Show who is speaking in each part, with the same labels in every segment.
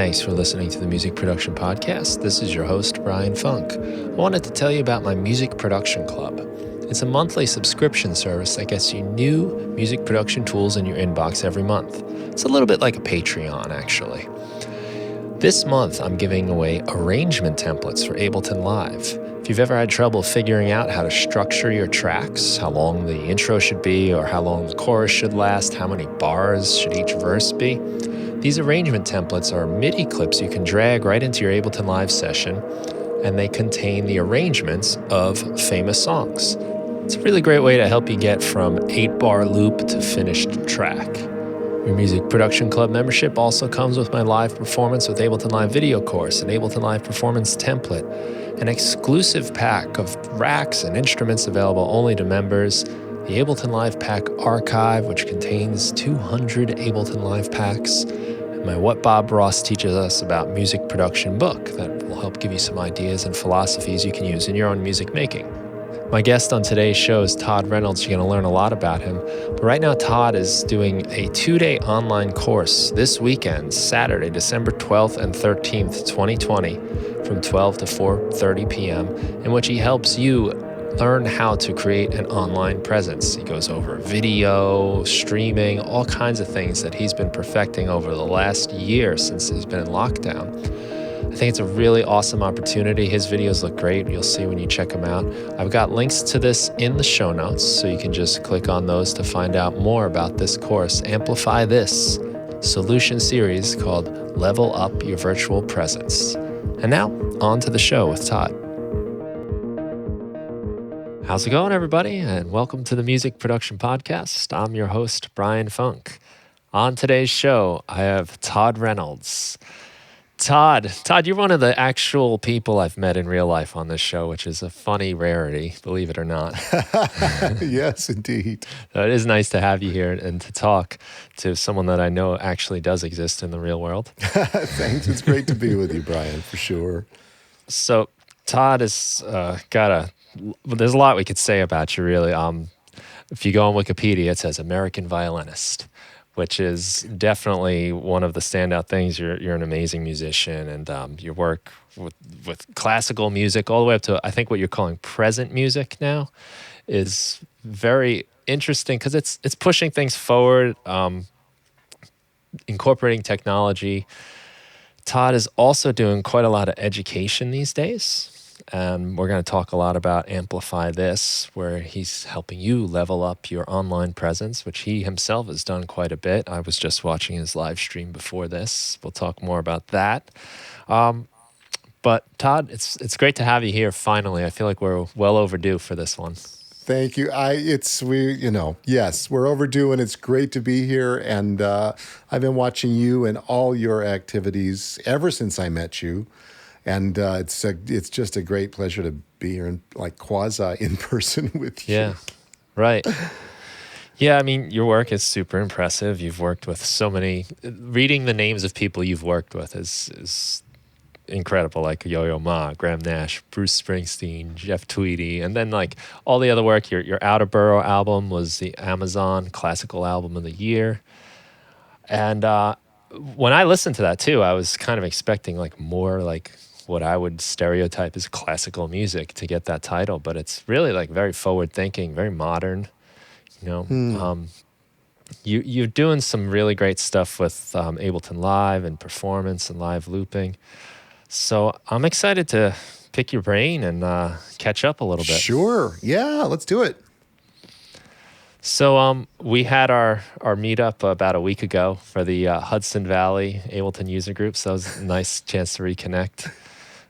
Speaker 1: Thanks for listening to the Music Production Podcast. This is your host, Brian Funk. I wanted to tell you about my Music Production Club. It's a monthly subscription service that gets you new music production tools in your inbox every month. It's a little bit like a Patreon, actually. This month, I'm giving away arrangement templates for Ableton Live. If you've ever had trouble figuring out how to structure your tracks, how long the intro should be, or how long the chorus should last, how many bars should each verse be, these arrangement templates are MIDI clips you can drag right into your Ableton Live session, and they contain the arrangements of famous songs. It's a really great way to help you get from 8-bar loop to finished track. Your Music Production Club membership also comes with my live performance with Ableton Live video course, an Ableton Live performance template, an exclusive pack of racks and instruments available only to members, the Ableton Live Pack archive, which contains 200 Ableton Live Packs, and my What Bob Ross Teaches Us About Music Production book that will help give you some ideas and philosophies you can use in your own music making. My guest on today's show is Todd Reynolds. You're going to learn a lot about him. But right now, Todd is doing a 2-day online course this weekend, Saturday, December 12th and 13th, 2020, from 12 to 4:30 p.m., in which he helps you learn how to create an online presence. He goes over video, streaming, all kinds of things that he's been perfecting over the last year since he's been in lockdown. I think it's a really awesome opportunity. His videos look great. You'll see when you check them out. I've got links to this in the show notes, so you can just click on those to find out more about this course, Amplify This solution series called Level Up Your Virtual Presence. And now, on to the show with Todd. How's it going, everybody? And welcome to the Music Production Podcast. I'm your host, Brian Funk. On today's show, I have Todd Reynolds. Todd, you're one of the actual people I've met in real life on this show, which is a funny rarity, believe it or not.
Speaker 2: Yes, indeed.
Speaker 1: So it is nice to have you here and to talk to someone that I know actually does exist in the real world.
Speaker 2: Thanks. It's great to be with you, Brian, for sure.
Speaker 1: So Todd has there's a lot we could say about you, really. If you go on Wikipedia, it says American violinist, which is definitely one of the standout things. You're an amazing musician, and your work with classical music all the way up to, I think, what you're calling present music now is very interesting because it's pushing things forward, incorporating technology. Todd is also doing quite a lot of education these days. And we're going to talk a lot about Amplify This, where he's helping you level up your online presence, which he himself has done quite a bit. I was just watching his live stream before this. We'll talk more about that. But Todd, it's great to have you here finally. I feel like we're well overdue for this one.
Speaker 2: Thank you. Yes, we're overdue, and it's great to be here. And I've been watching you and all your activities ever since I met you. And it's just a great pleasure to be here in quasi in person with you.
Speaker 1: Yeah, right. Yeah, I mean, your work is super impressive. You've worked with so many. Reading the names of people you've worked with is incredible, like Yo-Yo Ma, Graham Nash, Bruce Springsteen, Jeff Tweedy, and then all the other work. Your Outerborough album was the Amazon Classical Album of the Year, and when I listened to that too, I was kind of expecting more what I would stereotype as classical music to get that title, but it's really very forward thinking, very modern. You're doing some really great stuff with Ableton Live and performance and live looping. So I'm excited to pick your brain and catch up a little bit.
Speaker 2: Sure. Yeah, let's do it.
Speaker 1: So we had our meetup about a week ago for the Hudson Valley Ableton user group. So it was a nice chance to reconnect.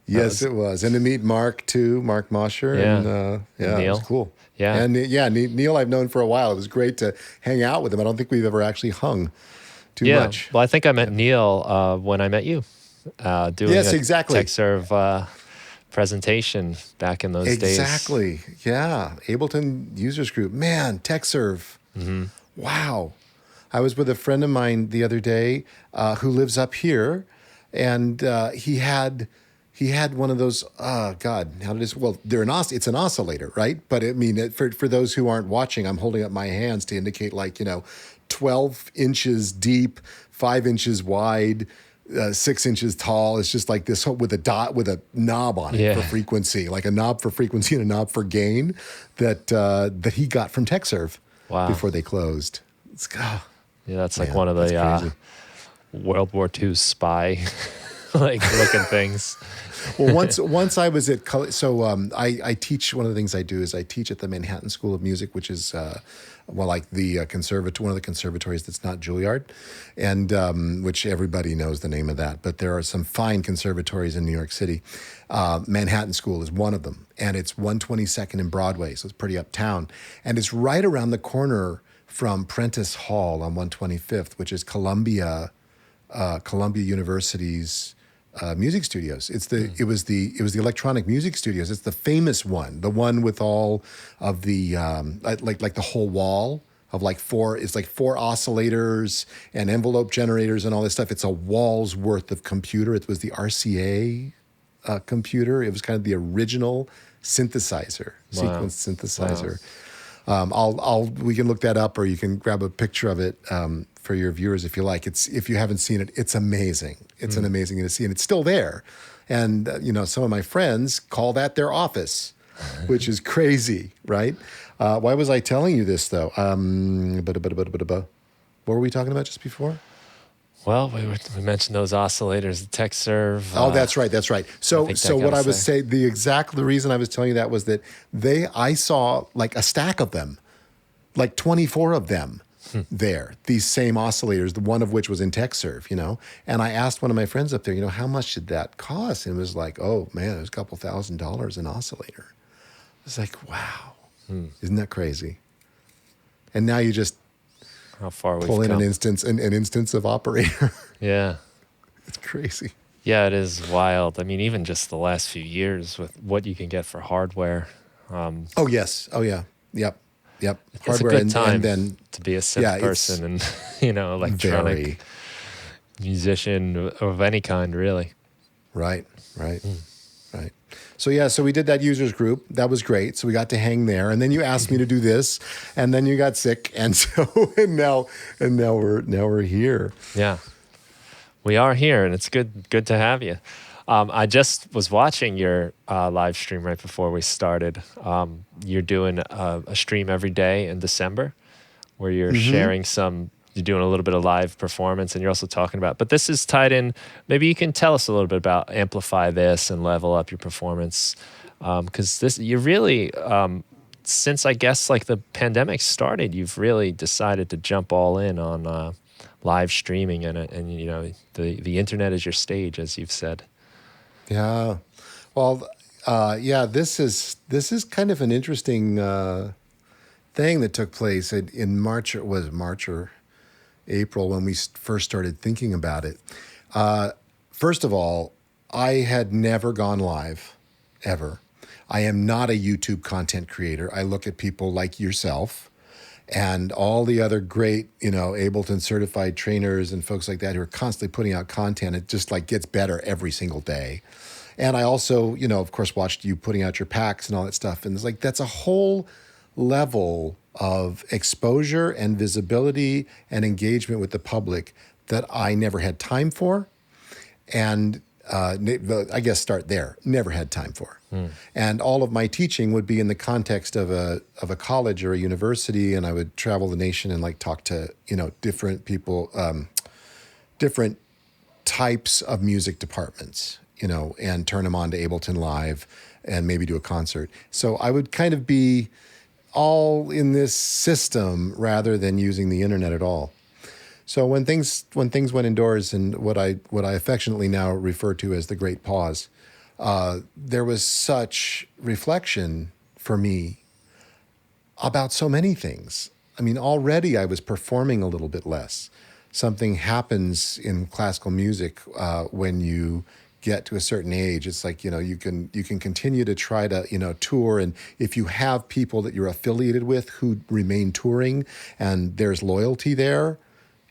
Speaker 2: Yes, it was. And to meet Mark, too, Mark Mosher.
Speaker 1: Yeah.
Speaker 2: And
Speaker 1: Neil.
Speaker 2: It was cool.
Speaker 1: Yeah.
Speaker 2: And Neil I've known for a while. It was great to hang out with him. I don't think we've ever actually hung too much.
Speaker 1: Well, I think I met Neil when I met you doing
Speaker 2: exactly.
Speaker 1: TechServe presentation back in those days.
Speaker 2: Exactly. Yeah. Ableton users group. Man, TechServe.
Speaker 1: Mm-hmm.
Speaker 2: Wow. I was with a friend of mine the other day who lives up here, and he had one of those, it's an oscillator, right? But I mean, for those who aren't watching, I'm holding up my hands to indicate 12 inches deep, 5 inches wide, 6 inches tall. It's just like this with a dot with a knob on it for frequency, like a knob for frequency and a knob for gain that he got from TechServe before they closed. Yeah,
Speaker 1: that's like one of the World War II spy like looking things.
Speaker 2: Well, once I was at I teach. One of the things I do is I teach at the Manhattan School of Music, which is like the one of the conservatories that's not Juilliard, and which everybody knows the name of that. But there are some fine conservatories in New York City. Manhattan School is one of them, and it's 122nd and Broadway, so it's pretty uptown, and it's right around the corner from Prentice Hall on 125th, which is Columbia University's music studios. It was the electronic music studios. It's the famous one, the one with all of the like the whole wall of like four oscillators and envelope generators and all this stuff. It's a wall's worth of computer. It was the RCA computer. It was kind of the original synthesizer, sequence synthesizer. Wow. We can look that up, or you can grab a picture of it for your viewers if you like. If you haven't seen it, it's amazing. It's an amazing thing to see, and it's still there. And some of my friends call that their office, which is crazy, right? Why was I telling you this though? What were we talking about just before?
Speaker 1: Well, we mentioned those oscillators, the TechServe.
Speaker 2: Oh, that's right. So what I was saying, the reason I was telling you that was that I saw like a stack of them, like 24 of them there, these same oscillators, the one of which was in TechServe, and I asked one of my friends up there, how much did that cost? And it was like, oh man, it was a couple $1,000s an oscillator. I was like, wow, isn't that crazy? And now you just
Speaker 1: how far we've
Speaker 2: pull in
Speaker 1: come.
Speaker 2: an instance of operator.
Speaker 1: Yeah.
Speaker 2: It's crazy.
Speaker 1: Yeah, it is wild. I mean, even just the last few years with what you can get for hardware.
Speaker 2: Oh, yes. Oh, yeah. Yep.
Speaker 1: It's
Speaker 2: Hardware,
Speaker 1: a good time
Speaker 2: and then
Speaker 1: to be a synth person and, electronic musician of any kind, really.
Speaker 2: Right. So we did that users group. That was great. So we got to hang there, and then you asked me to do this, and then you got sick, and so now we're here.
Speaker 1: Yeah, we are here, and it's good to have you. I just was watching your live stream right before we started. You're doing a stream every day in December, where you're sharing you're doing a little bit of live performance, and you're also talking about, but this is tied in, maybe you can tell us a little bit about amplify this and level up your performance. Because you're really, since I guess like the pandemic started, you've really decided to jump all in on live streaming and the internet is your stage, as you've said.
Speaker 2: Yeah. Well, this is kind of an interesting thing that took place in March. It was March or April when we first started thinking about it. First of all, I had never gone live, ever. I am not a YouTube content creator. I look at people like yourself and all the other great, Ableton certified trainers and folks like that who are constantly putting out content. It just like gets better every single day. And I also, of course, watched you putting out your packs and all that stuff. And it's like, that's a whole level of exposure and visibility and engagement with the public that I never had time for. And I guess start there, never had time for. And all of my teaching would be in the context of a college or a university, and I would travel the nation and like talk to, different people, different types of music departments, and turn them on to Ableton Live and maybe do a concert. So I would kind of be all in this system rather than using the internet at all. So when things went indoors, and what I affectionately now refer to as the Great Pause, there was such reflection for me about so many things. I mean, already I was performing a little bit less. Something happens in classical music when you get to a certain age. It's like, you can continue to try to, tour. And if you have people that you're affiliated with who remain touring and there's loyalty there,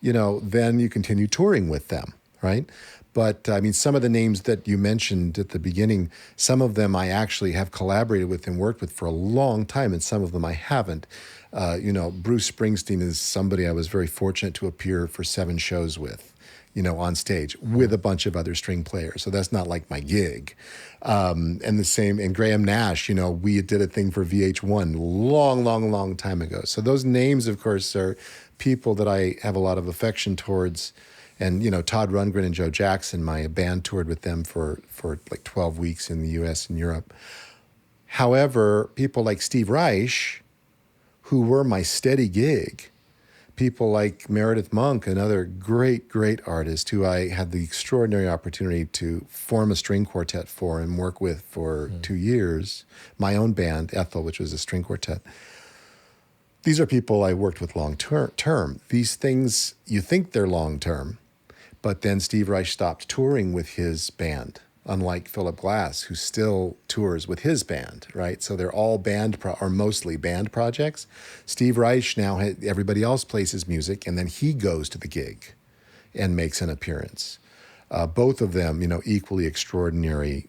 Speaker 2: then you continue touring with them, right? But I mean, some of the names that you mentioned at the beginning, some of them I actually have collaborated with and worked with for a long time, and some of them I haven't. Bruce Springsteen is somebody I was very fortunate to appear for 7 shows with. on stage with a bunch of other string players. So that's not like my gig. And Graham Nash, we did a thing for VH1 long time ago. So those names, of course, are people that I have a lot of affection towards. And, Todd Rundgren and Joe Jackson, my band toured with them for like 12 weeks in the US and Europe. However, people like Steve Reich, who were my steady gig, people like Meredith Monk, another great artist who I had the extraordinary opportunity to form a string quartet for and work with for 2 years. My own band, Ethel, which was a string quartet. These are people I worked with long term. These things, you think they're long term, but then Steve Reich stopped touring with his band, unlike Philip Glass, who still tours with his band, right? So they're all or mostly band projects. Steve Reich now, everybody else plays his music, and then he goes to the gig and makes an appearance. Both of them, equally extraordinary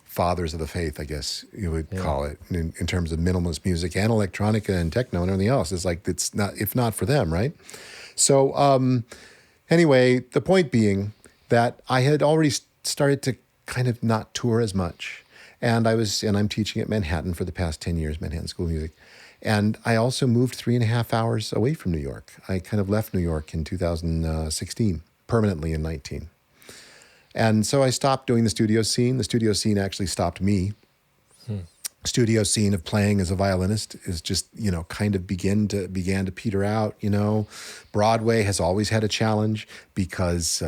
Speaker 2: fathers of the faith, I guess you would call it, in terms of minimalist music and electronica and techno and everything else. It's like, it's not, if not for them, right? So anyway, the point being that I had already started to kind of not tour as much. And I'm teaching at Manhattan for the past 10 years, Manhattan School of Music. And I also moved 3.5 hours away from New York. I kind of left New York in 2016, permanently in 19. And so I stopped doing the studio scene. The studio scene actually stopped me. Studio scene of playing as a violinist is just, kind of began to peter out, Broadway has always had a challenge because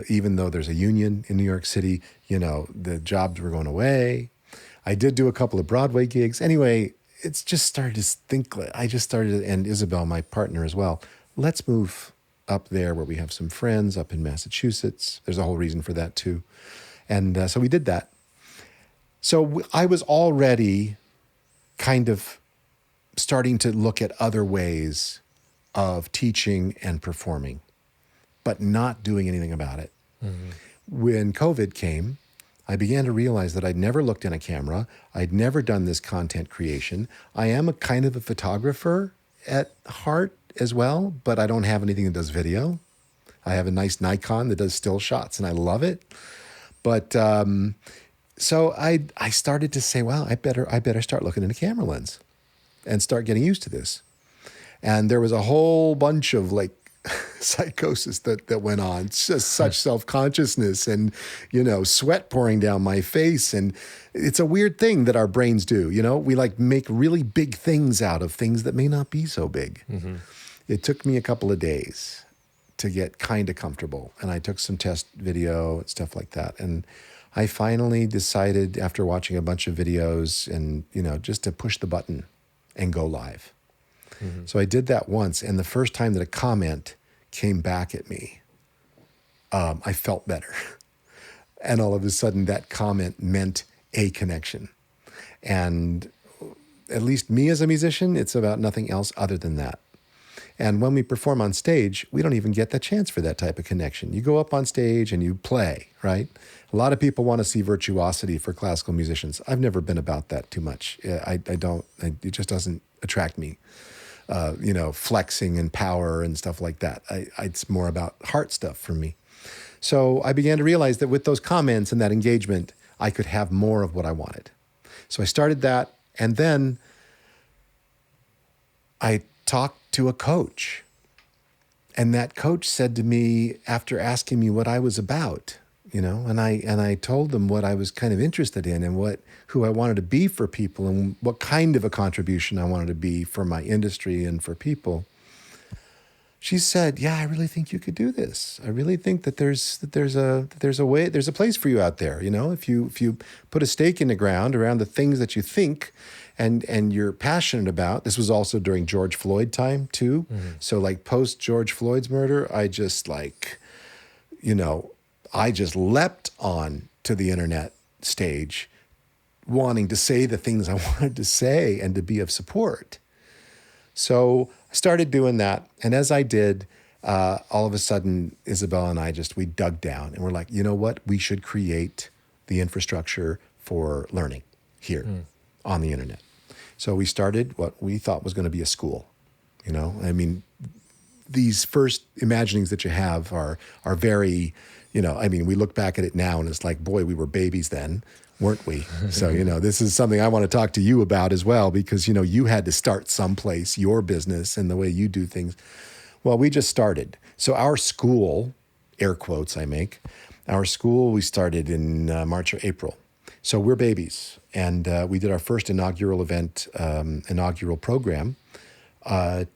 Speaker 2: even though there's a union in New York City, the jobs were going away. I did do a couple of Broadway gigs. Anyway, it's just started to think, and Isabel, my partner as well, let's move up there where we have some friends up in Massachusetts. There's a whole reason for that too. And so we did that. So I was already kind of starting to look at other ways of teaching and performing, but not doing anything about it. Mm-hmm. When COVID came, I began to realize that I'd never looked in a camera. I'd never done this content creation. I am a kind of a photographer at heart as well, but I don't have anything that does video. I have a nice Nikon that does still shots, and I love it. But so I started to say, well, I better start looking in a camera lens and start getting used to this. And there was a whole bunch of psychosis that went on, just such self-consciousness and, sweat pouring down my face. And it's a weird thing that our brains do, we make really big things out of things that may not be so big. Mm-hmm. It took me a couple of days to get kind of comfortable. And I took some test video and stuff like that. And I finally decided, after watching a bunch of videos and, just to push the button and go live. Mm-hmm. So I did that once. And the first time that a comment came back at me, I felt better. And all of a sudden that comment meant a connection. And at least me as a musician, it's about nothing else other than that. And when we perform on stage, we don't even get the chance for that type of connection. You go up on stage and you play, right? A lot of people want to see virtuosity for classical musicians. I've never been about that too much. It just doesn't attract me. Flexing and power and stuff like that. It's more about heart stuff for me. So I began to realize that with those comments and that engagement, I could have more of what I wanted. So I started that, and then I talked to a coach. And that coach said to me, after asking me what I was about, and I told them what I was kind of interested in and who I wanted to be for people and what kind of a contribution I wanted to be for my industry and for people. She said, "Yeah, I really think you could do this. I really think that there's a place for you out there. If you put a stake in the ground around the things that you think and you're passionate about." This was also during George Floyd time too. Mm-hmm. So post George Floyd's murder, I just leapt on to the internet stage, wanting to say the things I wanted to say and to be of support. So I started doing that. And as I did, all of a sudden, Isabel and I we dug down and we're like, you know what? We should create the infrastructure for learning here on the internet. So we started what we thought was going to be a school. these first imaginings that you have are very, I mean, we look back at it now and it's like, boy, we were babies then, weren't we? So, this is something I want to talk to you about as well, because, you had to start someplace, your business and the way you do things. Well, we just started. So our school, air quotes I make, our school, we started in March or April. So we're babies. And we did our first inaugural event, inaugural program in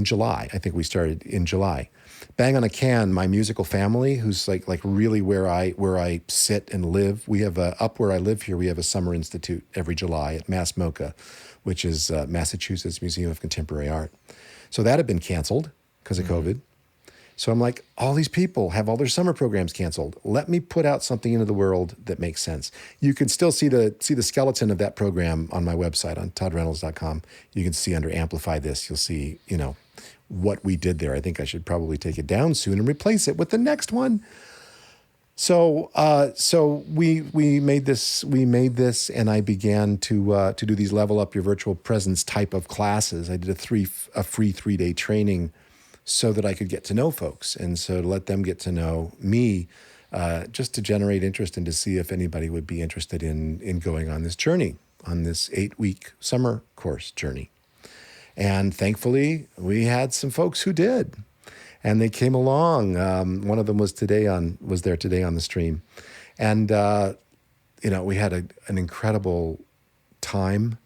Speaker 2: July. I think we started in July. Bang on a Can, my musical family, who's like really where I sit and live. We have up where I live here, we have a summer institute every July at Mass MoCA, which is Massachusetts Museum of Contemporary Art. So that had been canceled because of COVID. So I'm like, all these people have all their summer programs canceled. Let me put out something into the world that makes sense. You can still see the skeleton of that program on my website on toddreynolds.com. You can see under Amplify This, you'll see, what we did there. I think I should probably take it down soon and replace it with the next one. So we made this, and I began to do these level up your virtual presence type of classes. I did a free 3-day training so that I could get to know folks, and so to let them get to know me, just to generate interest and to see if anybody would be interested in going on this journey, on this 8-week summer course journey. And thankfully, we had some folks who did, and they came along. One of them was there today on the stream, and we had an incredible time.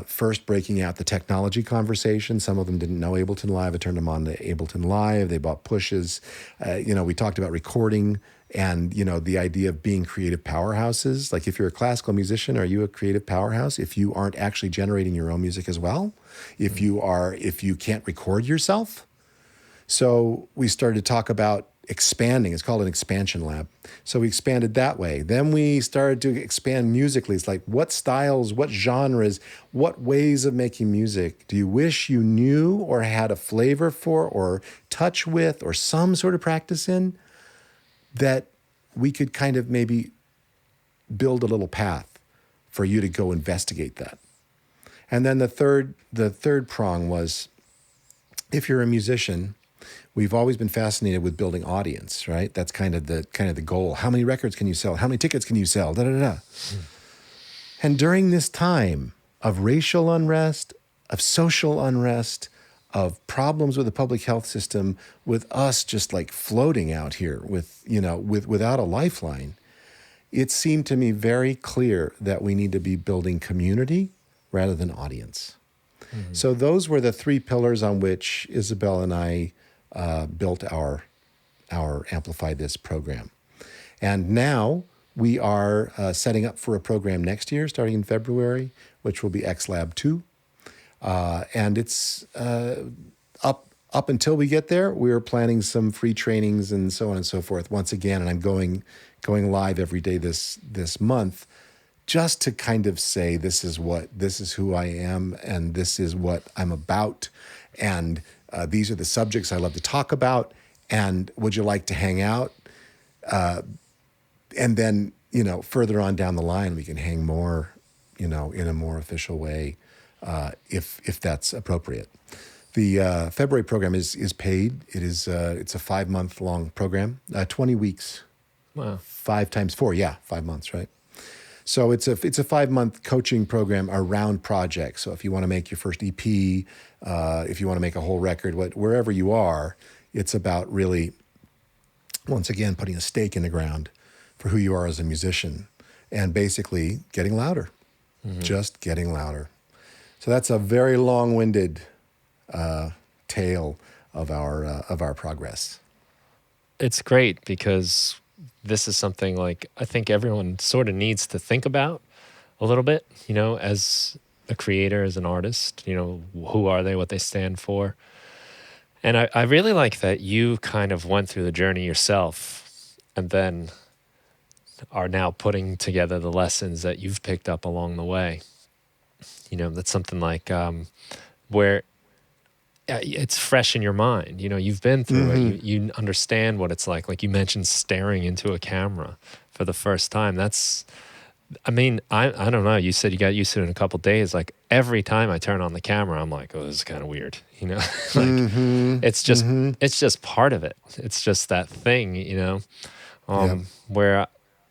Speaker 2: First, breaking out the technology conversation. Some of them didn't know Ableton Live. I turned them on to Ableton Live. They bought pushes. We talked about recording and, the idea of being creative powerhouses. Like, if you're a classical musician, are you a creative powerhouse if you aren't actually generating your own music as well? If you can't record yourself? So we started to talk about expanding. It's called an expansion lab. So we expanded that way. Then we started to expand musically. It's like, what styles, what genres, what ways of making music do you wish you knew or had a flavor for or touch with or some sort of practice in, that we could kind of maybe build a little path for you to go investigate that. And then the third prong was, if you're a musician, we've always been fascinated with building audience, right? That's kind of the goal. How many records can you sell? How many tickets can you sell? Da, da, da. And during this time of racial unrest, of social unrest, of problems with the public health system, with us just like floating out here without a lifeline, it seemed to me very clear that we need to be building community rather than audience. Mm-hmm. So those were the 3 pillars on which Isabel and I built our Amplify This program. And now we are setting up for a program next year, starting in February, which will be XLab 2. And it's up until we get there, we're planning some free trainings and so on and so forth. Once again, and I'm going live every day this month, just to kind of say, this is who I am, and this is what I'm about, and these are the subjects I love to talk about, and would you like to hang out? And then, further on down the line, we can hang more, in a more official way, if that's appropriate. The February program is paid. It's a 5-month long program, 20 weeks.
Speaker 1: Wow.
Speaker 2: 5 times 4, 5 months, right? So it's a 5-month coaching program around projects. So if you want to make your first EP, if you want to make a whole record, wherever you are, it's about really, once again, putting a stake in the ground for who you are as a musician, and basically getting louder, just getting louder. So that's a very long-winded tale of our progress.
Speaker 1: It's great because this is something like I think everyone sort of needs to think about a little bit, as a creator, as an artist, who are they, what they stand for. And I really like that you kind of went through the journey yourself and then are now putting together the lessons that you've picked up along the way. That's something like where it's fresh in your mind. You've been through it. You understand what it's like. Like you mentioned, staring into a camera for the first time. That's I mean, I don't know. You said you got used to it in a couple days. Like every time I turn on the camera, I'm like, oh, this is kind of weird. You know, like it's just part of it. It's just that thing,
Speaker 2: Yep.
Speaker 1: where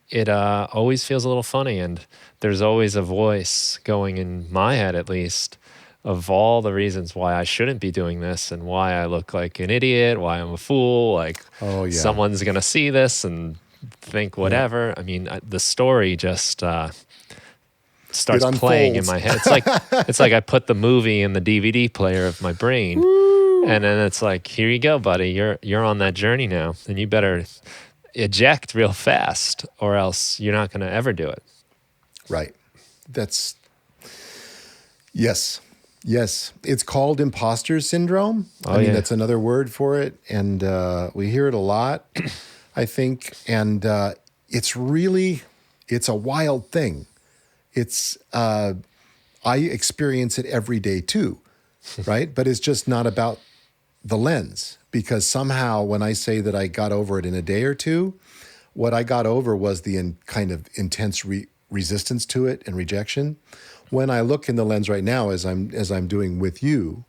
Speaker 1: it always feels a little funny, and there's always a voice going in my head, at least, of all the reasons why I shouldn't be doing this and why I look like an idiot, why I'm a fool, like
Speaker 2: Oh, yeah.
Speaker 1: someone's gonna see this and think
Speaker 2: Yep.
Speaker 1: whatever. I mean, the story just starts
Speaker 2: It
Speaker 1: playing in
Speaker 2: unfolds.
Speaker 1: my head. It's like I put the movie in the DVD player of my brain, and then it's like, here you go, buddy. You're on that journey now, and you better eject real fast, or else you're not going to ever do it.
Speaker 2: Right. That's, yes. Yes. It's called imposter syndrome.
Speaker 1: Oh,
Speaker 2: I mean,
Speaker 1: yeah.
Speaker 2: that's another word for it. And we hear it a lot, I think. And it's a wild thing. It's, I experience it every day too, right? But it's just not about the lens, because somehow when I say that I got over it in a day or two, what I got over was the kind of intense resistance to it and rejection. When I look in the lens right now, as I'm doing with you,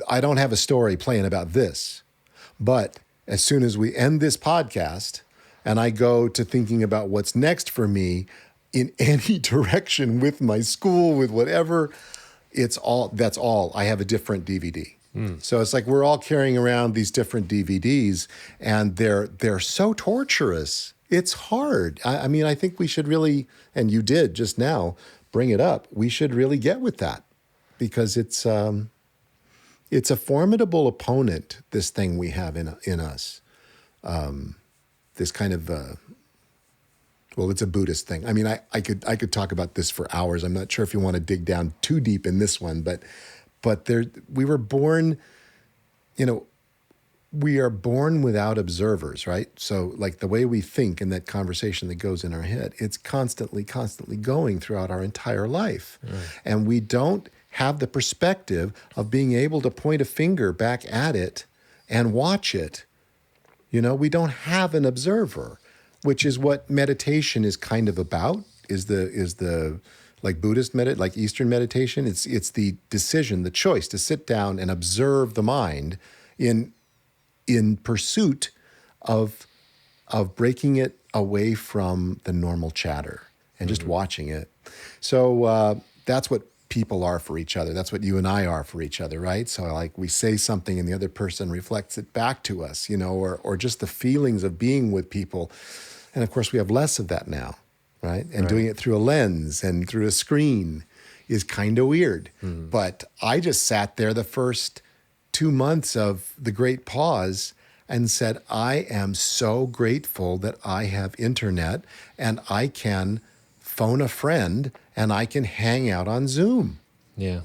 Speaker 2: I don't have a story playing about this, but as soon as we end this podcast and I go to thinking about what's next for me in any direction, with my school, with whatever, that's all. I have a different DVD. So it's like we're all carrying around these different DVDs, and they're so torturous. It's hard. I mean, I think we should really, and you did just now bring it up, we should really get with that, because it's a formidable opponent, this thing we have in us. This kind of well, it's a Buddhist thing. I mean, I could talk about this for hours. I'm not sure if you want to dig down too deep in this one, but we were born, we are born without observers, right? So like the way we think and that conversation that goes in our head, it's constantly going throughout our entire life. And we don't have the perspective of being able to point a finger back at it and watch it. We don't have an observer, which is what meditation is kind of about, is the like Buddhist like Eastern meditation. It's the decision, the choice to sit down and observe the mind in pursuit of breaking it away from the normal chatter and just watching it. So that's what people are for each other. That's what you and I are for each other, right? So like we say something and the other person reflects it back to us, or just the feelings of being with people. And of course we have less of that now, right? And doing it through a lens and through a screen is kind of weird. But I just sat there the first 2 months of the Great Pause and said, I am so grateful that I have internet and I can phone a friend and I can hang out on Zoom.
Speaker 1: Yeah.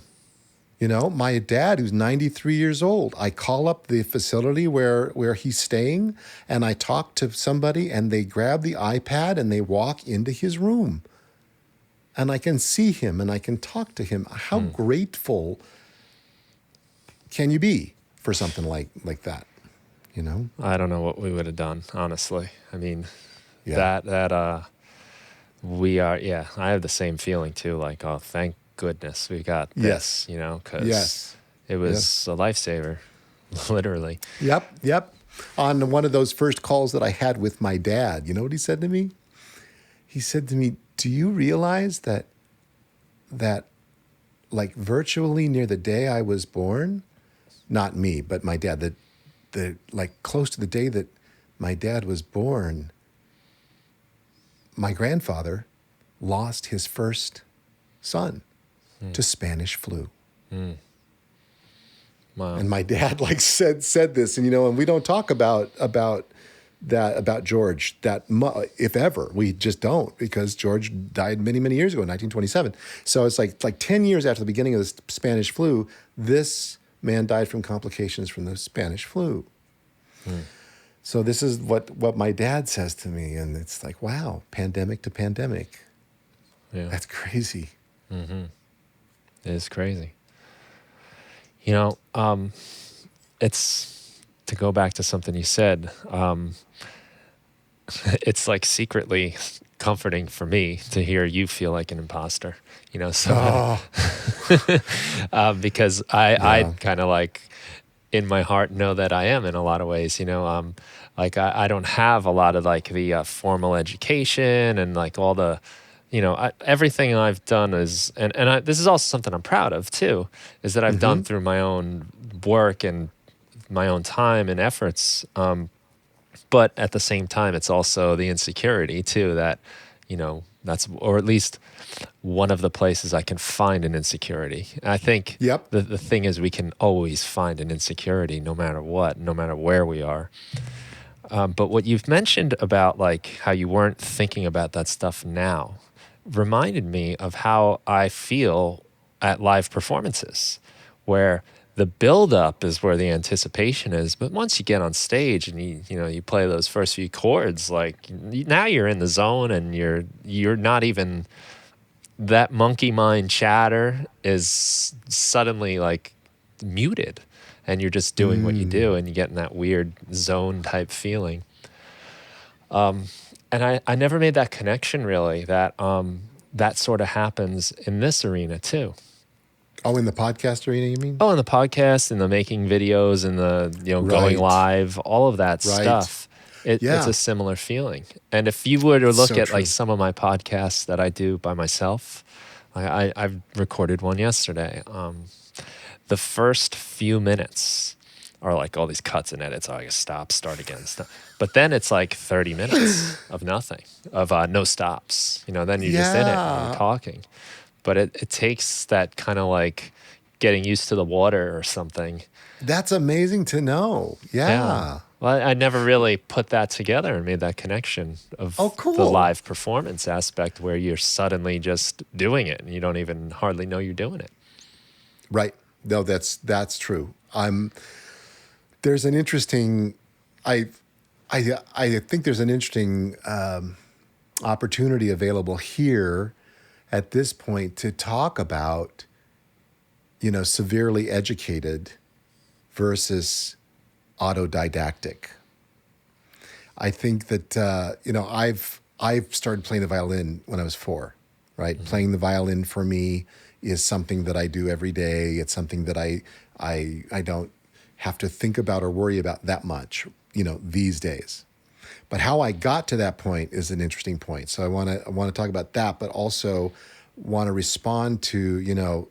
Speaker 2: My dad, who's 93 years old, I call up the facility where he's staying and I talk to somebody and they grab the iPad and they walk into his room. And I can see him and I can talk to him. How grateful can you be for something like that?
Speaker 1: I don't know what we would have done, honestly. I mean,
Speaker 2: Yeah.
Speaker 1: we are, I have the same feeling too. Like, oh, thank goodness we got this, because
Speaker 2: Yes.
Speaker 1: it was a lifesaver, literally.
Speaker 2: Yep. On one of those first calls that I had with my dad, you know what he said to me? He said to me, do you realize that like virtually near the day I was born, not me, but my dad, the like close to the day that my dad was born, my grandfather lost his first son to Spanish flu.
Speaker 1: Wow.
Speaker 2: And my dad said this, and we don't talk about George if ever. We just don't, because George died many, many years ago in 1927. So it's like 10 years after the beginning of the Spanish flu, this man died from complications from the Spanish flu. So this is what my dad says to me, and it's like, wow, pandemic to pandemic.
Speaker 1: Yeah.
Speaker 2: That's crazy.
Speaker 1: It is crazy. It's to go back to something you said. it's like secretly comforting for me to hear you feel like an imposter, so because I
Speaker 2: Yeah.
Speaker 1: kind of like in my heart know that I am in a lot of ways, like I don't have a lot of like the formal education and like all the, everything I've done is, this is also something I'm proud of too, is that I've done through my own work and my own time and efforts. But at the same time, it's also the insecurity too that, that's, or at least one of the places I can find an insecurity. I think
Speaker 2: Yep.
Speaker 1: the thing is we can always find an insecurity no matter what, no matter where we are. But what you've mentioned about like how you weren't thinking about that stuff now reminded me of how I feel at live performances, where the build-up is where the anticipation is, but once you get on stage and you play those first few chords, like now you're in the zone and you're not even, that monkey mind chatter is suddenly like muted, and you're just doing what you do, and you get in that weird zone type feeling. And I never made that connection really, that that sort of happens in this arena too.
Speaker 2: Oh, in the podcast arena, you mean?
Speaker 1: Oh, in the podcast, in the making videos, in the going
Speaker 2: Right.
Speaker 1: live, all of that
Speaker 2: Right.
Speaker 1: stuff. It's
Speaker 2: Yeah.
Speaker 1: a similar feeling. And if you were to look
Speaker 2: So
Speaker 1: at like
Speaker 2: true.
Speaker 1: some of my podcasts that I do by myself, I've recorded one yesterday. The first few minutes are like all these cuts and edits. Oh, I guess stop, start again. Stop. But then it's like 30 minutes of nothing, of no stops. Then you're just in it and you're
Speaker 2: Yeah.
Speaker 1: talking. But it takes that kind of like getting used to the water or something.
Speaker 2: That's amazing to know. Yeah.
Speaker 1: Well, I never really put that together and made that connection of
Speaker 2: Oh, cool.
Speaker 1: the live performance aspect where you're suddenly just doing it and you don't even hardly know you're doing it.
Speaker 2: Right. No, that's true. There's an interesting, I think there's an interesting opportunity available here at this point to talk about, severely educated versus autodidactic. I think that I've started playing the violin when I was 4, right? Mm-hmm. Playing the violin for me is something that I do every day. It's something that I don't have to think about or worry about that much, these days. But how I got to that point is an interesting point. So I want to talk about that, but also want to respond to,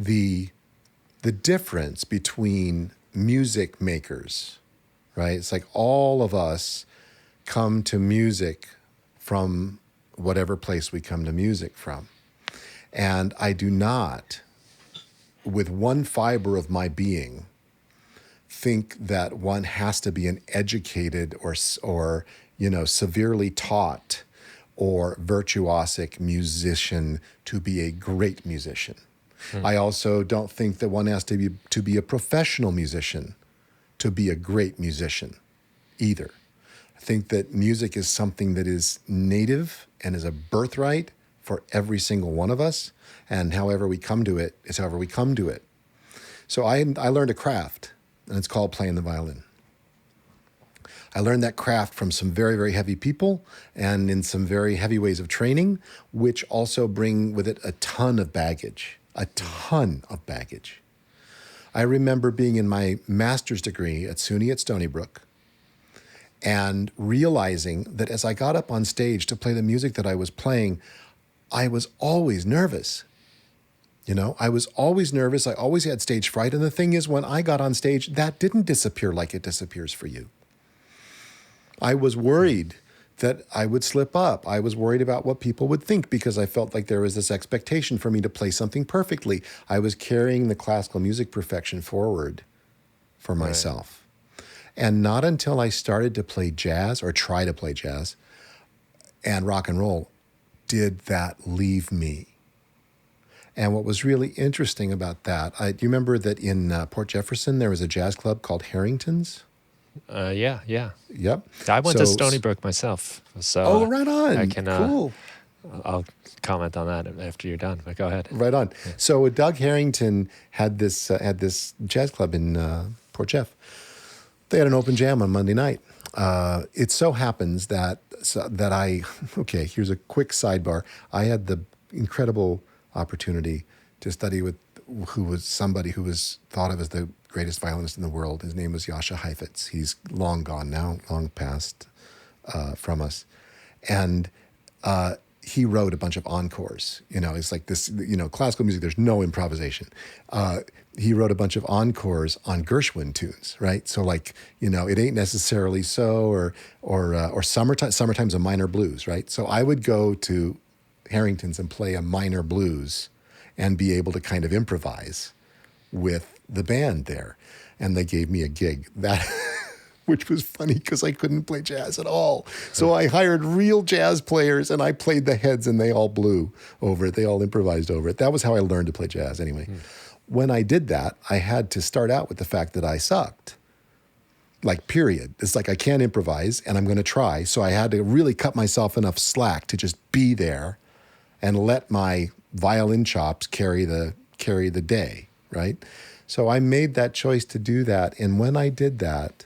Speaker 2: the difference between music makers, right? It's like all of us come to music from whatever place we come to music from. And I do not, with one fiber of my being, think that one has to be an educated or severely taught or virtuosic musician to be a great musician. I also don't think that one has to be a professional musician to be a great musician either. I think that music is something that is native and is a birthright for every single one of us, and however we come to it is however we come to it. So I learned a craft, and it's called playing the violin. I learned that craft from some very, very heavy people and in some very heavy ways of training, which also bring with it a ton of baggage. I remember being in my master's degree at SUNY at Stony Brook and realizing that as I got up on stage to play the music that I was playing, I was always nervous. I was always nervous. I always had stage fright. And the thing is, when I got on stage, that didn't disappear like it disappears for you. I was worried that I would slip up. I was worried about what people would think because I felt like there was this expectation for me to play something perfectly. I was carrying the classical music perfection forward for myself. Right. And not until I started to play jazz or try to play jazz and rock and roll did that leave me. And what was really interesting about that, do you remember that in Port Jefferson there was a jazz club called Harrington's?
Speaker 1: Yeah.
Speaker 2: Yep.
Speaker 1: I went to Stony Brook myself, so
Speaker 2: oh, right on.
Speaker 1: I can.
Speaker 2: Cool.
Speaker 1: I'll comment on that after you're done. But go ahead.
Speaker 2: Right on. Yeah. So Doug Harrington had this jazz club in Port Jeff. They had an open jam on Monday night, it so happens that okay, here's a quick sidebar. I had the incredible opportunity to study with somebody who was thought of as the greatest violinist in the world. His name was Jascha Heifetz. He's long gone now, long passed from us. And he wrote a bunch of encores. It's like this, classical music, there's no improvisation. He wrote a bunch of encores on Gershwin tunes, right? So like, It Ain't Necessarily So or Summertime's a minor blues, right? So I would go to Harrington's and play a minor blues and be able to kind of improvise with the band there. And they gave me a gig which was funny because I couldn't play jazz at all. So I hired real jazz players and I played the heads and they all blew over it. They all improvised over it. That was how I learned to play jazz anyway. When I did that, I had to start out with the fact that I sucked. Like, period. It's like I can't improvise and I'm going to try. So I had to really cut myself enough slack to just be there and let my violin chops carry the day, right? So I made that choice to do that. And when I did that,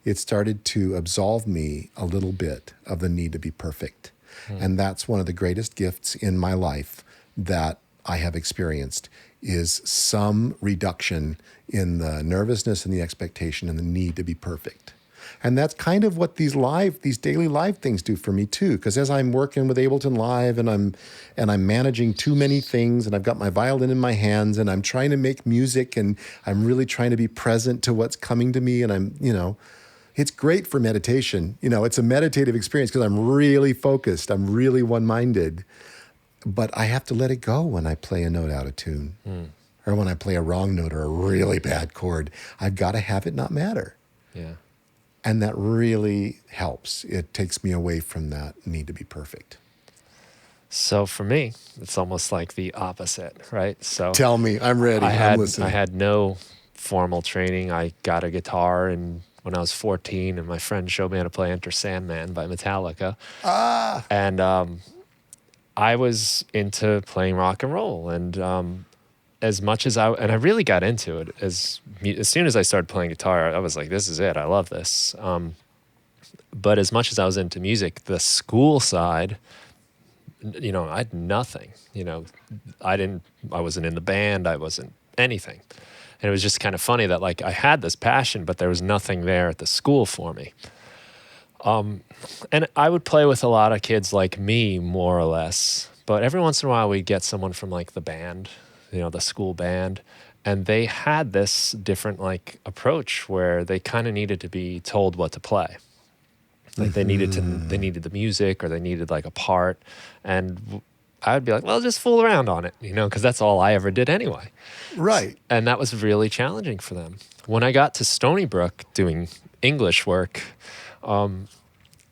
Speaker 2: it started to absolve me a little bit of the need to be perfect. And that's one of the greatest gifts in my life that I have experienced, is some reduction in the nervousness and the expectation and the need to be perfect. And that's kind of what these daily live things do for me too. Because as I'm working with Ableton Live and I'm managing too many things and I've got my violin in my hands and I'm trying to make music and I'm really trying to be present to what's coming to me, and it's great for meditation. It's a meditative experience because I'm really focused. I'm really one-minded. But I have to let it go when I play a note out of tune or when I play a wrong note or a really bad chord. I've got to have it not matter.
Speaker 1: Yeah.
Speaker 2: And that really helps. It takes me away from that need to be perfect.
Speaker 1: So for me, it's almost like the opposite, right? So
Speaker 2: tell me, I'm ready. I'm listening.
Speaker 1: I had no formal training. I got a guitar when I was 14, and my friend showed me how to play Enter Sandman by Metallica. And I was into playing rock and roll, and as much as I really got into it, as soon as I started playing guitar, I was like, this is it. I love this. But as much as I was into music, the school side, I had nothing. I wasn't in the band. I wasn't anything. And it was just kind of funny that like I had this passion, but there was nothing there at the school for me. And I would play with a lot of kids like me, more or less. But every once in a while, we'd get someone from like the band, the school band, and they had this different like approach where they kind of needed to be told what to play. Like they needed the music, or they needed like a part, and I would be like, well, just fool around on it, because that's all I ever did anyway.
Speaker 2: Right.
Speaker 1: And that was really challenging for them. When I got to Stony Brook doing English work,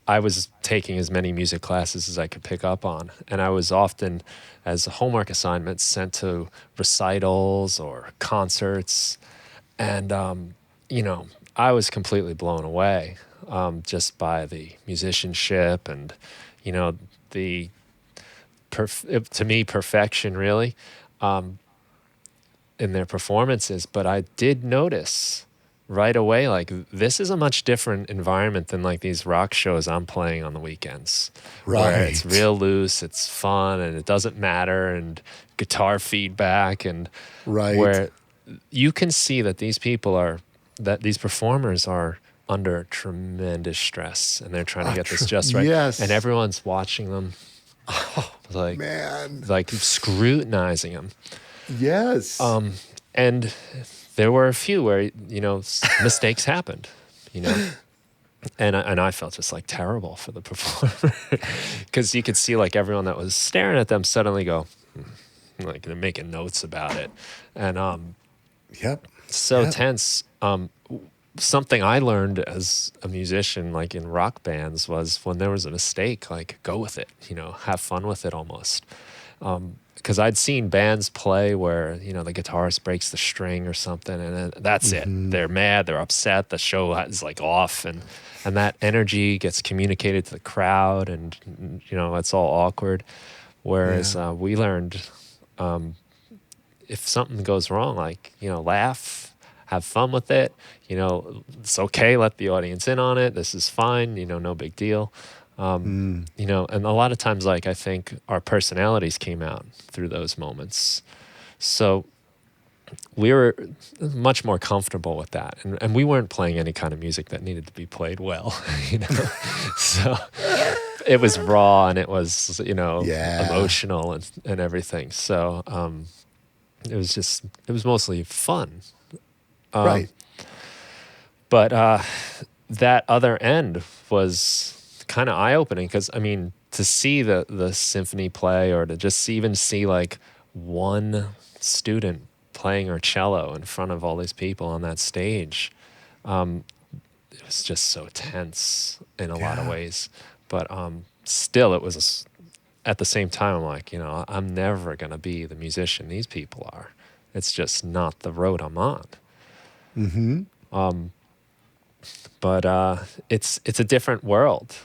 Speaker 1: I was taking as many music classes as I could pick up on. And I was often, as homework assignments, sent to recitals or concerts. And, I was completely blown away just by the musicianship and, the, to me, perfection, really, in their performances. But I did notice right away, like, this is a much different environment than like these rock shows I'm playing on the weekends.
Speaker 2: Right.
Speaker 1: Where it's real loose, it's fun, and it doesn't matter, and guitar feedback, and
Speaker 2: right.
Speaker 1: Where you can see that these performers are under tremendous stress, and they're trying to get this just right.
Speaker 2: Yes.
Speaker 1: And everyone's watching them, like scrutinizing them.
Speaker 2: Yes.
Speaker 1: And there were a few where, mistakes happened, and I felt just like terrible for the performer, because you could see like everyone that was staring at them suddenly go, like they're making notes about it. And tense. Something I learned as a musician, like in rock bands, was when there was a mistake, like go with it, have fun with it almost. Because I'd seen bands play where, the guitarist breaks the string or something, and then that's it. They're mad, they're upset, the show is like off, and that energy gets communicated to the crowd, and, it's all awkward. Whereas we learned, if something goes wrong, like, laugh, have fun with it. It's okay. Let the audience in on it. This is fine. No big deal. And a lot of times, like, I think our personalities came out through those moments. So we were much more comfortable with that. And we weren't playing any kind of music that needed to be played well, So it was raw and it was, emotional and everything. So it was mostly fun.
Speaker 2: Right.
Speaker 1: But that other end was kind of eye-opening because, to see the symphony play or to just even see like one student playing her cello in front of all these people on that stage, it was just so tense in a lot of ways. But still, it was at the same time, I'm like, I'm never going to be the musician these people are. It's just not the road I'm on. But it's a different world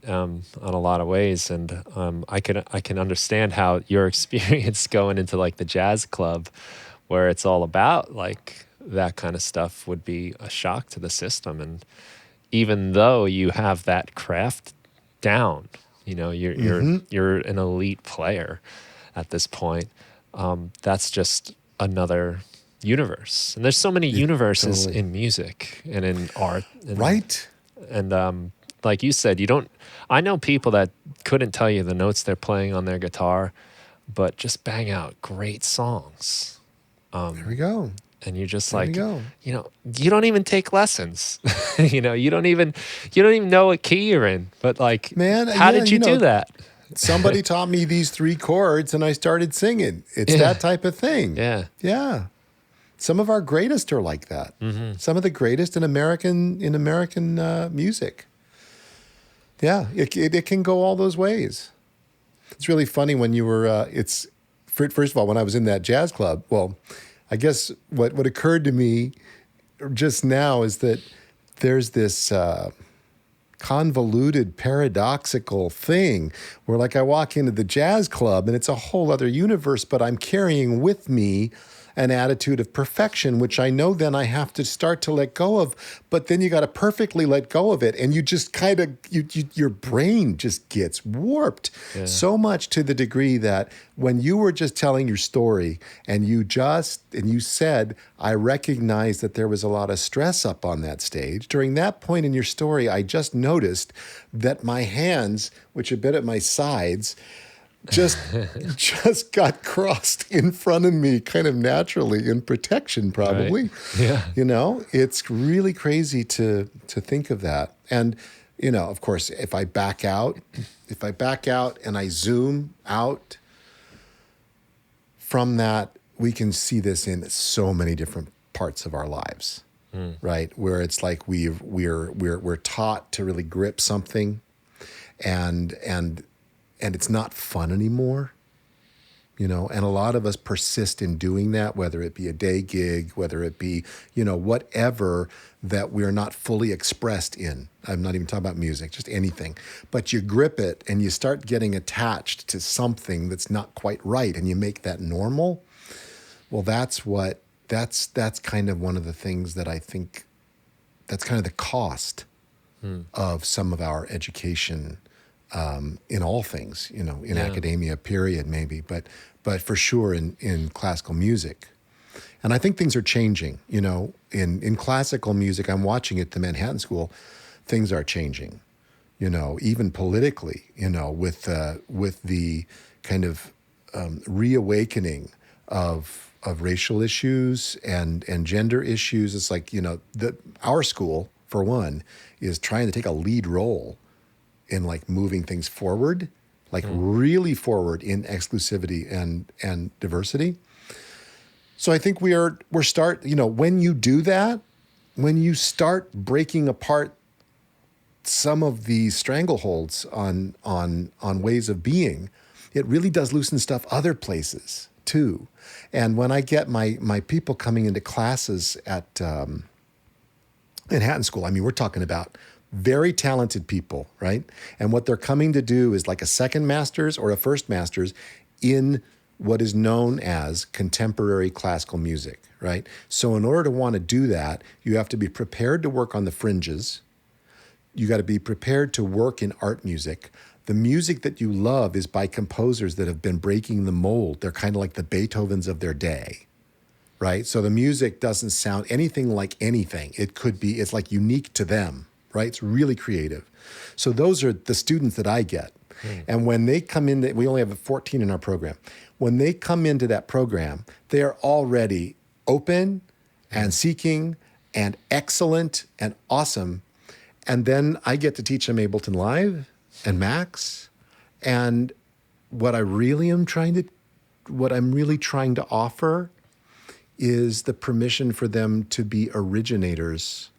Speaker 1: on a lot of ways, and I can understand how your experience going into like the jazz club, where it's all about like that kind of stuff, would be a shock to the system. And even though you have that craft down, you're an elite player at this point. That's just another universe, and there's so many universes in music and in art,
Speaker 2: right?
Speaker 1: And like you said, I know people that couldn't tell you the notes they're playing on their guitar, but just bang out great songs.
Speaker 2: There we go.
Speaker 1: And you're just
Speaker 2: there
Speaker 1: like,
Speaker 2: we go.
Speaker 1: You don't even take lessons. You don't even know what key you're in. But like, man, how did you do that?
Speaker 2: Somebody taught me these 3 chords, and I started singing. It's that type of thing. Yeah. Some of our greatest are like that. Some of the greatest in American music. Yeah, it can go all those ways. It's really funny when you were. First of all, when I was in that jazz club. Well, I guess what occurred to me just now is that there's this convoluted, paradoxical thing where, like, I walk into the jazz club and it's a whole other universe, but I'm carrying with me an attitude of perfection, which I know then I have to start to let go of, but then you got to perfectly let go of it. And you just kind of, your brain just gets warped so much, to the degree that when you were just telling your story and you said, I recognized that there was a lot of stress up on that stage. During that point in your story, I just noticed that my hands, which have been at my sides, just got crossed in front of me kind of naturally, in protection probably.
Speaker 1: Right. Yeah.
Speaker 2: It's really crazy to think of that. And, of course, if I back out and I zoom out from that, we can see this in so many different parts of our lives, right? Where it's like we're taught to really grip something and it's not fun anymore, and a lot of us persist in doing that, whether it be a day gig, whether it be, whatever that we're not fully expressed in. I'm not even talking about music, just anything. But you grip it and you start getting attached to something that's not quite right, and you make that normal. Well, that's kind of one of the things that I think that's kind of the cost of some of our education. In all things, in academia, period, maybe, but for sure in classical music. And I think things are changing, in classical music. I'm watching at the Manhattan School, things are changing, even politically, with the kind of reawakening of racial issues and gender issues. It's like, our school, for one, is trying to take a lead role in like moving things forward, like really forward in exclusivity and diversity. So I think when you do that, when you start breaking apart some of the strangleholds on ways of being, it really does loosen stuff other places too. And when I get my people coming into classes at Manhattan School, we're talking about very talented people, right? And what they're coming to do is like a second master's or a first master's in what is known as contemporary classical music, right? So in order to want to do that, you have to be prepared to work on the fringes. You got to be prepared to work in art music. The music that you love is by composers that have been breaking the mold. They're kind of like the Beethovens of their day, right? So the music doesn't sound anything like anything. It's like unique to them, right? It's really creative. So those are the students that I get. And when they come in, we only have 14 in our program. When they come into that program, they are already open and seeking and excellent and awesome. And then I get to teach them Ableton Live and Max. And what I'm really trying to offer is the permission for them to be originators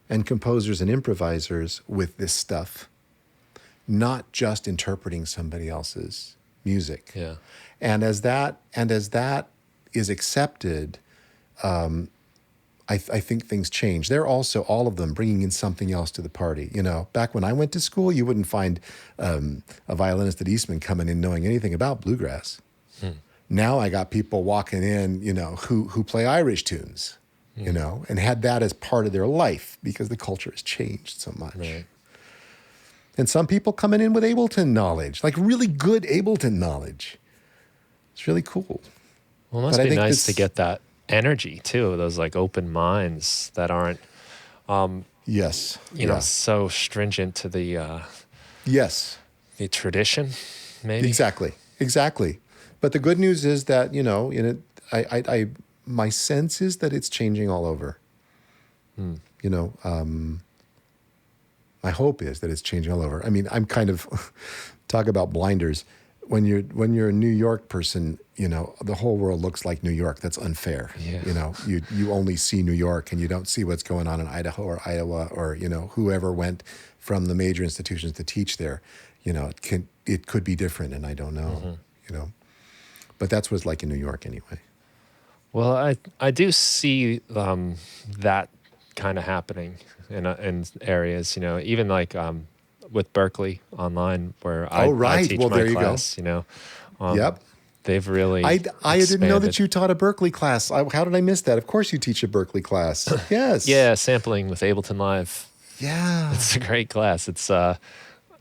Speaker 2: and composers and improvisers with this stuff, not just interpreting somebody else's music.
Speaker 1: Yeah.
Speaker 2: And as that is accepted, I think things change. They're also, all of them, bringing in something else to the party. You know, back when I went to school, you wouldn't find a violinist at Eastman coming in knowing anything about bluegrass. Now I got people walking in, you know, who play Irish tunes, you know, and had that as part of their life because the culture has changed so much.
Speaker 1: Right.
Speaker 2: And some people coming in with Ableton knowledge, like really good Ableton knowledge. It's really cool.
Speaker 1: Well, it must be nice to get that energy too, those like open minds that aren't
Speaker 2: yes,
Speaker 1: you know, so stringent to the
Speaker 2: yes,
Speaker 1: the tradition, maybe.
Speaker 2: Exactly. But the good news is that, you know, my sense is that it's changing all over. You know, my hope is that it's changing all over. I mean, I'm kind of talk about blinders. When you're a New York person, you know, the whole world looks like New York. That's unfair.
Speaker 1: Yeah.
Speaker 2: You know, you only see New York and you don't see what's going on in Idaho or Iowa or, you know, whoever went from the major institutions to teach there. You know, it could be different, and I don't know. You know, but that's what it's like in New York anyway.
Speaker 1: Well, I do see that kind of happening in areas, you know, even like with Berkeley online where I teach my class, you know.
Speaker 2: Yep.
Speaker 1: They've really
Speaker 2: I didn't know that you taught a Berkeley class. How did I miss that? Of course you teach a Berkeley class. Yes.
Speaker 1: Yeah, sampling with Ableton Live.
Speaker 2: Yeah.
Speaker 1: It's a great class. It's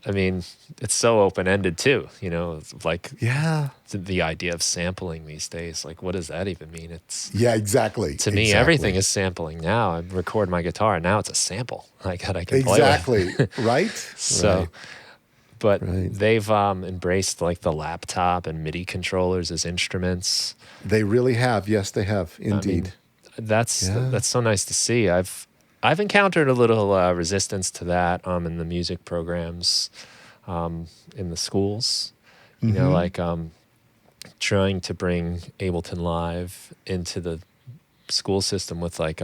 Speaker 1: I mean, it's so open-ended too, you know, it's like the idea of sampling these days. Like, what does that even mean? It's
Speaker 2: exactly.
Speaker 1: To me, everything is sampling now. I record my guitar, and now it's a sample. I can play with.
Speaker 2: Right.
Speaker 1: So, but they've embraced like the laptop and MIDI controllers as instruments.
Speaker 2: They really have. Yes, they have. Indeed.
Speaker 1: I mean, that's so nice to see. I've encountered a little resistance to that in the music programs in the schools. You know, like trying to bring Ableton Live into the school system with like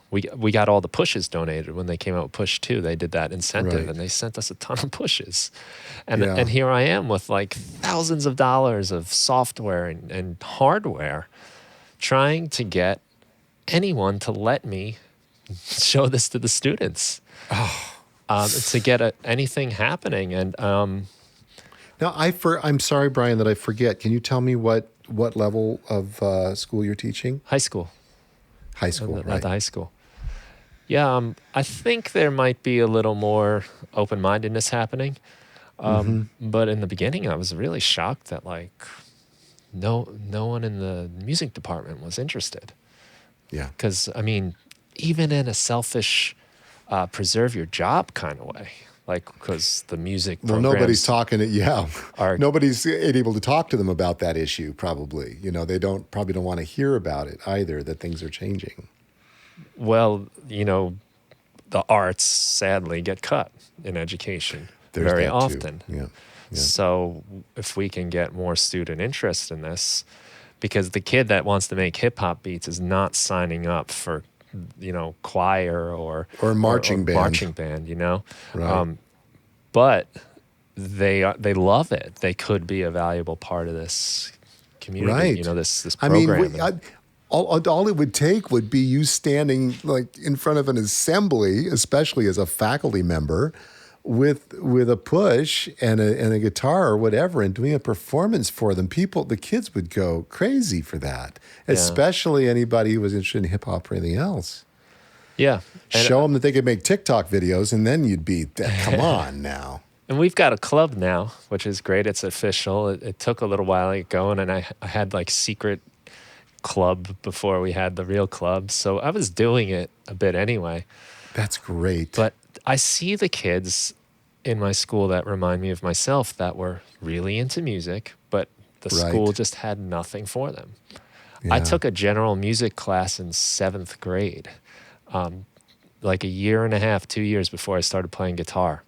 Speaker 1: we got all the pushes donated when they came out with Push 2. They did that incentive and they sent us a ton of pushes. And here I am with like thousands of dollars of software and hardware trying to get anyone to let me show this to the students to get anything happening. And
Speaker 2: now I'm sorry, Brian, that I forget. Can you tell me what level of school you're teaching?
Speaker 1: High school.
Speaker 2: High school,
Speaker 1: at the high school. Yeah, I think there might be a little more open-mindedness happening. But in the beginning, I was really shocked that like no one in the music department was interested.
Speaker 2: Yeah. Because,
Speaker 1: I mean, even in a selfish, preserve your job kind of way, like because the music programs
Speaker 2: nobody's talking it. Nobody's able to talk to them about that issue. Probably, you know, they probably don't want to hear about it either. That things are changing.
Speaker 1: Well, you know, the arts sadly get cut in education very often.
Speaker 2: Yeah.
Speaker 1: So if we can get more student interest in this, because the kid that wants to make hip hop beats is not signing up for, you know, choir or
Speaker 2: marching
Speaker 1: band, you know,
Speaker 2: right.
Speaker 1: But they love it. They could be a valuable part of this community,
Speaker 2: right.
Speaker 1: You know, this program.
Speaker 2: I mean, all it would take would be you standing like in front of an assembly, especially as a faculty member, with a push and a guitar or whatever, and doing a performance for them, the kids would go crazy for that.
Speaker 1: Yeah.
Speaker 2: Especially anybody who was interested in hip hop or anything else.
Speaker 1: Yeah. And
Speaker 2: show them that they could make TikTok videos, and then you'd be, come on now.
Speaker 1: And we've got a club now, which is great. It's official. It took a little while to get going, and I had like secret club before we had the real club. So I was doing it a bit anyway.
Speaker 2: That's great.
Speaker 1: But I see the kids in my school that remind me of myself that were really into music, but the school just had nothing for them. Yeah. I took a general music class in 7th grade, like a year and a half, 2 years before I started playing guitar.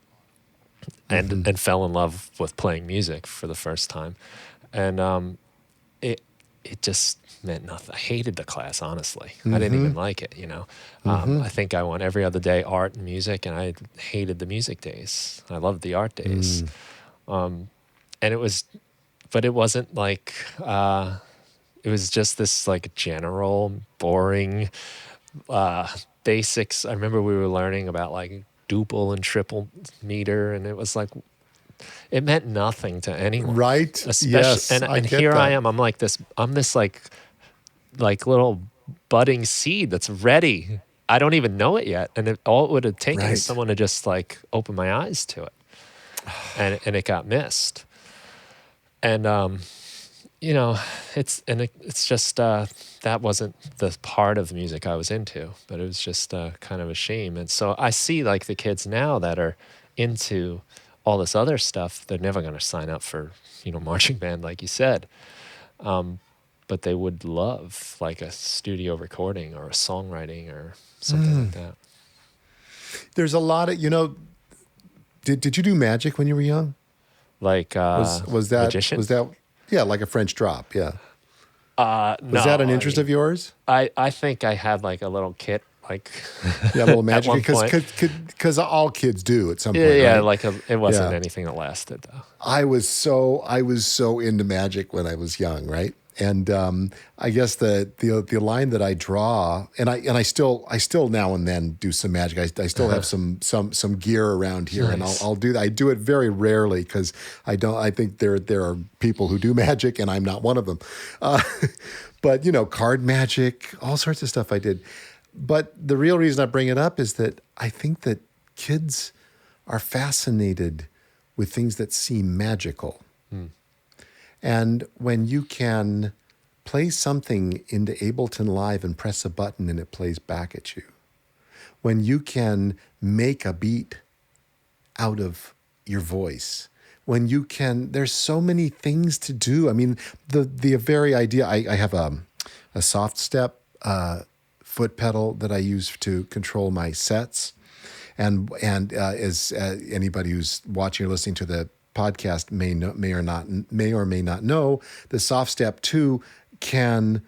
Speaker 1: And fell in love with playing music for the first time. And it just meant nothing. I hated the class, honestly. I didn't even like it, you know. I think I went every other day, art and music, and I hated the music days. I loved the art days. And but it wasn't like, it was just this like general, boring basics. I remember we were learning about like duple and triple meter, and it was like, it meant nothing to anyone,
Speaker 2: right?
Speaker 1: Especially,
Speaker 2: yes,
Speaker 1: and here I am. I'm this like little budding seed that's ready. I don't even know it yet, and all it would have taken is someone to just like open my eyes to it, and it got missed. And you know, it's just that wasn't the part of music I was into, but it was just kind of a shame. And so I see like the kids now that are into all this other stuff, they're never going to sign up for, you know, marching band, like you said. But they would love like a studio recording or a songwriting or something like that.
Speaker 2: There's a lot of, you know, did you do magic when you were young?
Speaker 1: Like
Speaker 2: was that
Speaker 1: magician?
Speaker 2: Was that like a French drop? Yeah.
Speaker 1: No,
Speaker 2: was that an interest of yours?
Speaker 1: I think I had like a little kit, like
Speaker 2: a little magic, because all kids do at some point.
Speaker 1: Yeah,
Speaker 2: right?
Speaker 1: like it wasn't anything that lasted though.
Speaker 2: I was so into magic when I was young, right? And I guess the line that I draw, and I still now and then do some magic. I still have some gear around here, nice. And I'll do that. I do it very rarely because I think there are people who do magic, and I'm not one of them. But you know, card magic, all sorts of stuff I did. But the real reason I bring it up is that I think that kids are fascinated with things that seem magical. And when you can play something into Ableton Live and press a button and it plays back at you, when you can make a beat out of your voice, when you can, there's so many things to do. I mean, the very idea, I have a soft step foot pedal that I use to control my sets. And as anybody who's watching or listening to the podcast may or may not know, the Soft Step 2 can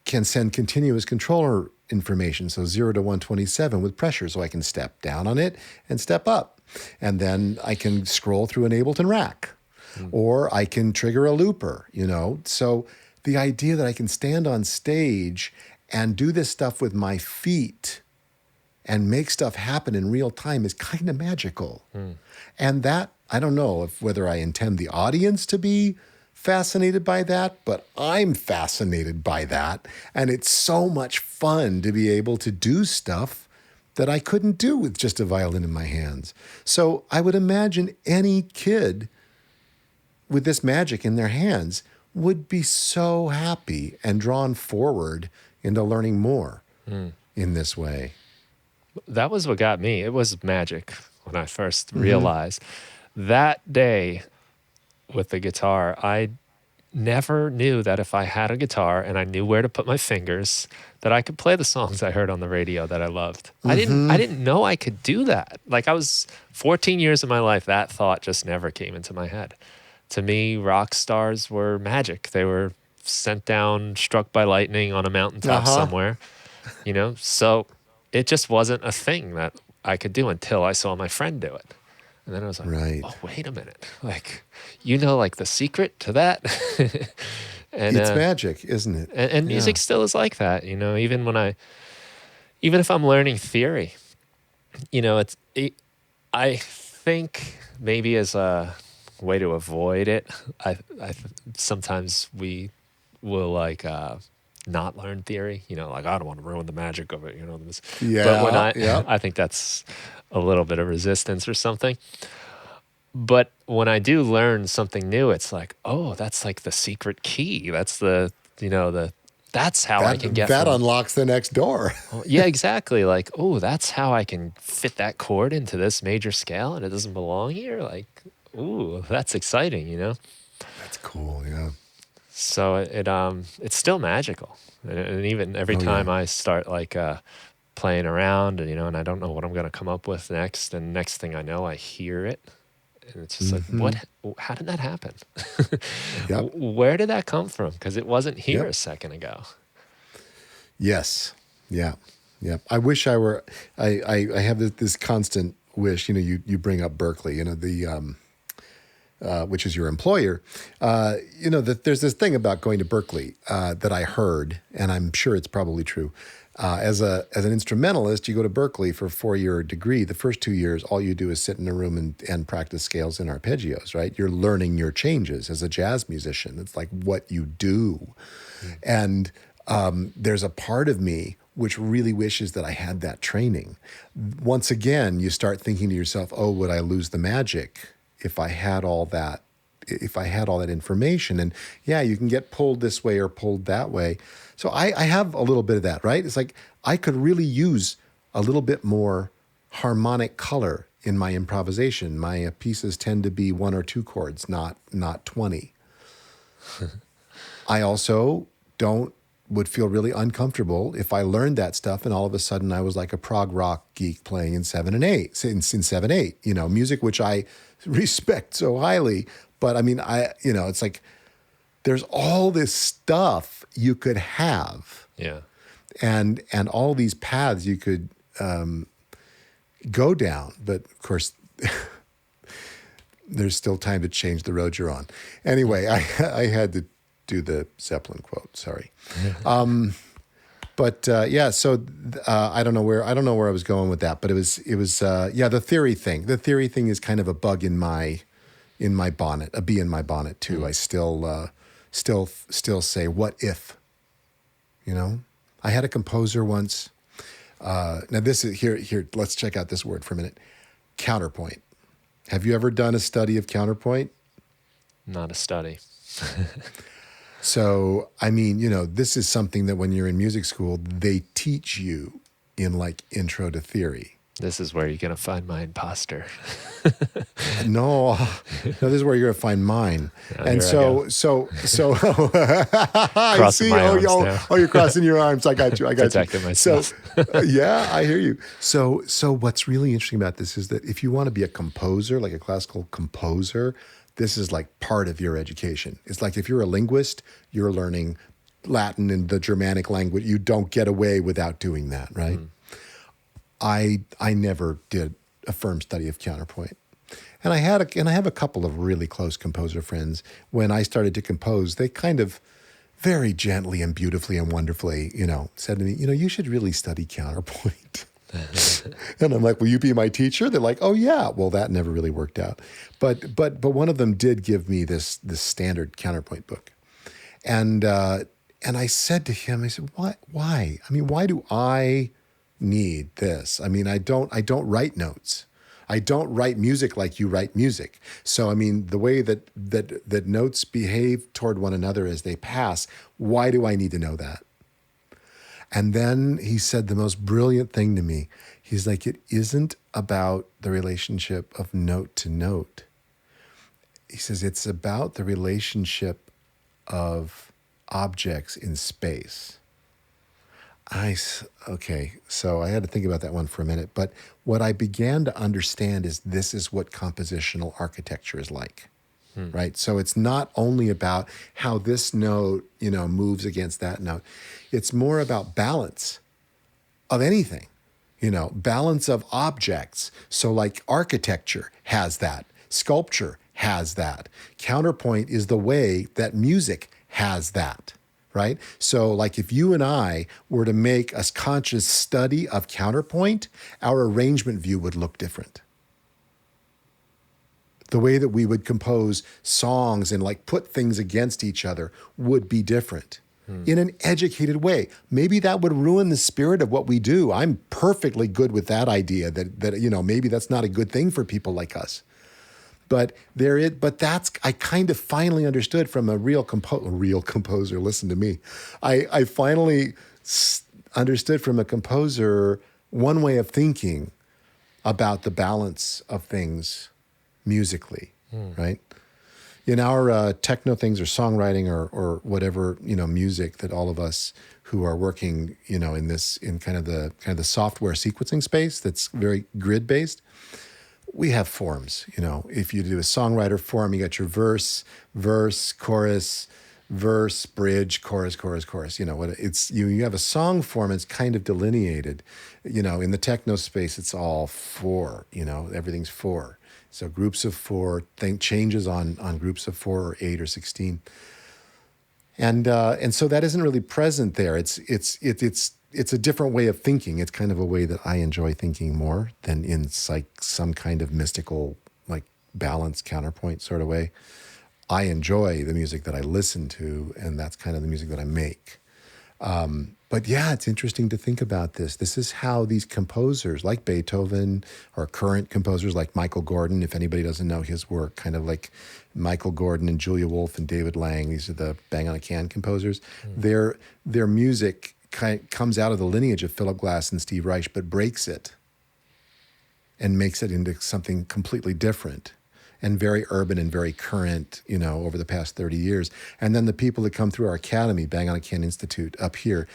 Speaker 2: send continuous controller information, so 0 to 127 with pressure, so I can step down on it and step up. And then I can scroll through an Ableton rack, or I can trigger a looper, you know. So the idea that I can stand on stage and do this stuff with my feet and make stuff happen in real time is kind of magical. And that, I don't know whether I intend the audience to be fascinated by that, but I'm fascinated by that. And it's so much fun to be able to do stuff that I couldn't do with just a violin in my hands. So I would imagine any kid with this magic in their hands would be so happy and drawn forward into learning more in this way.
Speaker 1: That was what got me. It was magic when I first realized. That day with the guitar, I never knew that if I had a guitar and I knew where to put my fingers, that I could play the songs I heard on the radio that I loved. I didn't know I could do that. Like, I was 14 years of my life, that thought just never came into my head. To me, rock stars were magic. They were sent down, struck by lightning on a mountaintop somewhere, you know? So it just wasn't a thing that I could do until I saw my friend do it. And then I was like, oh, wait a minute. Like, you know, like the secret to that? And
Speaker 2: it's magic, isn't it?
Speaker 1: And music still is like that, you know, even if I'm learning theory, you know, I think maybe as a way to avoid it, sometimes we will like not learn theory. You know, like I don't want to ruin the magic of it. You know, but when
Speaker 2: Yeah, yeah.
Speaker 1: I think that's a little bit of resistance or something. But when I do learn something new, it's like, oh, that's like the secret key. That's that's how I can get
Speaker 2: That
Speaker 1: from.
Speaker 2: unlocks the next door.
Speaker 1: Oh, yeah, exactly. Like, oh, that's how I can fit that chord into this major scale and it doesn't belong here. Like, ooh, that's exciting, you know?
Speaker 2: That's cool, yeah.
Speaker 1: So it's still magical. And even every
Speaker 2: Oh, yeah.
Speaker 1: time I start like playing around and and I don't know what I'm going to come up with next, and next thing I know I hear it and it's just like,
Speaker 2: Mm-hmm.
Speaker 1: how did that happen?
Speaker 2: Yep,
Speaker 1: Where did that come from? Because it wasn't here
Speaker 2: yep.
Speaker 1: a second ago.
Speaker 2: Yes. Yeah. Yeah. I wish I were. I have this constant wish. You know, you bring up Berkeley. You know, which is your employer. You know that there's this thing about going to Berkeley that I heard, and I'm sure it's probably true. As an instrumentalist, you go to Berkeley for a 4-year degree. The first 2 years, all you do is sit in a room and practice scales and arpeggios. Right? You're learning your changes as a jazz musician. It's like what you do, and there's a part of me which really wishes that I had that training. Once again, you start thinking to yourself, "Oh, would I lose the magic if I had all that? If I had all that information?" And yeah, you can get pulled this way or pulled that way. So I have a little bit of that, right? It's like I could really use a little bit more harmonic color in my improvisation. My pieces tend to be 1 or 2 chords, not 20. I also would feel really uncomfortable if I learned that stuff and all of a sudden I was like a prog rock geek playing in 7/8, in 7/8, you know, music which I respect so highly. But I mean, it's like there's all this stuff you could have,
Speaker 1: Yeah.
Speaker 2: and all these paths you could go down. But of course, there's still time to change the road you're on. Anyway, I had to do the Zeppelin quote. Sorry. But yeah, so I don't know where I was going with that, but it was the theory thing. The theory thing is kind of a bug in my bonnet, a bee in my bonnet too. Mm. I still say, what if? You know, I had a composer once. Now this is here. Let's check out this word for a minute. Counterpoint. Have you ever done a study of counterpoint?
Speaker 1: Not a study.
Speaker 2: So, I mean, you know, this is something that when you're in music school, they teach you in like intro to theory.
Speaker 1: This is where you're going to find my imposter.
Speaker 2: No, this is where you're going to find mine.
Speaker 1: Oh,
Speaker 2: and so I see. You're crossing your arms. I got you.
Speaker 1: Protecting myself.
Speaker 2: So, yeah, I hear you. So what's really interesting about this is that if you want to be a composer, like a classical composer, this is like part of your education. It's like if you're a linguist, you're learning Latin and the Germanic language. You don't get away without doing that, right? Mm. I never did a firm study of counterpoint. And I have a couple of really close composer friends. When I started to compose, they kind of very gently and beautifully and wonderfully, you know, said to me, you know, you should really study counterpoint. And I'm like, will you be my teacher? They're like, oh yeah. Well, that never really worked out. But one of them did give me this standard counterpoint book. And I said to him, I said, why? I mean, why do I need this? I mean, I don't write notes. I don't write music like you write music. So, I mean, the way that notes behave toward one another as they pass, why do I need to know that? And then he said the most brilliant thing to me. He's like, it isn't about the relationship of note to note. He says, it's about the relationship of objects in space. Okay, so I had to think about that one for a minute. But what I began to understand is this is what compositional architecture is like. Right? So it's not only about how this note, you know, moves against that note. It's more about balance of anything, you know, balance of objects. So like architecture has that. Sculpture has that. Counterpoint is the way that music has that, right? So like if you and I were to make a conscious study of counterpoint, our arrangement view would look different. The way that we would compose songs and like put things against each other would be different in an educated way. Maybe that would ruin the spirit of what we do. I'm perfectly good with that idea that you know, maybe that's not a good thing for people like us. But that's, I kind of finally understood from a real composer, listen to me. I finally understood from a composer one way of thinking about the balance of things musically, right? In our techno things or songwriting or whatever, you know, music that all of us who are working, you know, in kind of the software sequencing space that's very grid based, we have forms. You know, if you do a songwriter form, you got your verse, chorus, verse, bridge, chorus. You know what it's you have a song form. It's kind of delineated. You know, in the techno space, it's all four. You know, everything's four. So groups of four, changes on groups of 4 or 8 or 16, and so that isn't really present there. It's a different way of thinking. It's kind of a way that I enjoy thinking more than in like some kind of mystical, like balance counterpoint sort of way. I enjoy the music that I listen to, and that's kind of the music that I make. But yeah, it's interesting to think about this. This is how these composers like Beethoven or current composers like Michael Gordon, if anybody doesn't know his work, kind of like Michael Gordon and Julia Wolf and David Lang, these are the bang on a can composers. Their music comes out of the lineage of Philip Glass and Steve Reich, but breaks it and makes it into something completely different and very urban and very current, you know, over the past 30 years. And then the people that come through our academy, Bang on a Can Institute up here,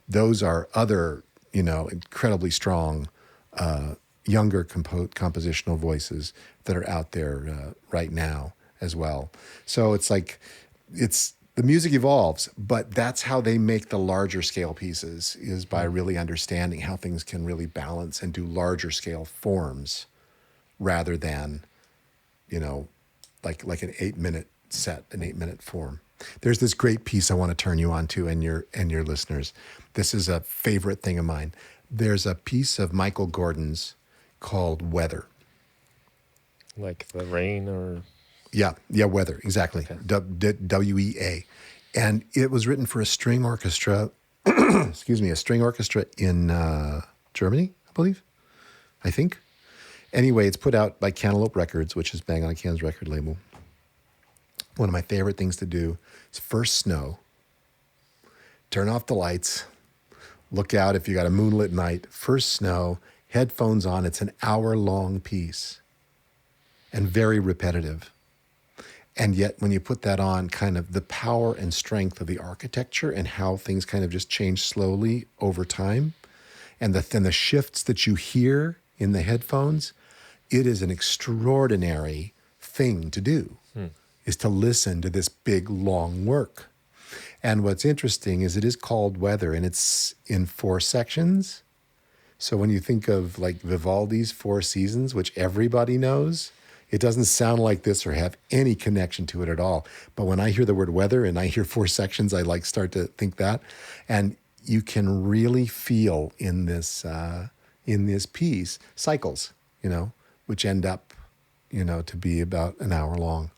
Speaker 2: those are other, you know, incredibly strong, younger compositional voices that are out there right now as well. So it's like, the music evolves, but that's how they make the larger scale pieces, is by really understanding how things can really balance and do larger scale forms rather than, you know, like an 8-minute set, an 8-minute form. There's this great piece I want to turn you on to and your listeners. This is a favorite thing of mine. There's a piece of Michael Gordon's called Weather.
Speaker 1: Like the rain or...
Speaker 2: Yeah, Weather, exactly. Okay. WEA. And it was written for a string orchestra, a string orchestra in Germany, I think. Anyway, it's put out by Cantaloupe Records, which is Bang on a Can's record label. One of my favorite things to do is first snow, turn off the lights, look out if you got a moonlit night, first snow, headphones on. It's an hour-long piece and very repetitive. And yet when you put that on, kind of the power and strength of the architecture and how things kind of just change slowly over time, and the shifts that you hear in the headphones, it is an extraordinary thing to do, is to listen to this big, long work. And what's interesting is it is called Weather, and it's in 4 sections. So when you think of like Vivaldi's 4 Seasons, which everybody knows, it doesn't sound like this or have any connection to it at all. But when I hear the word weather and I hear 4 sections, I like start to think that. And you can really feel in this piece cycles, you know, which end up, you know, to be about an hour long.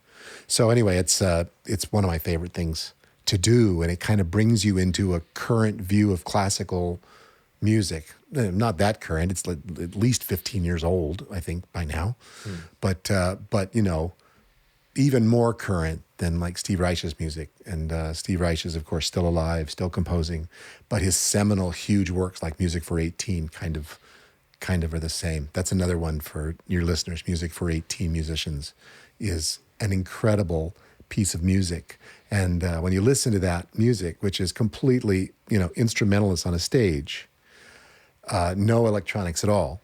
Speaker 2: So anyway, it's one of my favorite things to do, and it kind of brings you into a current view of classical music. Not that current. It's at least 15 years old, I think, by now. But you know, even more current than like Steve Reich's music. And Steve Reich is, of course, still alive, still composing. But his seminal, huge works like Music for 18 kind of are the same. That's another one for your listeners. Music for 18 musicians is an incredible piece of music. And when you listen to that music, which is completely, you know, instrumentalist on a stage, no electronics at all,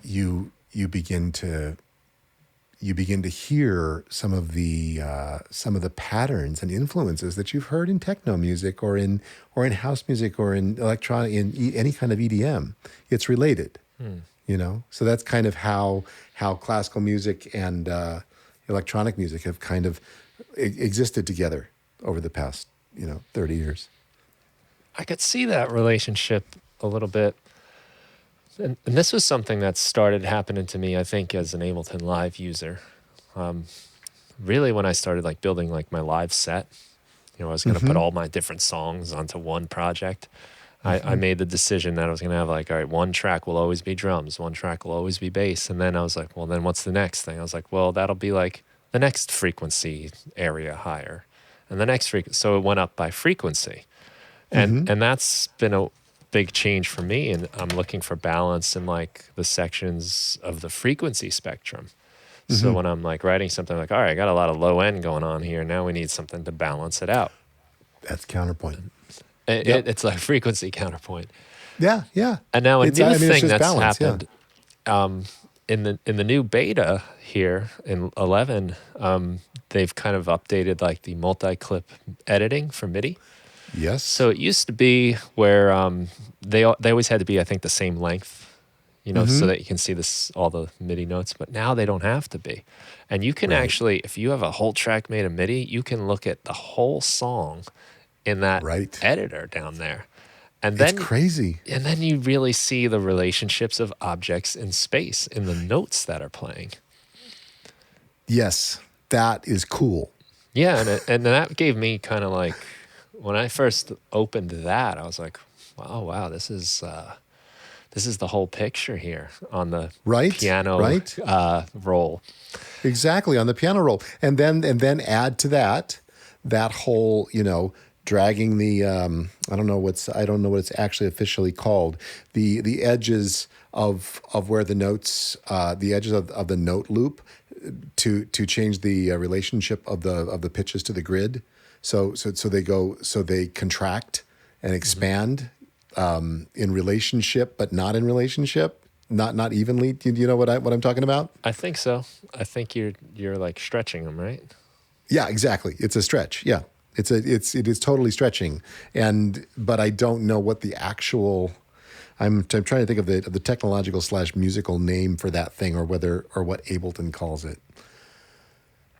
Speaker 2: you begin to hear some of the patterns and influences that you've heard in techno music or in house music or in electronic, in any kind of EDM. It's related, you know. So that's kind of how classical music and electronic music have kind of existed together over the past, you know, 30 years.
Speaker 1: I could see that relationship a little bit And this was something that started happening to me, I think, as an Ableton Live user. Really, when I started like building like my live set, I was going to put all my different songs onto one project. I made the decision that I was going to have like, all right, one track will always be drums, one track will always be bass. And then I was like, well, then what's the next thing? I was like, well, that'll be like the next frequency area higher. And the next frequency. So it went up by frequency. And that's been a big change for me. And I'm looking for balance in like the sections of the frequency spectrum. So when I'm like writing something like, all right, I got a lot of low end going on here. Now we need something to balance it out.
Speaker 2: That's counterpoint.
Speaker 1: It's like frequency counterpoint.
Speaker 2: Yeah, yeah.
Speaker 1: And now a new thing that's
Speaker 2: balance,
Speaker 1: happened in the new beta here in 11, they've kind of updated like the multi-clip editing for MIDI.
Speaker 2: Yes.
Speaker 1: So it used to be where they always had to be, I think, the same length, so that you can see all the MIDI notes. But now they don't have to be. And you can actually, if you have a whole track made of MIDI, you can look at the whole song in that editor down there. And then
Speaker 2: it's crazy.
Speaker 1: And then you really see the relationships of objects in space in the notes that are playing.
Speaker 2: Yes, that is cool.
Speaker 1: Yeah, and that gave me kind of like, when I first opened that, I was like, oh, wow, this is the whole picture here on the piano roll.
Speaker 2: Exactly, on the piano roll. And then add to that whole, dragging the I don't know what it's actually officially called, the edges of where the notes, the edges of the note loop to change the relationship of the pitches to the grid. So they contract and expand in relationship, but not in relationship, not evenly. Do you know what I'm talking about?
Speaker 1: I think so. I think you're like stretching them, right?
Speaker 2: Yeah, exactly. It's a stretch. Yeah. It is totally stretching, but I don't know what the actual. I'm trying to think of the technological / musical name for that thing, or what Ableton calls it.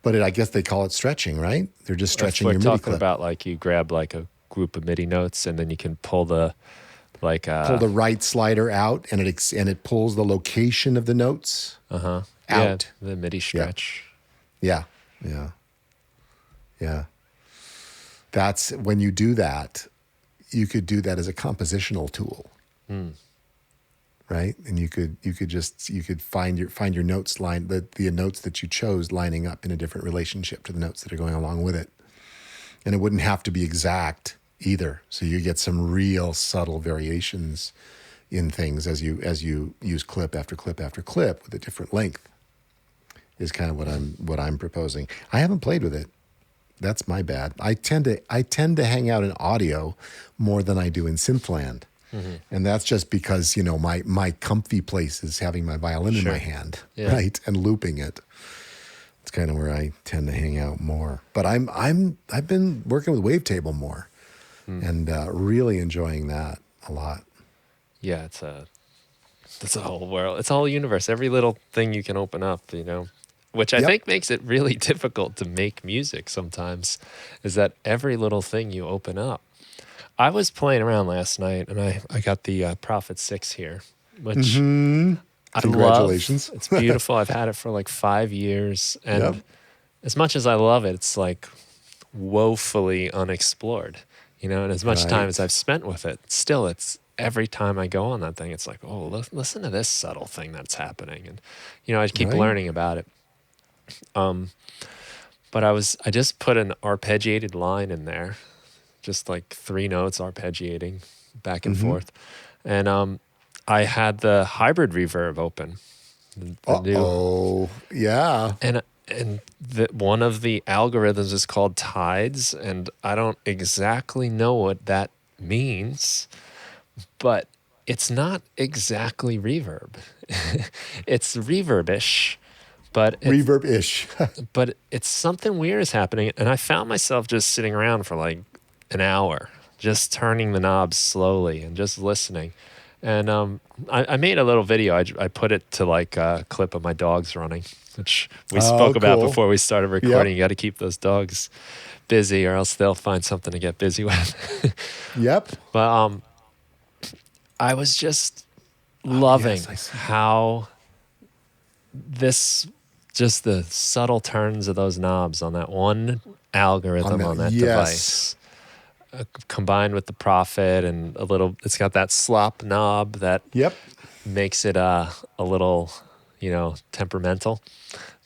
Speaker 2: But I guess they call it stretching, right? They're just stretching your MIDI clip.
Speaker 1: We're talking about like you grab like a group of MIDI notes, and then you can pull the pull
Speaker 2: the right slider out, and it pulls the location of the notes out.
Speaker 1: Yeah, the MIDI stretch.
Speaker 2: Yeah. That's when you do that, you could do that as a compositional tool, right? And you could find your notes the notes that you chose lining up in a different relationship to the notes that are going along with it, and it wouldn't have to be exact either. So you get some real subtle variations in things as you use clip after clip after clip with a different length. Is kind of what I'm proposing. I haven't played with it. That's my bad. I tend to hang out in audio more than I do in synthland. And that's just because, my comfy place is having my violin in my hand, right? And looping it. It's kind of where I tend to hang out more. But I've been working with Wavetable more and really enjoying that a lot.
Speaker 1: Yeah, it's a whole world. It's a whole universe. Every little thing you can open up, which I think makes it really difficult to make music sometimes, is that every little thing you open up. I was playing around last night, and I got the Prophet 6 here, which I
Speaker 2: Congratulations.
Speaker 1: love. It's beautiful. I've had it for like 5 years, and as much as I love it, it's like woefully unexplored, and as much time as I've spent with it, still it's every time I go on that thing, it's like, oh, listen to this subtle thing that's happening. And, I keep learning about it. But I just put an arpeggiated line in there, just like 3 notes arpeggiating back and forth. And I had the hybrid reverb open.
Speaker 2: Yeah.
Speaker 1: And one of the algorithms is called tides, and I don't exactly know what that means, but it's not exactly reverb. It's reverb-ish. But
Speaker 2: reverb-ish.
Speaker 1: But it's something weird is happening, and I found myself just sitting around for like an hour, just turning the knobs slowly and just listening. And I made a little video. I put it to like a clip of my dogs running, which we spoke about before we started recording. You got to keep those dogs busy, or else they'll find something to get busy with.
Speaker 2: Yep.
Speaker 1: But I was just loving
Speaker 2: yes, I see.
Speaker 1: how just the subtle turns of those knobs on that one algorithm on that device, combined with the Prophet and it's got that slop knob that
Speaker 2: Yep.
Speaker 1: makes it a little, temperamental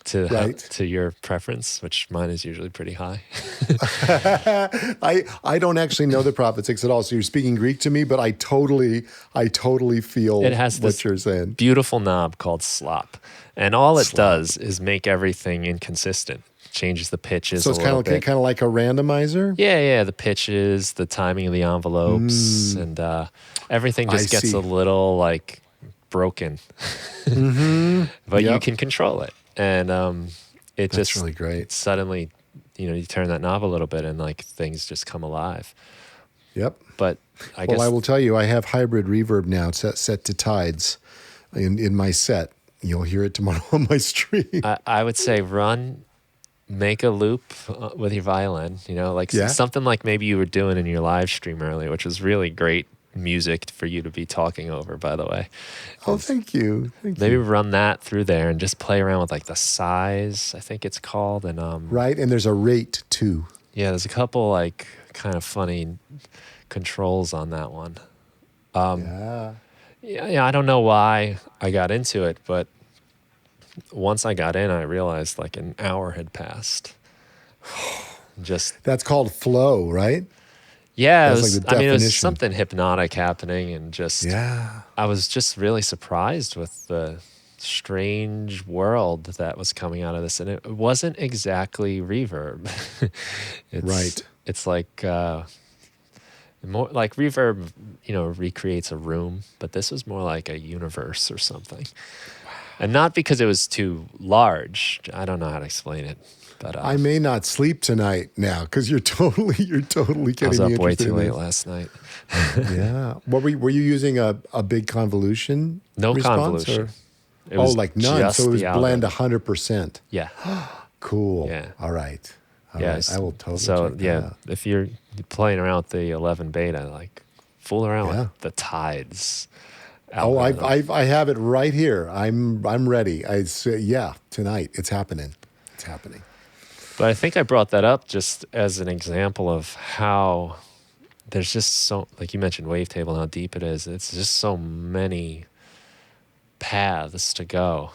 Speaker 1: to your preference, which mine is usually pretty high.
Speaker 2: I don't actually know the Prophet 6 at all, so you're speaking Greek to me, but I totally feel
Speaker 1: It has
Speaker 2: what you're saying.
Speaker 1: Beautiful knob called slop, and all it does is make everything inconsistent. Changes the pitches.
Speaker 2: So it's kind of like a randomizer.
Speaker 1: Yeah, the pitches, the timing of the envelopes, and everything just gets a little like broken. But you can control it, and
Speaker 2: That's really great.
Speaker 1: Suddenly, you turn that knob a little bit, and like things just come alive.
Speaker 2: Yep.
Speaker 1: But I guess
Speaker 2: I will tell you, I have hybrid reverb now set to tides in my set. You'll hear it tomorrow on my stream.
Speaker 1: I would say make a loop with your violin, something like maybe you were doing in your live stream earlier, which was really great music for you to be talking over, by the way.
Speaker 2: Oh, thank you.
Speaker 1: Maybe run that through there and just play around with like the size, I think it's called. And
Speaker 2: right, and there's a rate too.
Speaker 1: Yeah, there's a couple like kind of funny controls on that one. Yeah, I don't know why I got into it, but once I got in, I realized like an hour had passed.
Speaker 2: That's called flow, right?
Speaker 1: Yeah,
Speaker 2: That's like the definition.
Speaker 1: it was something hypnotic happening, and I was just really surprised with the strange world that was coming out of this, and it wasn't exactly reverb. It's like more like reverb, recreates a room, but this was more like a universe or something. And not because it was too large. I don't know how to explain it. But
Speaker 2: I may not sleep tonight now because you're totally getting me interested.
Speaker 1: I was up way too late last night.
Speaker 2: Yeah. What were you using a big convolution?
Speaker 1: No convolution.
Speaker 2: It was like none. So it was blend 100%.
Speaker 1: Yeah.
Speaker 2: Cool.
Speaker 1: Yeah.
Speaker 2: All right. Yes. I will totally.
Speaker 1: So
Speaker 2: check that out.
Speaker 1: if you're playing around with the 11 beta, like fool around with the tides.
Speaker 2: I have it right here. I'm ready. I say tonight it's happening. It's happening.
Speaker 1: But I think I brought that up just as an example of how there's just so, like you mentioned, wavetable and how deep it is. It's just so many paths to go.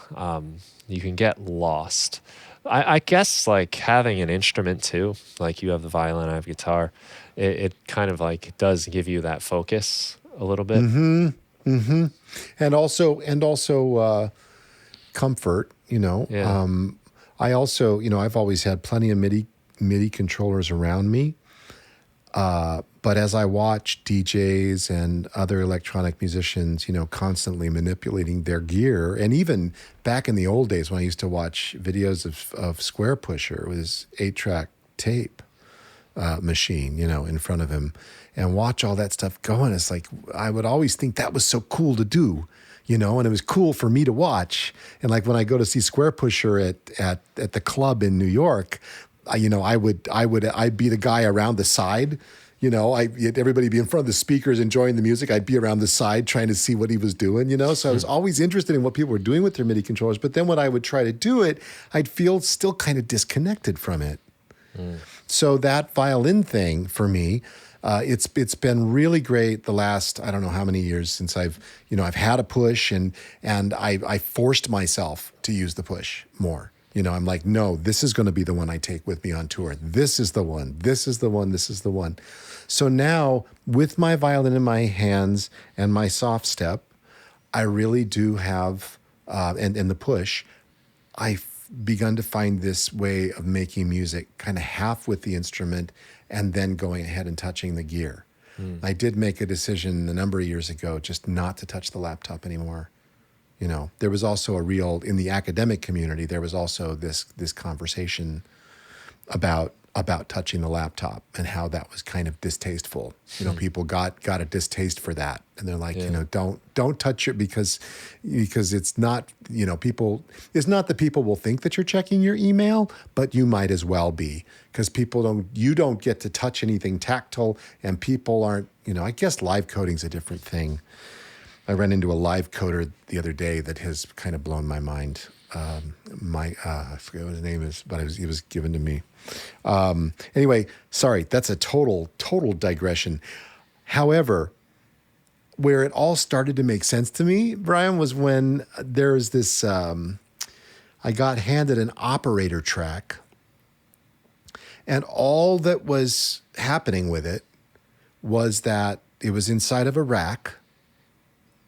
Speaker 1: You can get lost. I guess like having an instrument too, like you have the violin, I have guitar. It kind of like does give you that focus a little bit.
Speaker 2: Mm-hmm. And also comfort,
Speaker 1: Yeah.
Speaker 2: I also, I've always had plenty of MIDI controllers around me. But as I watch DJs and other electronic musicians, constantly manipulating their gear, and even back in the old days when I used to watch videos of Square Pusher with his 8-track tape machine, in front of him, and watch all that stuff going, it's like I would always think that was so cool to do, and it was cool for me to watch. And like when I go to see Square Pusher at the club in New York, I'd be the guy around the side. Everybody be in front of the speakers enjoying the music. I'd be around the side trying to see what he was doing, So I was always interested in what people were doing with their MIDI controllers. But then when I would try to do it, I'd feel still kind of disconnected from it. So that violin thing for me, it's been really great the last, I don't know how many years since I've had a push and I forced myself to use the push more. I'm like, no, this is going to be the one I take with me on tour. This is the one. This is the one. This is the one. So now with my violin in my hands and my soft step, I really do have, and the push, I've begun to find this way of making music kind of half with the instrument and then going ahead and touching the gear. I did make a decision a number of years ago just not to touch the laptop anymore. There was also in the academic community, there was also this conversation about touching the laptop and how that was kind of distasteful. People got a distaste for that. And they're like, don't touch it because it's not, it's not that people will think that you're checking your email, but you might as well be, because you don't get to touch anything tactile, and people aren't, I guess live coding's a different thing. I ran into a live coder the other day that has kind of blown my mind. I forget what his name is, but he was given to me. Anyway, sorry, that's a total digression. However, where it all started to make sense to me, Brian, was when there's this, I got handed an operator track, and all that was happening with it was that it was inside of a rack.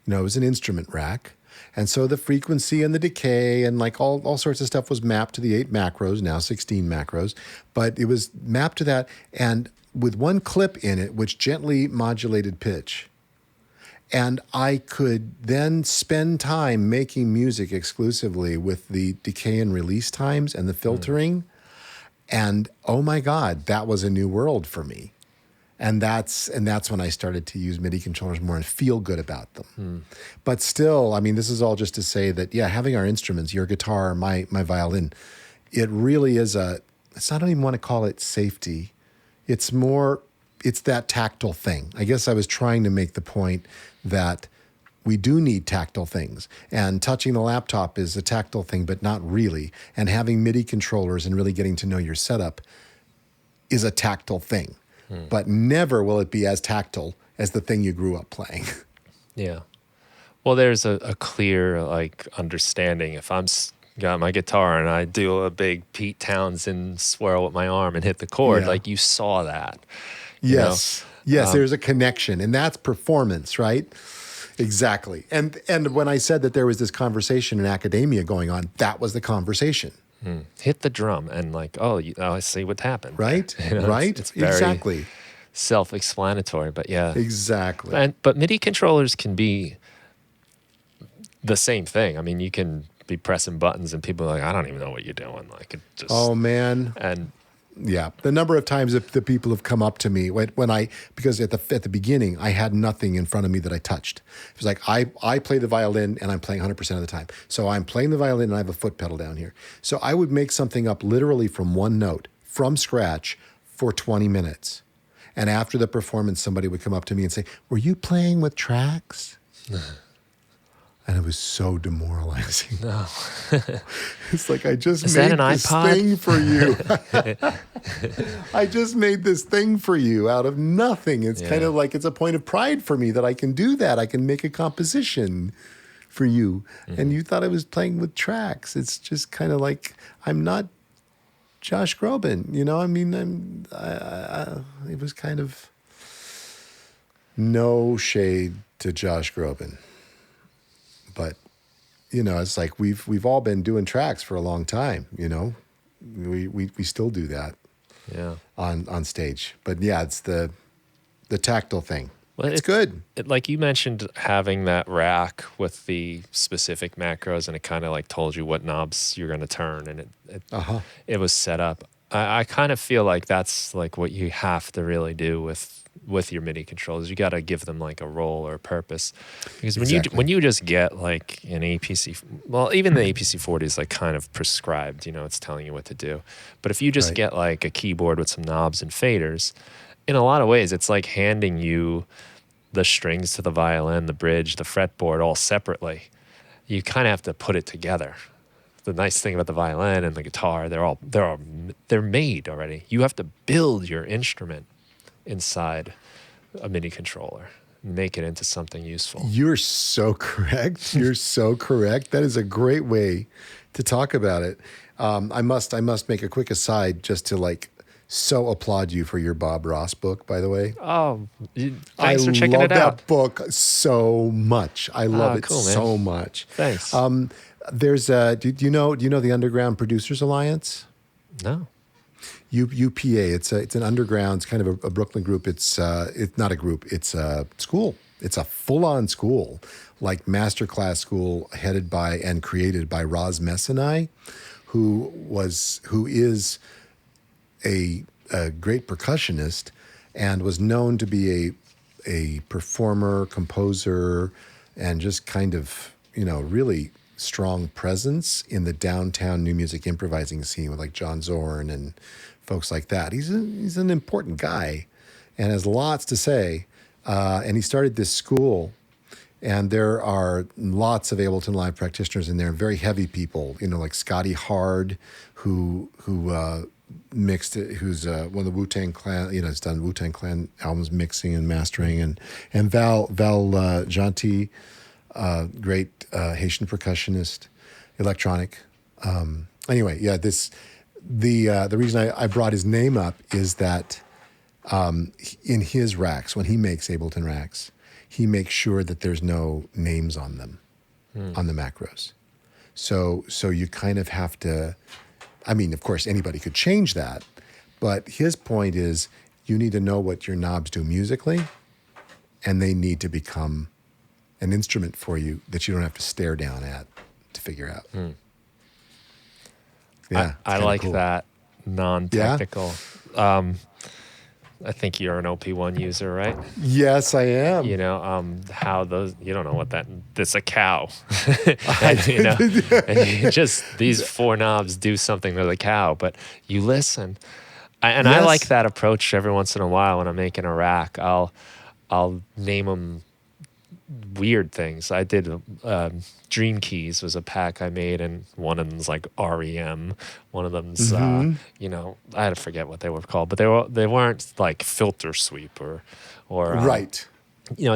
Speaker 2: It was an instrument rack. And so the frequency and the decay and like all sorts of stuff was mapped to the 8 macros, now 16 macros. But it was mapped to that, and with one clip in it, which gently modulated pitch. And I could then spend time making music exclusively with the decay and release times and the filtering. And oh my God, that was a new world for me. And that's when I started to use MIDI controllers more and feel good about them. But still, I mean, this is all just to say that, yeah, having our instruments, your guitar, my violin, it really is I don't even want to call it safety. It's that tactile thing. I guess I was trying to make the point that we do need tactile things. And touching the laptop is a tactile thing, but not really. And having MIDI controllers and really getting to know your setup is a tactile thing. But never will it be as tactile as the thing you grew up playing.
Speaker 1: Yeah. Well, there's a clear understanding. If I'm got my guitar and I do a big Pete Townsend swirl with my arm and hit the chord, you saw that.
Speaker 2: Yes. Yes, there's a connection, and that's performance, right? Exactly. And when I said that there was this conversation in academia going on, that was the conversation.
Speaker 1: Hit the drum and I see what happened.
Speaker 2: Right? Right?
Speaker 1: It's very
Speaker 2: exactly.
Speaker 1: Self-explanatory, but yeah.
Speaker 2: Exactly.
Speaker 1: But MIDI controllers can be the same thing. I mean, you can be pressing buttons and people are like, I don't even know what you're doing. Like, it just...
Speaker 2: Oh, man.
Speaker 1: And...
Speaker 2: Yeah, the number of times that the people have come up to me because at the beginning I had nothing in front of me that I touched. It was like I play the violin and I'm playing 100% of the time. So I'm playing the violin and I have a foot pedal down here. So I would make something up literally from one note, from scratch, for 20 minutes. And after the performance, somebody would come up to me and say, "Were you playing with tracks?" And it was so demoralizing.
Speaker 1: No.
Speaker 2: It's like, I just
Speaker 1: Is
Speaker 2: made
Speaker 1: that an
Speaker 2: this
Speaker 1: iPod?
Speaker 2: thing for you. I just made this thing for you out of nothing. It's kind of like, it's a point of pride for me that I can do that. I can make a composition for you. And you thought I was playing with tracks. It's just kind of like, I'm not Josh Groban. I mean, it was kind of no shade to Josh Groban. But, it's like we've all been doing tracks for a long time, We still do that on stage. But yeah, it's the tactile thing. Well, it's good.
Speaker 1: Like you mentioned, having that rack with the specific macros, and it kind of told you what knobs you're going to turn, and it was set up. I kind of feel like that's what you have to really do with your MIDI controllers. You got to give them a role or a purpose, because when you just get an APC, well, even the APC 40 is kind of prescribed, it's telling you what to do. But if you just get a keyboard with some knobs and faders, in a lot of ways it's like handing you the strings to the violin, the bridge, the fretboard all separately. You kind of have to put it together. The nice thing about the violin and the guitar, they're made already. You have to build your instrument inside a MIDI controller, make it into something useful.
Speaker 2: You're so correct. You're so correct. That is a great way to talk about it. I must make a quick aside just to so applaud you for your Bob Ross book, by the way.
Speaker 1: Oh, thanks for checking it out.
Speaker 2: I love that book so much. I love it so much.
Speaker 1: Thanks.
Speaker 2: There's do you know the Underground Producers Alliance?
Speaker 1: No.
Speaker 2: UPA. It's an underground. It's kind of a Brooklyn group. It's not a group. It's a school. It's a full-on school, masterclass school, headed by and created by Roz Messenai, who is a great percussionist and was known to be a performer, composer, and just kind of really strong presence in the downtown new music improvising scene with John Zorn and folks like that. He's an important guy and has lots to say. And he started this school, And there are lots of Ableton Live practitioners in there, very heavy people, like Scotty Hard, who mixed it, who's one of the Wu-Tang Clan, has done Wu-Tang Clan albums, mixing and mastering, and Val Janti, great Haitian percussionist, electronic. Anyway, yeah, the reason I brought his name up is that in his racks, when he makes Ableton racks, he makes sure that there's no names on them, on the macros. So you kind of have to, of course, anybody could change that, but his point is you need to know what your knobs do musically, and they need to become an instrument for you that you don't have to stare down at to figure out. Yeah,
Speaker 1: I like cool. that non-technical. Yeah? I think you're an OP1 user, right?
Speaker 2: Yes, I am.
Speaker 1: How those, you don't know what that's a cow. and just these four knobs do something to the cow, but you listen. And yes. I like that approach every once in a while when I'm making a rack. I'll name them weird things. I did Dream Keys was a pack I made, and one of them's like REM. One of them's I had to forget what they were called, but they weren't like filter sweep or
Speaker 2: right.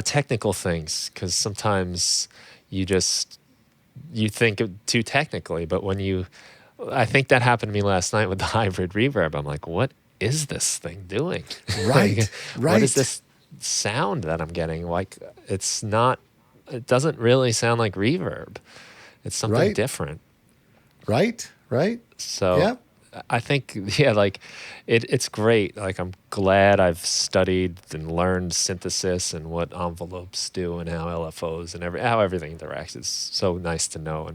Speaker 1: Technical things, because sometimes you think too technically, but I think that happened to me last night with the hybrid reverb. I'm like, what is this thing doing?
Speaker 2: Right. Right.
Speaker 1: What is this sound that I'm getting? Like, it doesn't really sound like reverb. It's something different.
Speaker 2: Right.
Speaker 1: So
Speaker 2: yeah.
Speaker 1: I think, it's great. Like, I'm glad I've studied and learned synthesis and what envelopes do and how LFOs and how everything interacts. It's so nice to know.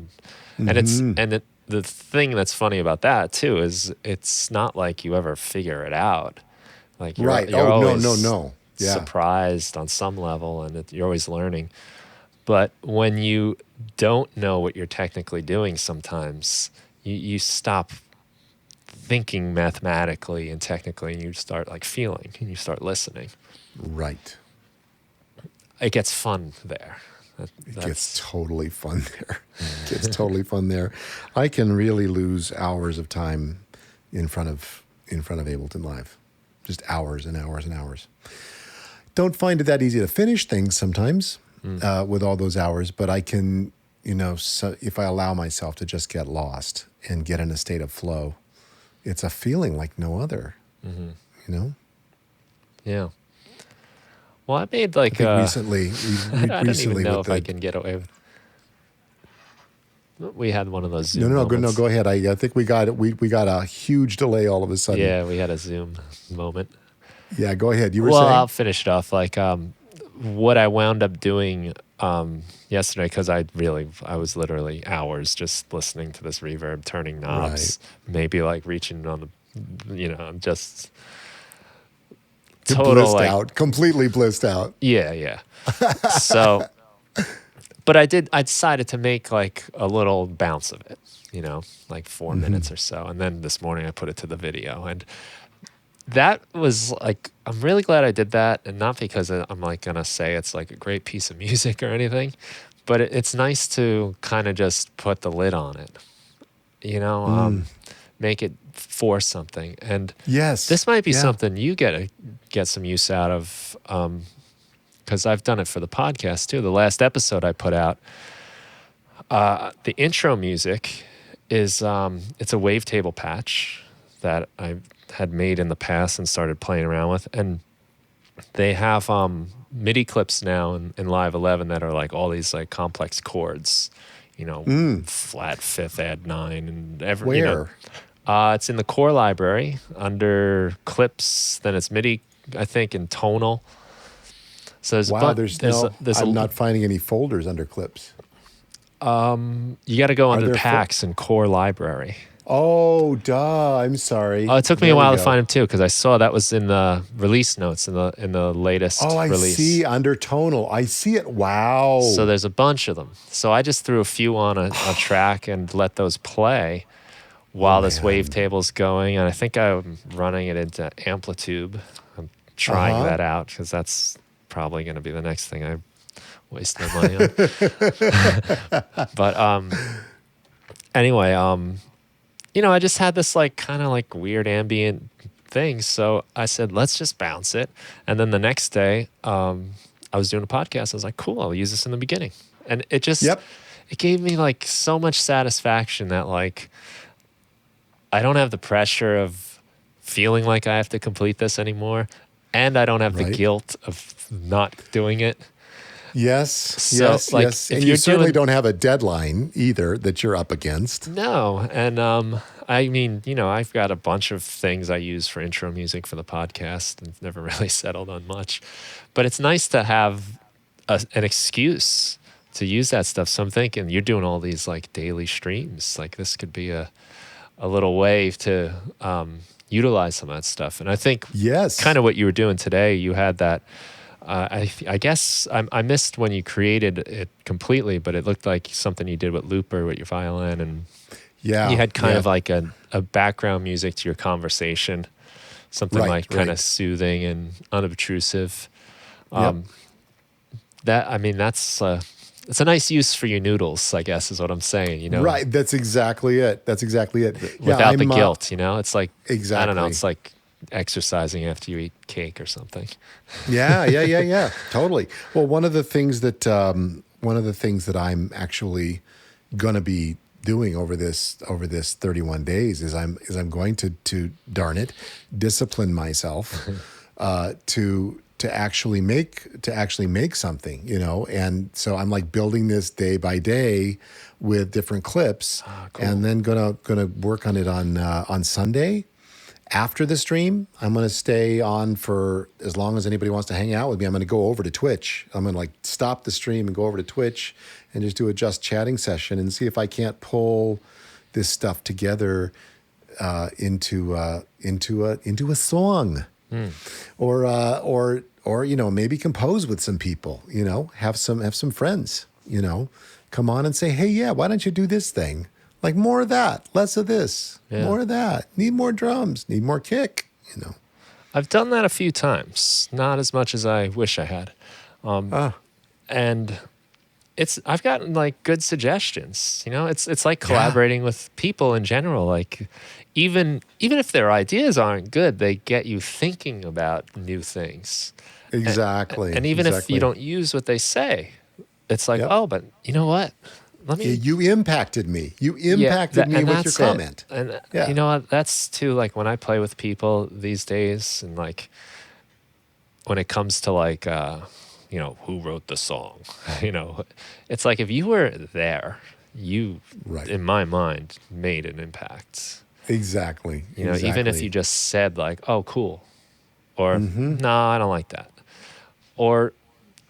Speaker 1: And the thing that's funny about that too is it's not like you ever figure it out. Like, you're always
Speaker 2: no. Yeah.
Speaker 1: surprised on some level, and you're always learning. But when you don't know what you're technically doing, sometimes you stop thinking mathematically and technically, and you start feeling, and you start listening.
Speaker 2: Right.
Speaker 1: It gets fun there.
Speaker 2: It gets totally fun there. I can really lose hours of time in front of Ableton Live, just hours and hours and hours. Don't find it that easy to finish things sometimes with all those hours, but I can, so if I allow myself to just get lost and get in a state of flow, it's a feeling like no other, Yeah.
Speaker 1: Well, I made
Speaker 2: recently.
Speaker 1: I don't even know if I can get away with. We had one of those Zoom moments.
Speaker 2: No, go ahead. I think we got a huge delay all of a sudden.
Speaker 1: Yeah, we had a Zoom moment.
Speaker 2: Yeah, go ahead. You were saying?
Speaker 1: Well, I'll finish it off. What I wound up doing yesterday, because I was literally hours just listening to this reverb, turning knobs, maybe reaching on the, just total
Speaker 2: completely blissed out.
Speaker 1: Yeah. So, but I decided to make a little bounce of it, 4 minutes or so, and then this morning I put it to the video, and that was I'm really glad I did that, and not because I'm gonna say it's a great piece of music or anything, but it's nice to kind of just put the lid on it, make it for something. And
Speaker 2: yes,
Speaker 1: this might be something you get some use out of, because I've done it for the podcast too. The last episode I put out, the intro music is it's a wavetable patch that I had made in the past and started playing around with, and they have MIDI clips now in Live 11 that are all these complex chords, flat fifth add 9 and everything.
Speaker 2: Where?
Speaker 1: It's in the core library under clips. Then it's MIDI, I think, and tonal. So there's
Speaker 2: I'm not finding any folders under clips.
Speaker 1: You got to go under packs and core library.
Speaker 2: Oh, duh! I'm sorry.
Speaker 1: Oh, it took me a while to find them too, because I saw that was in the release notes in the latest release.
Speaker 2: Oh, I see under tonal. I see it. Wow.
Speaker 1: So there's a bunch of them. So I just threw a few on a track and let those play while this wavetable's going. And I think I'm running it into Amplitude. I'm trying that out, because that's probably going to be the next thing I waste my money on. But anyway, I just had this like kind of like weird ambient thing. So I said, let's just bounce it. And then the next day, I was doing a podcast. I was like, cool, I'll use this in the beginning. And it just, it gave me like so much satisfaction that like, I don't have the pressure of feeling like I have to complete this anymore. And I don't have the guilt of not doing it.
Speaker 2: Yes, yes. And you certainly don't have a deadline either that you're up against.
Speaker 1: No. And I mean, I've got a bunch of things I use for intro music for the podcast and never really settled on much. But it's nice to have an excuse to use that stuff. So I'm thinking you're doing all these like daily streams. Like this could be a little way to utilize some of that stuff. And I think kind of what you were doing today, you had that. I guess I missed when you created it completely, but it looked like something you did with Looper with your violin, and you had kind of like a background music to your conversation, something like kind of soothing and unobtrusive. That's it's a nice use for your noodles, I guess, is what I'm saying.
Speaker 2: Right. That's exactly it.
Speaker 1: Without the guilt, it's like
Speaker 2: exactly.
Speaker 1: I don't know. It's like exercising after you eat cake or something.
Speaker 2: Yeah. Totally. Well, one of the things that I'm actually going to be doing over this 31 days is I'm going to darn it, discipline myself to actually make something, and so I'm like building this day by day with different clips, cool. And then gonna work on it on Sunday. After the stream, I'm going to stay on for as long as anybody wants to hang out with me. I'm going to go over to Twitch. I'm going to like stop the stream and go over to Twitch and just do a just chatting session and see if I can't pull this stuff together into a song, or maybe compose with some people. Have some friends. Come on and say, hey, yeah, why don't you do this thing? Like more of that, less of this, more of that. Need more drums, need more kick,
Speaker 1: I've done that a few times, not as much as I wish I had. And I've gotten like good suggestions, it's like collaborating with people in general. Like even if their ideas aren't good, they get you thinking about new things.
Speaker 2: Exactly.
Speaker 1: And even if you don't use what they say, it's like, oh, but you know what?
Speaker 2: You impacted me. You impacted me with your comment.
Speaker 1: And you know what? That's too, like when I play with people these days, and like when it comes to like, who wrote the song, it's like if you were there, you, in my mind, made an impact.
Speaker 2: Exactly.
Speaker 1: Even if you just said like, oh, cool, or no, I don't like that, or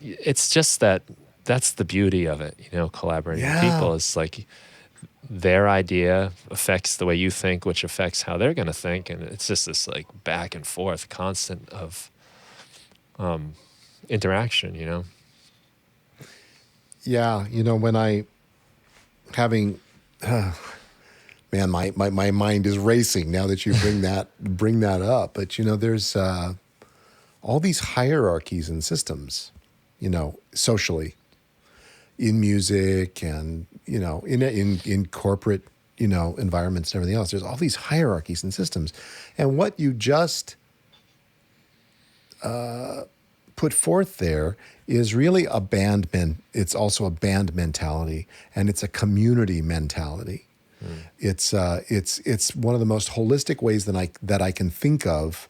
Speaker 1: it's just that. That's the beauty of it, collaborating with people. Is like their idea affects the way you think, which affects how they're going to think. And it's just this like back and forth constant of interaction,
Speaker 2: Yeah. When man, my mind is racing now that you bring that up. But, there's all these hierarchies and systems, socially. In music and, in corporate, environments and everything else. There's all these hierarchies and systems. And what you just put forth there is really it's also a band mentality, and it's a community mentality. It's one of the most holistic ways that I can think of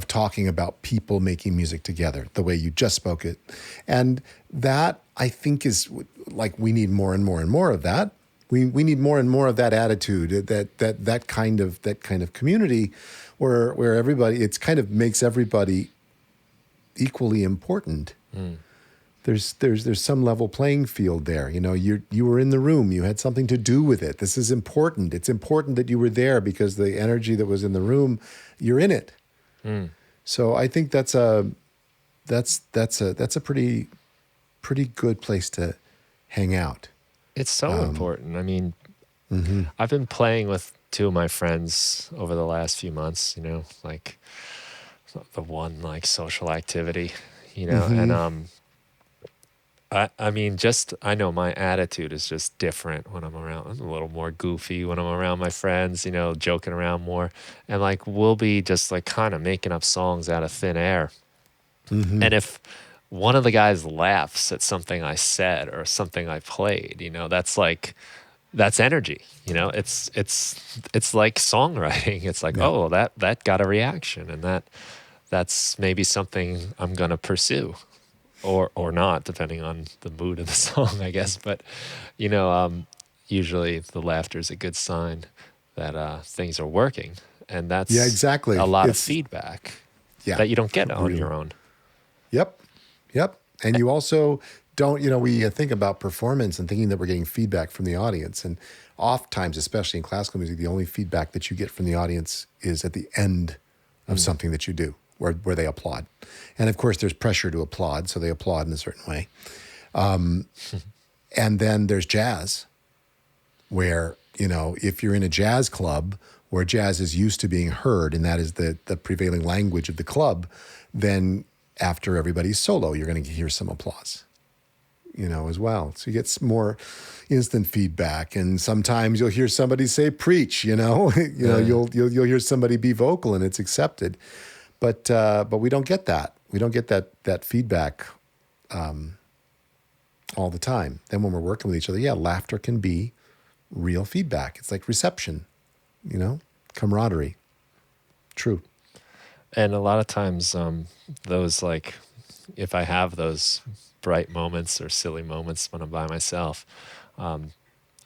Speaker 2: talking about people making music together, the way you just spoke it. And that, I think, is like we need more and more and more of that. We need more and more of that attitude, that kind of community where everybody, it's kind of makes everybody equally important. There's some level playing field there. You were in the room, you had something to do with it. This is important. It's important that you were there because the energy that was in the room, you're in it. So I think that's a pretty good place to hang out.
Speaker 1: It's so important. I mean, I've been playing with two of my friends over the last few months, like the one like social activity, and I mean, just I know my attitude is just different when I'm around. I'm a little more goofy when I'm around my friends, joking around more. And like we'll be just like kind of making up songs out of thin air.
Speaker 2: Mm-hmm.
Speaker 1: And if one of the guys laughs at something I said or something I played, that's energy. It's like songwriting. It's like,
Speaker 2: Yeah.
Speaker 1: oh, that got a reaction, and that's maybe something I'm gonna pursue, or not, depending on the mood of the song, I guess. But usually the laughter is a good sign that things are working, and
Speaker 2: Yeah,
Speaker 1: that's
Speaker 2: exactly.
Speaker 1: a lot of
Speaker 2: It's,
Speaker 1: feedback
Speaker 2: yeah,
Speaker 1: that you don't get on
Speaker 2: really.
Speaker 1: your own.
Speaker 2: Yep. Yep. And you also don't, we think about performance and thinking that we're getting feedback from the audience. And oftentimes, especially in classical music, the only feedback that you get from the audience is at the end of something that you do, where they applaud. And of course, there's pressure to applaud, so they applaud in a certain way. And then there's jazz, where, if you're in a jazz club where jazz is used to being heard, and that is the prevailing language of the club, then after everybody's solo, you're going to hear some applause, as well. So you get some more instant feedback, and sometimes you'll hear somebody say "preach," you'll hear somebody be vocal, and it's accepted. But we don't get that. We don't get that feedback all the time. Then when we're working with each other, yeah, laughter can be real feedback. It's like reception, camaraderie. True.
Speaker 1: And a lot of times, those like, if I have those bright moments or silly moments when I'm by myself,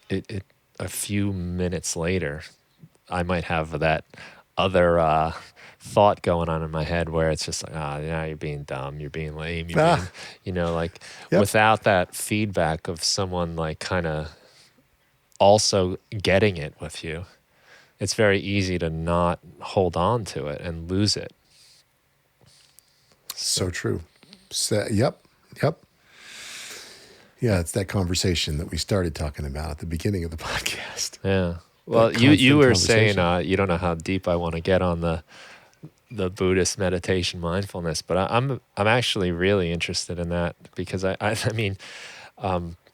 Speaker 1: it a few minutes later, I might have that other thought going on in my head where it's just like, yeah, you're being dumb, you're being lame, you're being, like
Speaker 2: Yep.
Speaker 1: without that feedback of someone like kind of also getting it with you, it's very easy to not hold on to it and lose it.
Speaker 2: So true. Yep. Yeah, it's that conversation that we started talking about at the beginning of the podcast.
Speaker 1: Yeah. Well,
Speaker 2: That
Speaker 1: you
Speaker 2: constant
Speaker 1: were saying
Speaker 2: conversation.
Speaker 1: you don't know how deep I want to get on the Buddhist meditation mindfulness, but I'm actually really interested in that because I mean,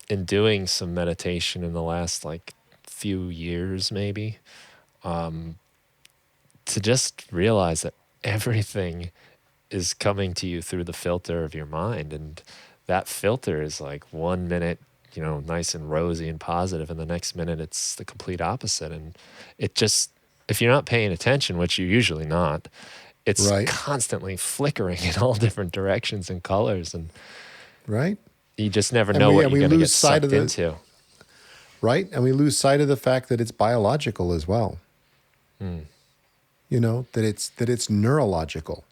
Speaker 1: in doing some meditation in the last like few years maybe, to just realize that everything is coming to you through the filter of your mind, and that filter is like 1 minute nice and rosy and positive, and the next minute it's the complete opposite. And it just, if you're not paying attention, which you're usually not, it's
Speaker 2: Right.
Speaker 1: constantly flickering in all different directions and colors, and
Speaker 2: Right.
Speaker 1: you just never
Speaker 2: And
Speaker 1: know
Speaker 2: we
Speaker 1: what
Speaker 2: and
Speaker 1: you're
Speaker 2: we
Speaker 1: going to get
Speaker 2: lose sight of
Speaker 1: sucked
Speaker 2: the
Speaker 1: into.
Speaker 2: right, and we lose sight of the fact that it's biological as well. That it's neurological.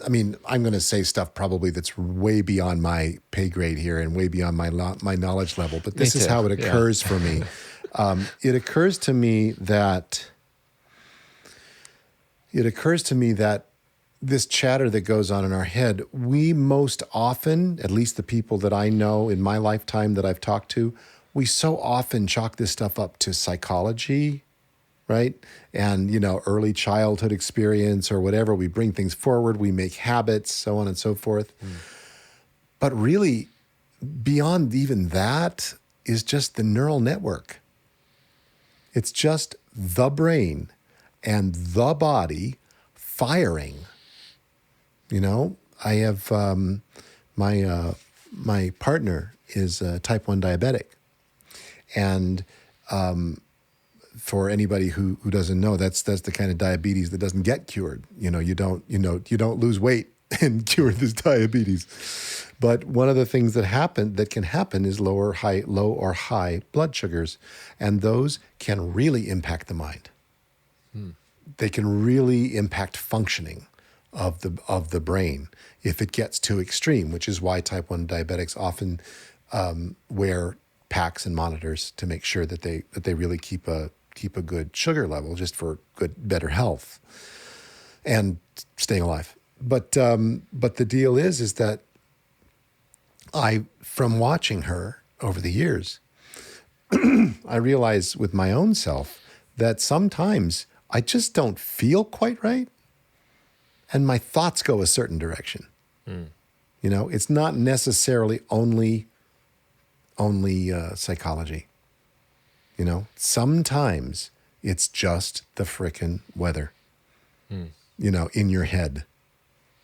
Speaker 2: I mean, I'm going to say stuff probably that's way beyond my pay grade here and way beyond my knowledge level, but this
Speaker 1: Me
Speaker 2: is
Speaker 1: too.
Speaker 2: how it
Speaker 1: Yeah.
Speaker 2: occurs for me. It occurs to me that this chatter that goes on in our head, we most often, at least the people that I know in my lifetime that I've talked to, we so often chalk this stuff up to psychology, right? And, early childhood experience or whatever. We bring things forward, we make habits, so on and so forth. But really, beyond even that is just the neural network. It's just the brain and the body firing. I have my partner is type 1 diabetic. And for anybody who doesn't know, that's the kind of diabetes that doesn't get cured. You don't lose weight and cure this diabetes. But one of the things that can happen is low or high blood sugars, and those can really impact the mind. They can really impact functioning of the brain if it gets too extreme, which is why type 1 diabetics often wear packs and monitors to make sure that they really keep a good sugar level, just for better health and staying alive. But the deal is that from watching her over the years, I realize with my own self that sometimes I just don't feel quite right, and my thoughts go a certain direction. You know, it's not necessarily only psychology. You know, sometimes it's just the frickin' weather. You know, in your head.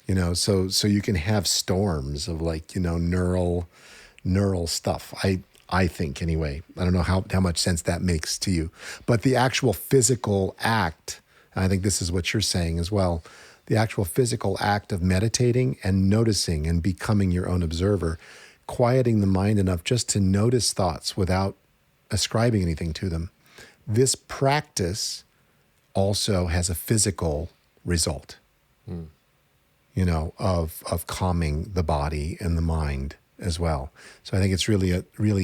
Speaker 2: You know, so you can have storms of like, you know, neural stuff. I think anyway. I don't know how much sense that makes to you. But the actual physical act, and I think this is what you're saying as well, the actual physical act of meditating and noticing and becoming your own observer, quieting the mind enough just to notice thoughts without ascribing anything to them. This practice also has a physical result, you know, of calming the body and the mind as well. So I think it's really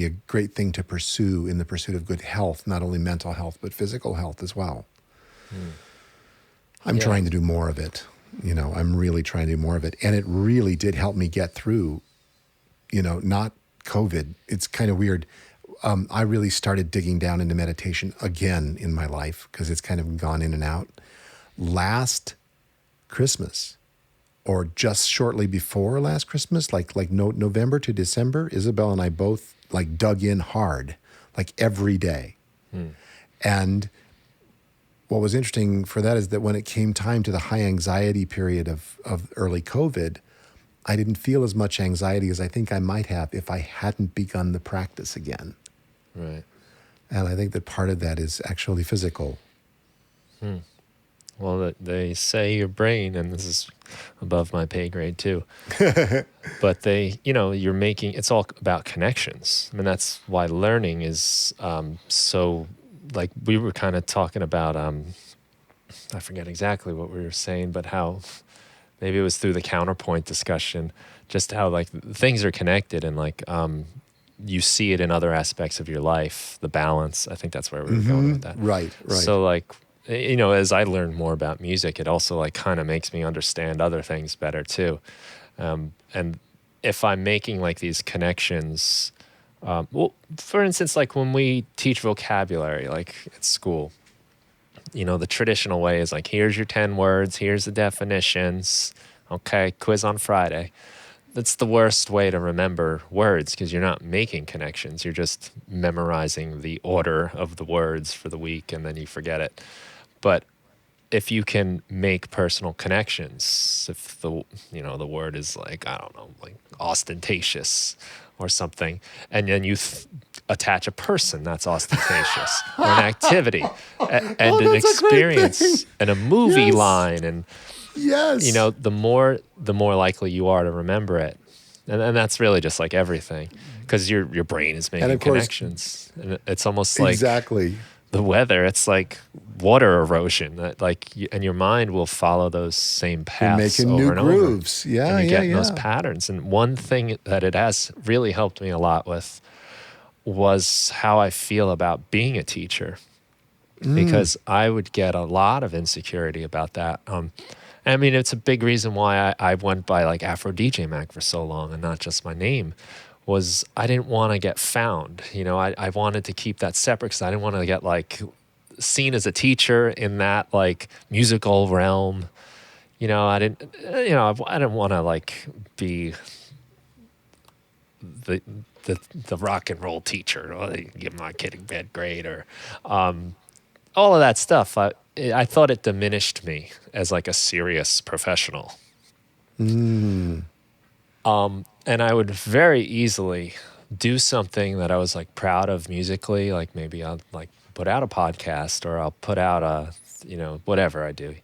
Speaker 2: a great thing to pursue in the pursuit of good health, not only mental health, but physical health as well. I'm trying to do more of it. You know, I'm really trying to do more of it. And it really did help me get through, you know, not COVID. It's kind of weird. I really started digging down into meditation again in my life because it's kind of gone in and out. Last Christmas, or just shortly before last Christmas, like November to December, Isabel and I both like dug in hard, like every day. And what was interesting for that is that when it came time to the high anxiety period of early COVID, I didn't feel as much anxiety as I think I might have if I hadn't begun the practice again.
Speaker 1: Right.
Speaker 2: And I think that part of that is actually physical.
Speaker 1: Well, they say your brain, and this is above my pay grade too, but you're making, it's all about connections. I mean, that's why learning is so, like we were kind of talking about, I forget exactly what we were saying, but how maybe it was through the counterpoint discussion, just how like things are connected and like you see it in other aspects of your life, the balance. I think that's where we were going with that.
Speaker 2: Right.
Speaker 1: So like, you know, as I learn more about music, it also like kind of makes me understand other things better too. And if I'm making like these connections, well, for instance, like when we teach vocabulary, like at school, you know, the traditional way is like, here's your 10 words, here's the definitions. Okay, quiz on Friday. That's the worst way to remember words because you're not making connections. You're just memorizing the order of the words for the week and then you forget it. But if you can make personal connections, if the word is like, I don't know, like ostentatious or something, and then you attach a person that's ostentatious or an activity and an experience and a movie line and you know, the more likely you are to remember it. And that's really just like everything because your brain is making connections. And it's almost like the weather, it's like water erosion that and your mind will follow those same paths
Speaker 2: making
Speaker 1: over
Speaker 2: new
Speaker 1: and
Speaker 2: grooves.
Speaker 1: Over. And you get in those patterns. And one thing that it has really helped me a lot with was how I feel about being a teacher because I would get a lot of insecurity about that. I mean, it's a big reason why I went by like Afro DJ Mac for so long and not just my name was I didn't want to get found. You know, I wanted to keep that separate because I didn't want to get like seen as a teacher in that like musical realm. You know, I didn't want to like be the rock and roll teacher or give my kid a bad grade or all of that stuff. I thought it diminished me as like a serious professional. And I would very easily do something that I was like proud of musically, like maybe I'll like put out a podcast or I'll put out whatever I do,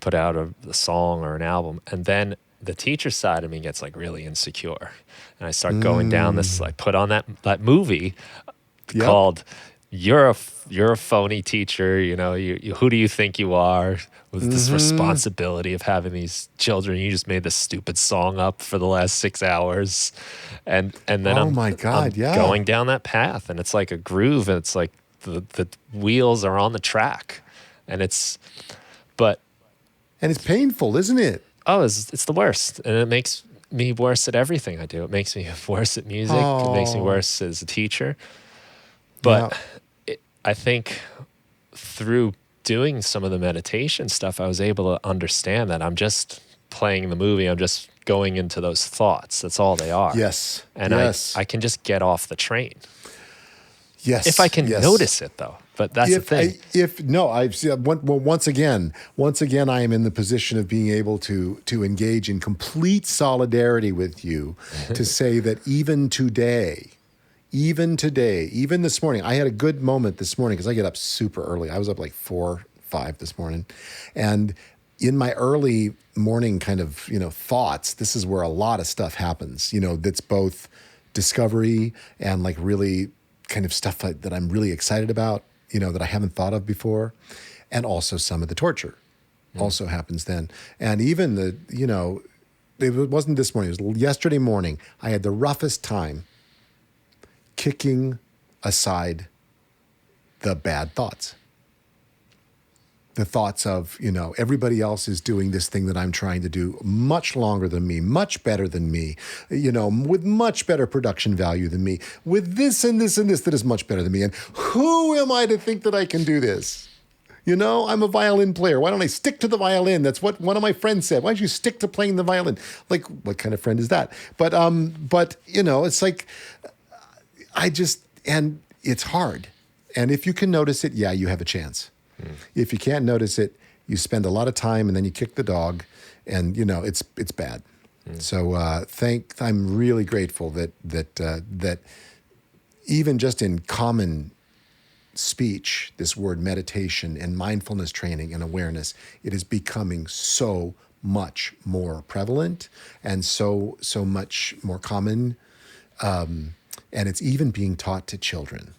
Speaker 1: put out a song or an album. And then the teacher side of me gets like really insecure. And I start going down this, like put on that movie called You're a phony teacher, you know, you who do you think you are with this responsibility of having these children? You just made this stupid song up for the last 6 hours. And then I'm going down that path and it's like a groove and it's like the wheels are on the track and it's
Speaker 2: painful, isn't it?
Speaker 1: Oh, it's the worst. And it makes me worse at everything I do. It makes me worse at music. It makes me worse as a teacher. But I think through doing some of the meditation stuff, I was able to understand that I'm just playing the movie. I'm just going into those thoughts. That's all they are.
Speaker 2: Yes.
Speaker 1: And
Speaker 2: yes.
Speaker 1: I can just get off the train.
Speaker 2: Yes.
Speaker 1: If I can
Speaker 2: yes.
Speaker 1: notice it, though. But that's the thing.
Speaker 2: Once again, I am in the position of being able to engage in complete solidarity with you to say that even today, even this morning, I had a good moment this morning because I get up super early. I was up like 4, 5 this morning. And in my early morning kind of, thoughts, this is where a lot of stuff happens, that's both discovery and like really kind of stuff that I'm really excited about, that I haven't thought of before. And also some of the torture also happens then. And even it wasn't this morning, it was yesterday morning, I had the roughest time kicking aside the bad thoughts. The thoughts of, everybody else is doing this thing that I'm trying to do much longer than me, much better than me, with much better production value than me, with this and this and this that is much better than me. And who am I to think that I can do this? I'm a violin player. Why don't I stick to the violin? That's what one of my friends said. Why don't you stick to playing the violin? Like, what kind of friend is that? But it's like, and it's hard. And if you can notice it, yeah, you have a chance. If you can't notice it, you spend a lot of time and then you kick the dog, and it's bad. So I'm really grateful that even just in common speech, this word meditation and mindfulness training and awareness, it is becoming so much more prevalent and so much more common, and it's even being taught to children.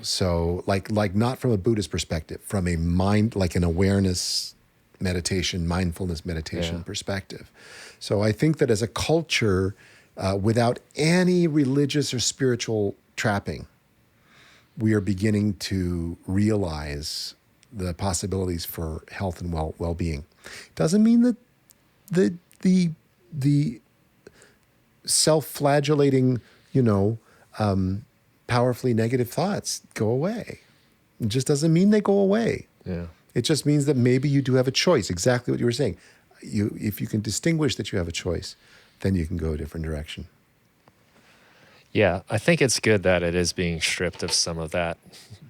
Speaker 2: So like not from a Buddhist perspective, from a mind, like an awareness meditation, mindfulness meditation perspective. So I think that as a culture, without any religious or spiritual trapping, we are beginning to realize the possibilities for health and well-being. Doesn't mean that the self-flagellating, powerfully negative thoughts go away. It just doesn't mean they go away.
Speaker 1: Yeah.
Speaker 2: It just means that maybe you do have a choice. Exactly what you were saying. If you can distinguish that you have a choice, then you can go a different direction.
Speaker 1: Yeah, I think it's good that it is being stripped of some of that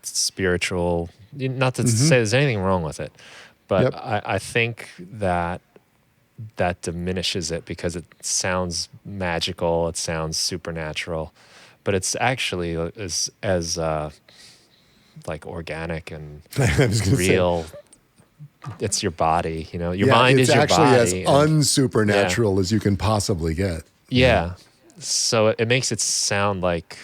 Speaker 1: spiritual, not to say there's anything wrong with it, but I think that diminishes it because it sounds magical, it sounds supernatural. But it's actually as like organic and real. It's your body, Your mind is your body.
Speaker 2: It's actually as unsupernatural as you can possibly get.
Speaker 1: Yeah. So it makes it sound like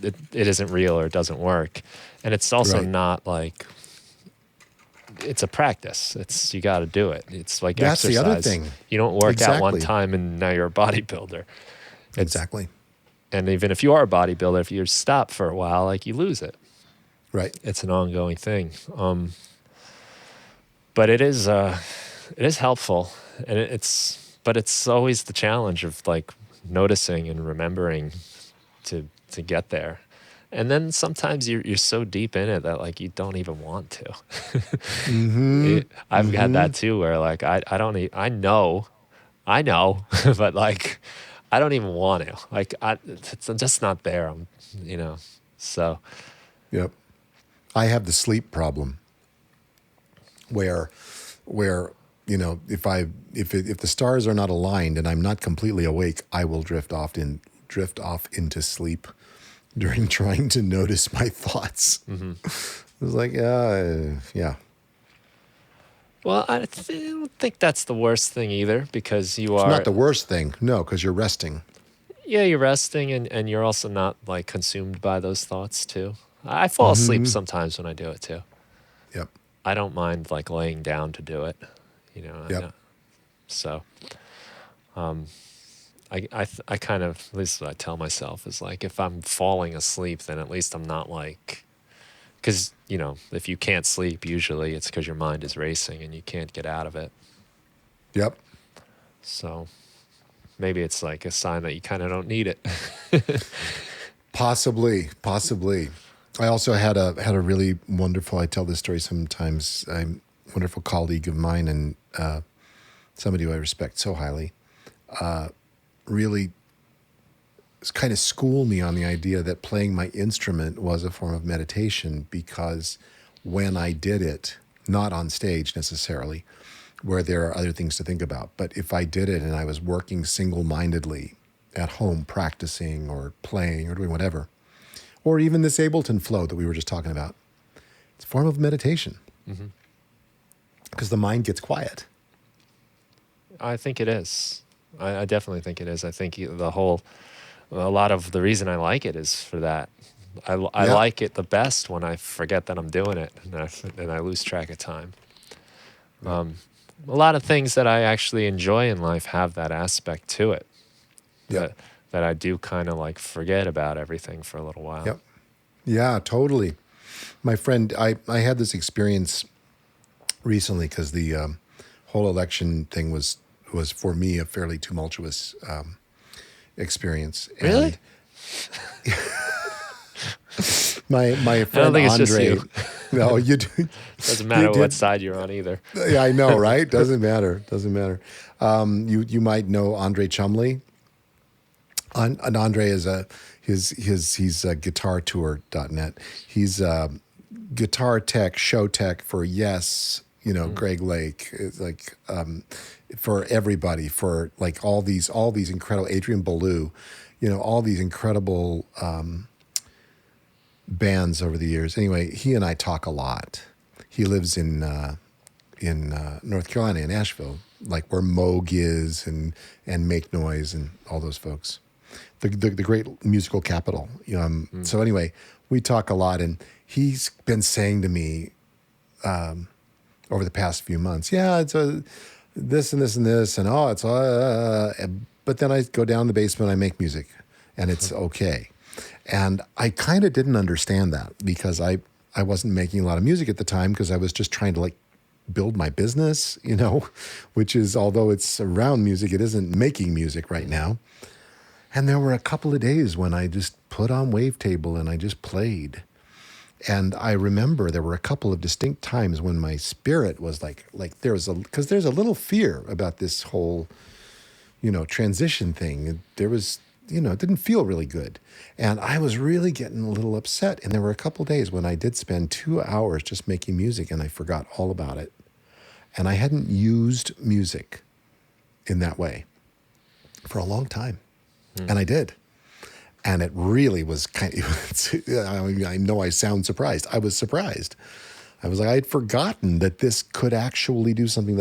Speaker 1: it isn't real or it doesn't work, and it's also not like. It's a practice. You got to do it. It's like
Speaker 2: that's
Speaker 1: exercise.
Speaker 2: The other thing.
Speaker 1: You don't work out one time and now you're a bodybuilder.
Speaker 2: Exactly.
Speaker 1: And even if you are a bodybuilder, if you stop for a while, like you lose it.
Speaker 2: Right.
Speaker 1: It's an ongoing thing. But it is helpful, and it's always the challenge of like noticing and remembering to get there. And then sometimes you're so deep in it that like you don't even want to. I've had that too, where like I know, but like. I don't even want to. Like, it's just not there. So.
Speaker 2: Yep. I have the sleep problem, where if the stars are not aligned and I'm not completely awake, I will drift off into sleep during trying to notice my thoughts. It was like, yeah.
Speaker 1: Well, I don't think that's the worst thing either, because you are...
Speaker 2: It's not the worst thing, no, because you're resting.
Speaker 1: Yeah, you're resting, and you're also not, like, consumed by those thoughts, too. I fall asleep sometimes when I do it, too.
Speaker 2: Yep.
Speaker 1: I don't mind, like, laying down to do it,
Speaker 2: Yep.
Speaker 1: So, I kind of, at least what I tell myself is, like, if I'm falling asleep, then at least I'm not, like... Because, if you can't sleep, usually it's because your mind is racing and you can't get out of it.
Speaker 2: Yep.
Speaker 1: So maybe it's like a sign that you kind of don't need it.
Speaker 2: Possibly. I also had a really wonderful, I tell this story sometimes, wonderful colleague of mine and somebody who I respect so highly, really kind of schooled me on the idea that playing my instrument was a form of meditation, because when I did it, not on stage necessarily, where there are other things to think about, but if I did it and I was working single-mindedly at home, practicing or playing or doing whatever, or even this Ableton flow that we were just talking about, it's a form of meditation, because the mind gets quiet.
Speaker 1: I think it is. I definitely think it is. I think a lot of the reason I like it is for that. I like it the best when I forget that I'm doing it and I lose track of time. A lot of things that I actually enjoy in life have that aspect to it. That I do kind of like forget about everything for a little while.
Speaker 2: Yep. Yeah, totally. My friend, I had this experience recently because the whole election thing was for me a fairly tumultuous experience.
Speaker 1: Really?
Speaker 2: And my friend
Speaker 1: I don't think
Speaker 2: Andre,
Speaker 1: it's just you.
Speaker 2: no, you do.
Speaker 1: Doesn't matter what side you're on either.
Speaker 2: Yeah, I know, right? Doesn't matter. You might know Andre Chumley. And Andre is he's guitartour.net. He's guitar tech, show tech for Greg Lake. It's like for everybody, for like all these incredible Adrian Ballou, all these incredible bands over the years. Anyway, he and I talk a lot. He lives in North Carolina, in Asheville, like where Moog is and Make Noise and all those folks. The great musical capital. So anyway, we talk a lot, and he's been saying to me over the past few months, it's this and this and this, and it's but then I go down in the basement, I make music, and it's okay. And I kind of didn't understand that, because I wasn't making a lot of music at the time, because I was just trying to like build my business, which is, although it's around music, it isn't making music right now. And there were a couple of days when I just put on Wavetable and I just played. And I remember there were a couple of distinct times when my spirit was because there's a little fear about this whole, transition thing. There was, it didn't feel really good. And I was really getting a little upset. And there were a couple of days when I did spend 2 hours just making music, and I forgot all about it. And I hadn't used music in that way for a long time. And I did. And it really was kind of, I know I sound surprised. I was surprised. I was like, I'd forgotten that this could actually do something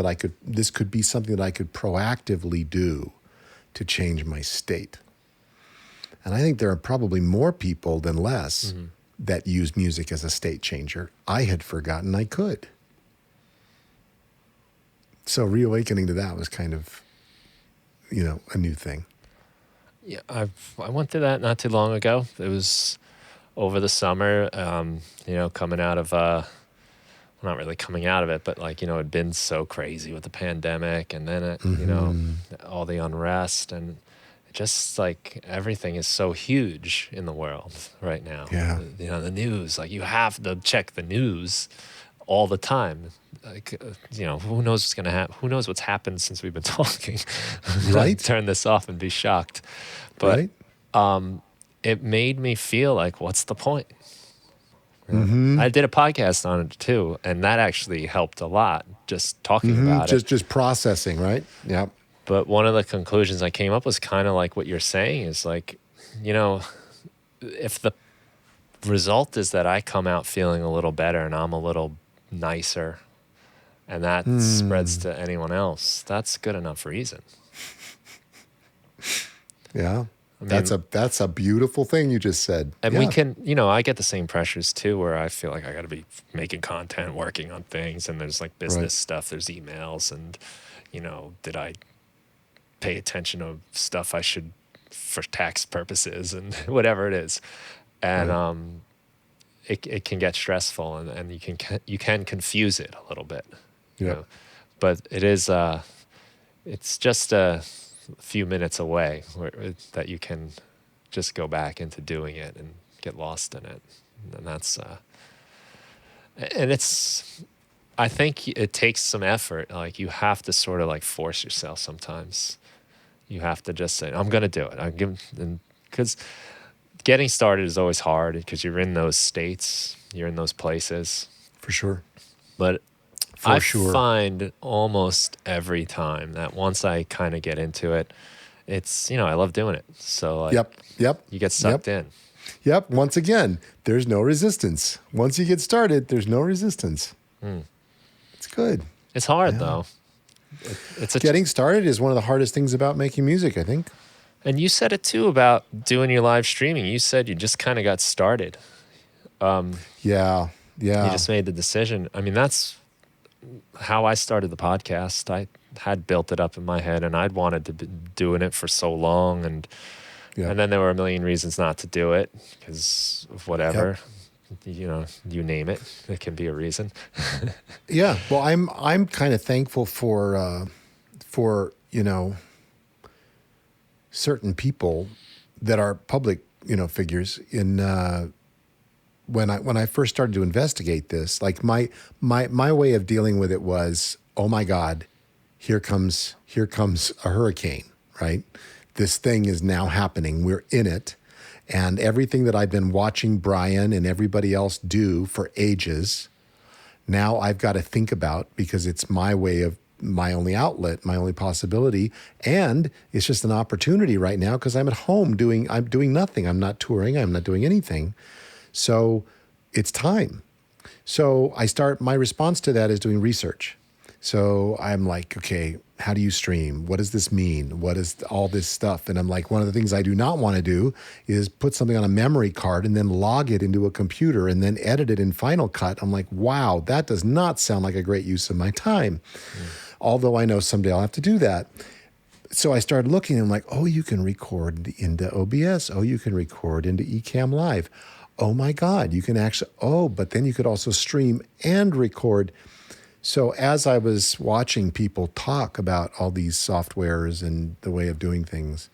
Speaker 2: this could be something that I could proactively do to change my state. And I think there are probably more people than less that use music as a state changer. I had forgotten I could. So reawakening to that was kind of, a new thing.
Speaker 1: Yeah, I went through that not too long ago. It was over the summer, coming out of, not really coming out of it, but it'd been so crazy with the pandemic, and then, all the unrest, and just like everything is so huge in the world right now.
Speaker 2: Yeah.
Speaker 1: The news, you have to check the news all the time. Who knows what's going to happen? Who knows what's happened since we've been talking?
Speaker 2: Right.
Speaker 1: Turn this off and be shocked. But it made me feel like, what's the point? I did a podcast on it too, and that actually helped a lot, just talking about it.
Speaker 2: Just processing, right? Yeah.
Speaker 1: But one of the conclusions I came up was kind of like what you're saying is if the result is that I come out feeling a little better and I'm a little nicer, and that spreads to anyone else, that's good enough reason.
Speaker 2: Yeah. That's a beautiful thing you just said.
Speaker 1: And we can, I get the same pressures too, where I feel like I got to be making content, working on things, and there's business stuff, there's emails, and, did I pay attention to stuff I should for tax purposes and whatever it is. And it can get stressful, and you can confuse it a little bit. But it is it's just a few minutes away that you can just go back into doing it and get lost in it. And that's and I think it takes some effort. Like you have to sort of like force yourself sometimes. You have to just say, I'm going to do it. I'm giving, because getting started is always hard because you're in those states, you're in those places.
Speaker 2: For sure.
Speaker 1: But
Speaker 2: For
Speaker 1: I
Speaker 2: sure.
Speaker 1: find almost every time that once I kind of get into it, it's, I love doing it. So like,
Speaker 2: Yep.
Speaker 1: you get sucked in.
Speaker 2: Yep. Once again, there's no resistance. Once you get started, there's no resistance. It's good.
Speaker 1: It's hard though.
Speaker 2: Getting started is one of the hardest things about making music, I think.
Speaker 1: And you said it too about doing your live streaming. You said you just kind of got started.
Speaker 2: Yeah.
Speaker 1: You just made the decision. I mean, that's how I started the podcast. I had built it up in my head, and I'd wanted to be doing it for so long, and then there were a million reasons not to do it because of whatever. You name it. It can be a reason.
Speaker 2: Yeah. Well, I'm kind of thankful for certain people that are public figures in. When I first started to investigate this, like my way of dealing with it was, oh my God, here comes a hurricane, right? This thing is now happening. We're in it. And everything that I've been watching Brian and everybody else do for ages, now I've got to think about because it's my way of my only outlet, my only possibility. And it's just an opportunity right now because I'm at home I'm doing nothing. I'm not touring. I'm not doing anything. So it's time. So my response to that is doing research. So I'm like, okay, how do you stream? What does this mean? What is all this stuff? And I'm like, one of the things I do not want to do is put something on a memory card and then log it into a computer and then edit it in Final Cut. I'm like, wow, that does not sound like a great use of my time. Although I know someday I'll have to do that. So I started looking and I'm like, oh, you can record into OBS. Oh, you can record into Ecamm Live. Oh my God, you can actually, but then you could also stream and record. So as I was watching people talk about all these softwares and the way of doing things,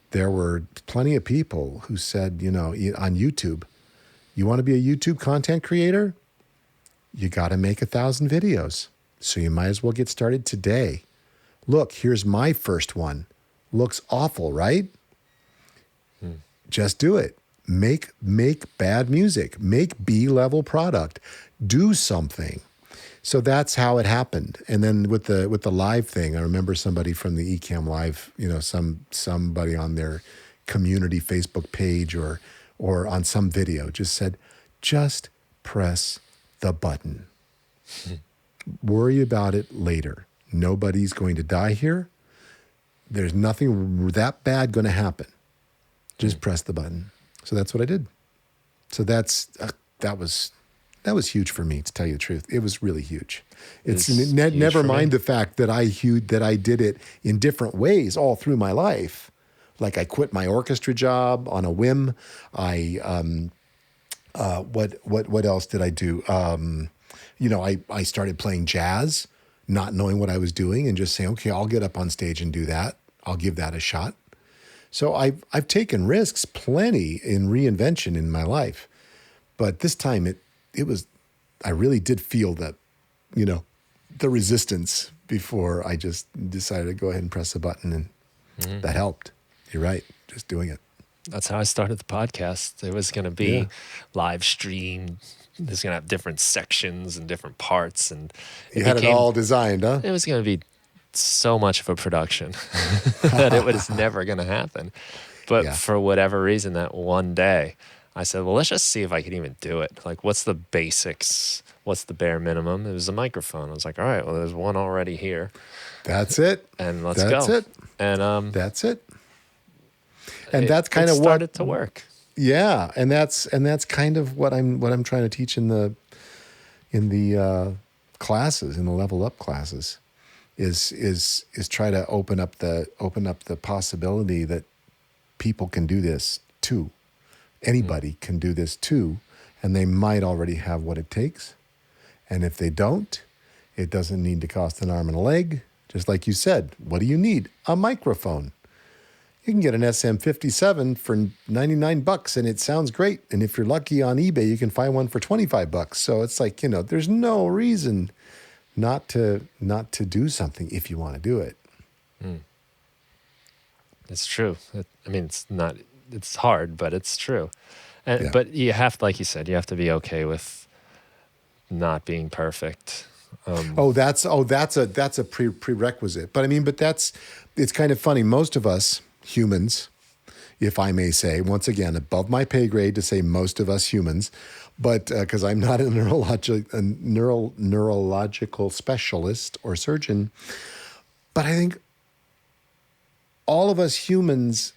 Speaker 2: there were plenty of people who said, on YouTube, you want to be a YouTube content creator? You got to make 1,000 videos. So you might as well get started today. Look, here's my first one. Looks awful, right? Just do it. Make bad music. Make B-level product. Do something. So that's how it happened. And then with the live thing, I remember somebody from the Ecamm Live, somebody on their community Facebook page or on some video just said, just press the button. Worry about it later. Nobody's going to die here. There's nothing that bad going to happen. Just press the button. So that's what I did. So that was huge for me, to tell you the truth. It was really huge. Never mind the fact that I did it in different ways all through my life. Like I quit my orchestra job on a whim. What else did I do? I started playing jazz, not knowing what I was doing, and just saying, okay, I'll get up on stage and do that. I'll give that a shot. So I've taken risks plenty in reinvention in my life, but this time I really did feel that, the resistance before I just decided to go ahead and press the button, and that helped. You're right, just doing it.
Speaker 1: That's how I started the podcast. It was going to be live streamed. It's going to have different sections and different parts, and
Speaker 2: you had it all designed, huh?
Speaker 1: It was going to be so much of a production that it was never going to happen. But for whatever reason, that one day, I said, well, let's just see if I can even do it. Like, what's the basics? What's the bare minimum? It was a microphone. I was like, all right, well, there's one already here.
Speaker 2: That's it.
Speaker 1: And let's go.
Speaker 2: That's it.
Speaker 1: And
Speaker 2: that's it. And that's kind of what
Speaker 1: started to work.
Speaker 2: Yeah, and that's kind of what I'm trying to teach in the classes, in the level up classes, is try to open up the possibility that people can do this too. Anybody can do this too, and they might already have what it takes. And if they don't, it doesn't need to cost an arm and a leg. Just like you said, what do you need? A microphone. You can get an SM57 for $99 and it sounds great. And if you're lucky on eBay, you can find one for $25. So it's like, there's no reason not to do something if you want to do it.
Speaker 1: It's true. I mean, it's hard, but it's true. And
Speaker 2: Yeah.
Speaker 1: but you have, like you said, you have to be okay with not being perfect.
Speaker 2: That's a prerequisite. But I mean, it's kind of funny. Most of us humans, if I may say, once again, above my pay grade to say most of us humans, but because I'm not a neurological specialist or surgeon, but I think all of us humans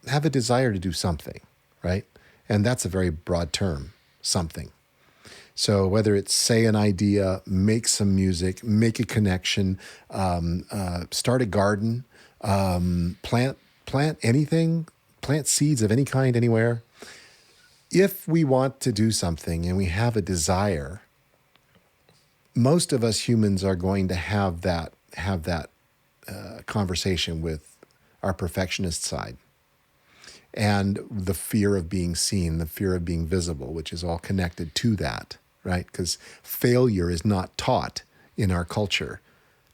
Speaker 2: have a desire to do something, right? And that's a very broad term, something. So whether it's say an idea, make some music, make a connection, start a garden, plant anything, plant seeds of any kind anywhere. If we want to do something and we have a desire, most of us humans are going to have that conversation with our perfectionist side. And the fear of being seen, the fear of being visible, which is all connected to that, right? Because failure is not taught in our culture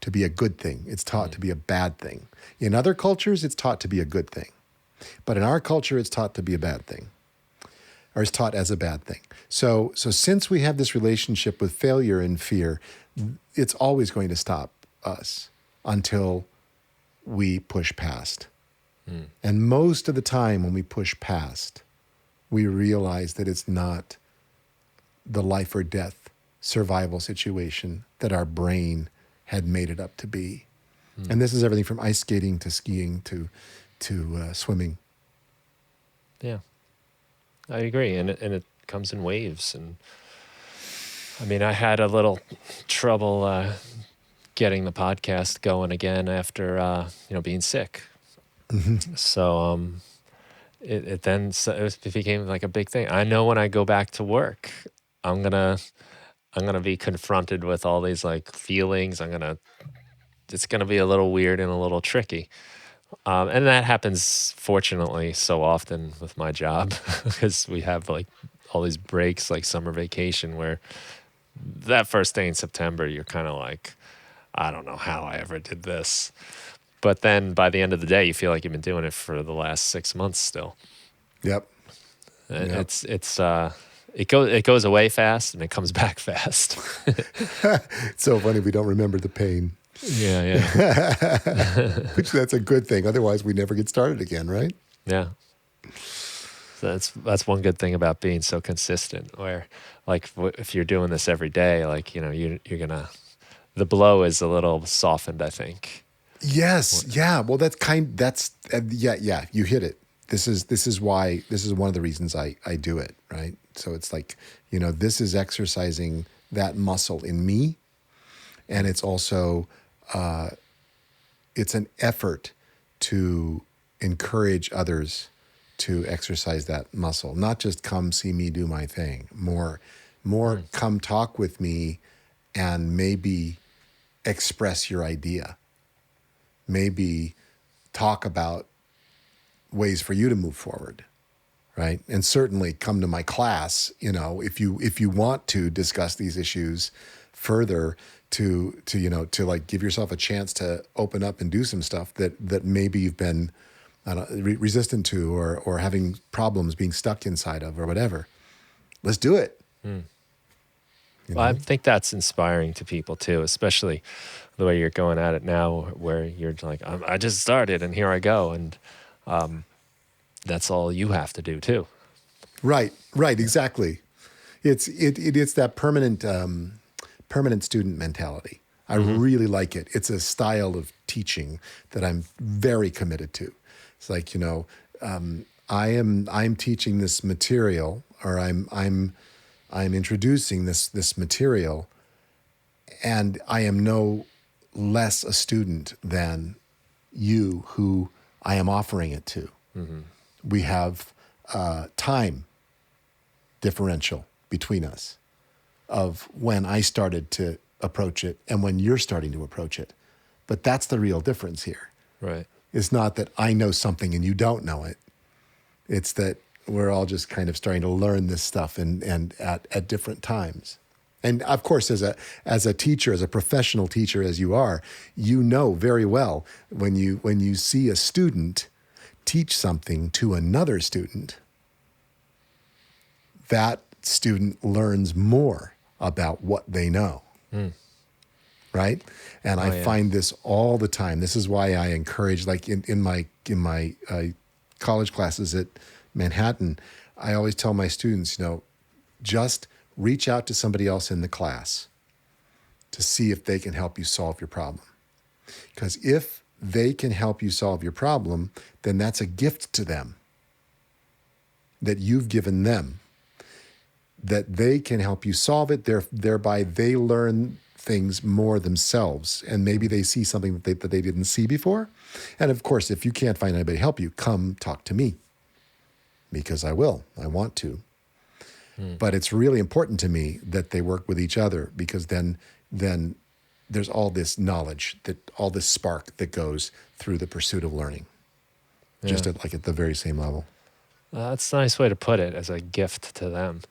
Speaker 2: to be a good thing. It's taught to be a bad thing. In other cultures, it's taught to be a good thing. But in our culture, it's taught to be a bad thing, or it's taught as a bad thing. So since we have this relationship with failure and fear, it's always going to stop us until we push past. And most of the time when we push past, we realize that it's not the life or death survival situation that our brain had made it up to be. And this is everything from ice skating to skiing to swimming.
Speaker 1: Yeah, I agree. And it comes in waves. And I mean, I had a little trouble getting the podcast going again after, being sick. So it became like a big thing. I know when I go back to work, I'm gonna be confronted with all these like feelings. It's gonna be a little weird and a little tricky. And that happens fortunately so often with my job because we have like all these breaks like summer vacation where that first day in September, you're kind of like, I don't know how I ever did this. But then by the end of the day, you feel like you've been doing it for the last 6 months still.
Speaker 2: Yep.
Speaker 1: And it goes away fast and it comes back fast.
Speaker 2: It's so funny we don't remember the pain.
Speaker 1: Yeah.
Speaker 2: Which that's a good thing. Otherwise, we never get started again, right?
Speaker 1: Yeah. So that's one good thing about being so consistent. Where like if you're doing this every day, like you're gonna, the blow is a little softened, I think.
Speaker 2: Yes. Yeah. Well, yeah. You hit it. This is one of the reasons I do it. Right. So it's like, this is exercising that muscle in me. And it's also, it's an effort to encourage others to exercise that muscle, not just come see me do my thing, more come talk with me and maybe express your idea. Maybe talk about ways for you to move forward, right? And certainly come to my class, if you want to discuss these issues further, to like give yourself a chance to open up and do some stuff that maybe you've been resistant to or having problems being stuck inside of or whatever. Let's do it.
Speaker 1: Well, I think that's inspiring to people too, especially the way you're going at it now, where you're like, I just started and here I go. And that's all you have to do too.
Speaker 2: Right, exactly. It's that permanent student mentality. I really like it. It's a style of teaching that I'm very committed to. It's like, I'm teaching this material, or I'm introducing this material, and I am no less a student than you who I am offering it to. We have time differential between us of when I started to approach it and when you're starting to approach it. But that's the real difference here.
Speaker 1: Right.
Speaker 2: It's not that I know something and you don't know it. It's that we're all just kind of starting to learn this stuff and at different times. And of course, as a teacher, as a professional teacher as you are, you know very well when you see a student teach something to another student, that student learns more about what they know. Right? And I find this all the time. This is why I encourage, like in my college classes at Manhattan, I always tell my students, just reach out to somebody else in the class to see if they can help you solve your problem. Because if they can help you solve your problem, then that's a gift to them that you've given them, that they can help you solve it. Thereby they learn things more themselves, and maybe they see something that they didn't see before. And of course, if you can't find anybody to help you, come talk to me, because I want to. But it's really important to me that they work with each other, because then there's all this knowledge, all this spark that goes through the pursuit of learning, just at the very same level.
Speaker 1: That's a nice way to put it, as a gift to them.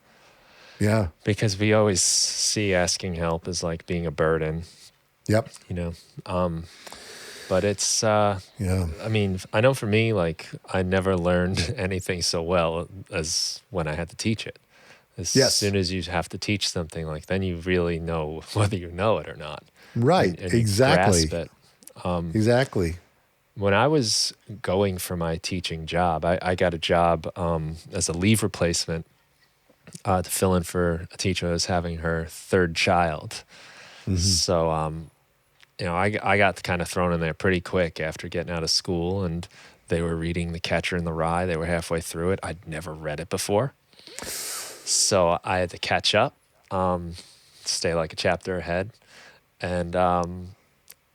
Speaker 2: Yeah.
Speaker 1: Because we always see asking help as like being a burden.
Speaker 2: Yep.
Speaker 1: But it's, I mean, I know for me, like, I never learned anything so well as when I had to teach it. As soon as you have to teach something, like, then you really know whether you know it or not.
Speaker 2: Right.
Speaker 1: And
Speaker 2: Exactly.
Speaker 1: you grasp it.
Speaker 2: Exactly.
Speaker 1: When I was going for my teaching job, I got a job as a leave replacement to fill in for a teacher who was having her third child. So, I got kind of thrown in there pretty quick after getting out of school, and they were reading The Catcher in the Rye. They were halfway through it. I'd never read it before. So I had to catch up, stay like a chapter ahead. And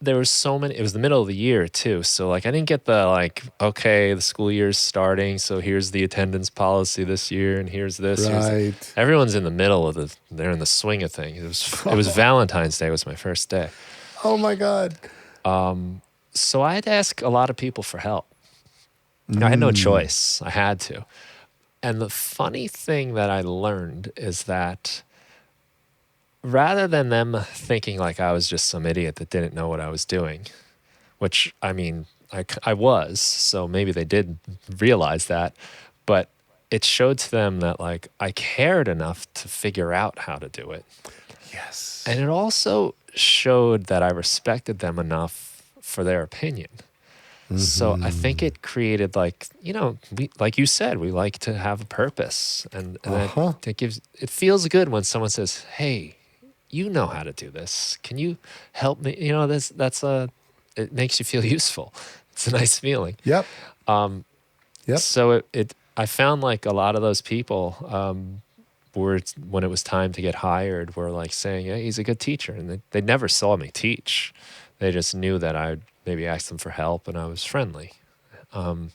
Speaker 1: there was so many, it was the middle of the year too. So like, I didn't get the okay, the school year's starting, so here's the attendance policy this year, and here's this.
Speaker 2: Right.
Speaker 1: Everyone's in the middle of they're in the swing of things. It was Valentine's Day was my first day.
Speaker 2: Oh my God.
Speaker 1: So I had to ask a lot of people for help. I had no choice. I had to. And the funny thing that I learned is that rather than them thinking like I was just some idiot that didn't know what I was doing, which, I mean, I was, so maybe they did realize that, but it showed to them that, like, I cared enough to figure out how to do it.
Speaker 2: Yes.
Speaker 1: And it also showed that I respected them enough for their opinion. So I think it created, like, like you said, we like to have a purpose, and it feels good when someone says, "Hey, you know how to do this. Can you help me?" It makes you feel useful. It's a nice feeling.
Speaker 2: Yep.
Speaker 1: So I found like a lot of those people when it was time to get hired were like saying, "Hey, he's a good teacher," and they never saw me teach. They just knew that I'd maybe ask them for help, and I was friendly.
Speaker 2: And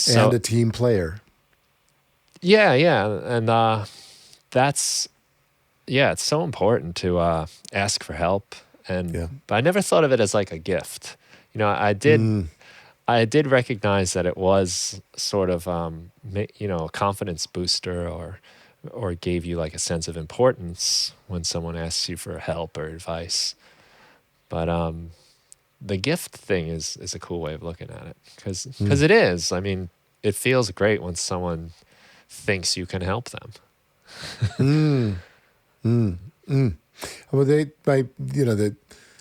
Speaker 2: a team player.
Speaker 1: Yeah, and it's so important to ask for help. But I never thought of it as like a gift. I did recognize that it was sort of a confidence booster, or gave you like a sense of importance when someone asks you for help or advice. But the gift thing is a cool way of looking at it, because it is. I mean, it feels great when someone thinks you can help them.
Speaker 2: Well,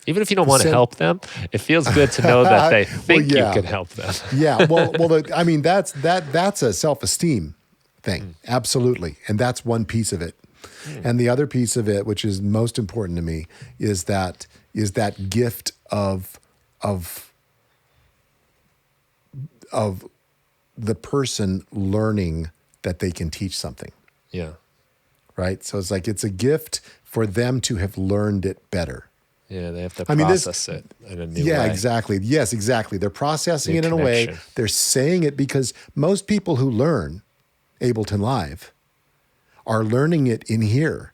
Speaker 1: even if you don't want to help them, it feels good to know that they think you can help them.
Speaker 2: I mean, that's a self-esteem thing, absolutely, and that's one piece of it. And the other piece of it, which is most important to me, is that gift of the person learning that they can teach something.
Speaker 1: Yeah.
Speaker 2: Right? So it's like, it's a gift for them to have learned it better.
Speaker 1: Yeah, they have to process it in a new way.
Speaker 2: Yeah, exactly. Yes, exactly. They're processing it in a way. They're saying it, because most people who learn Ableton Live are learning it in here.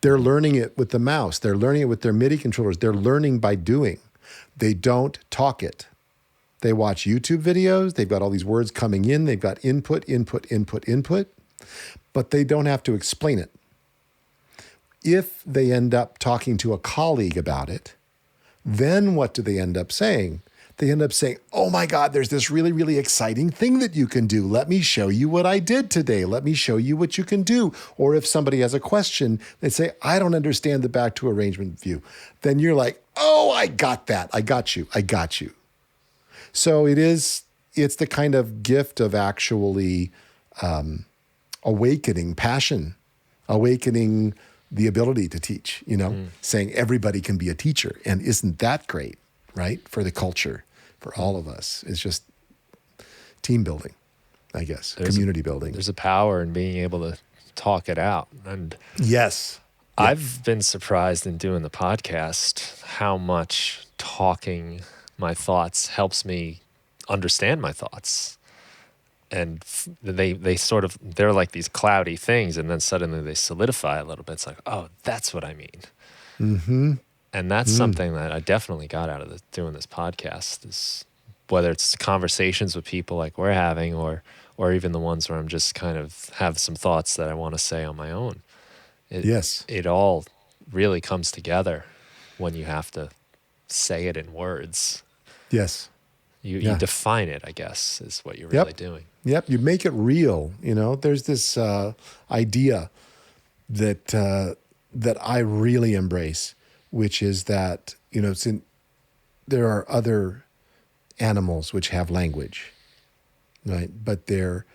Speaker 2: They're learning it with the mouse. They're learning it with their MIDI controllers. They're learning by doing. They don't talk it. They watch YouTube videos. They've got all these words coming in. They've got input, but they don't have to explain it. if they end up talking to a colleague about it, then what do they end up saying? They end up saying, oh my God, there's this really, really exciting thing that you can do. Let me show you what I did today. Let me show you what you can do. Or if somebody has a question, they say, I don't understand the back to arrangement view. Then you're like, oh, I got that. I got you. I got you. So it's the kind of gift of actually awakening passion, awakening the ability to teach, saying everybody can be a teacher. And isn't that great, right? For the culture, for all of us. It's just team building, I guess, community building.
Speaker 1: There's a power in being able to talk it out. And
Speaker 2: yes.
Speaker 1: I've been surprised in doing the podcast how much talking my thoughts helps me understand my thoughts. And they're like these cloudy things, and then suddenly they solidify a little bit. It's like, oh, that's what I mean.
Speaker 2: Mm-hmm.
Speaker 1: And that's something that I definitely got out of doing this podcast, is whether it's conversations with people like we're having, or even the ones where I'm just kind of have some thoughts that I want to say on my own. It all really comes together when you have to say it in words.
Speaker 2: Yes.
Speaker 1: You define it, I guess, is what you're really doing.
Speaker 2: Yep, you make it real. There's this idea that I really embrace, which is that there are other animals which have language, right? But there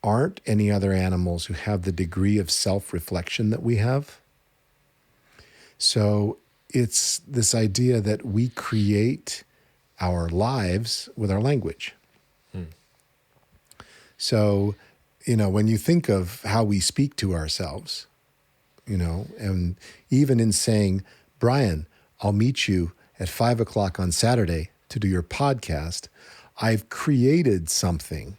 Speaker 2: aren't any other animals who have the degree of self-reflection that we have. So it's this idea that we create our lives with our language. So, when you think of how we speak to ourselves, and even in saying, Brian, I'll meet you at 5:00 on Saturday to do your podcast, I've created something.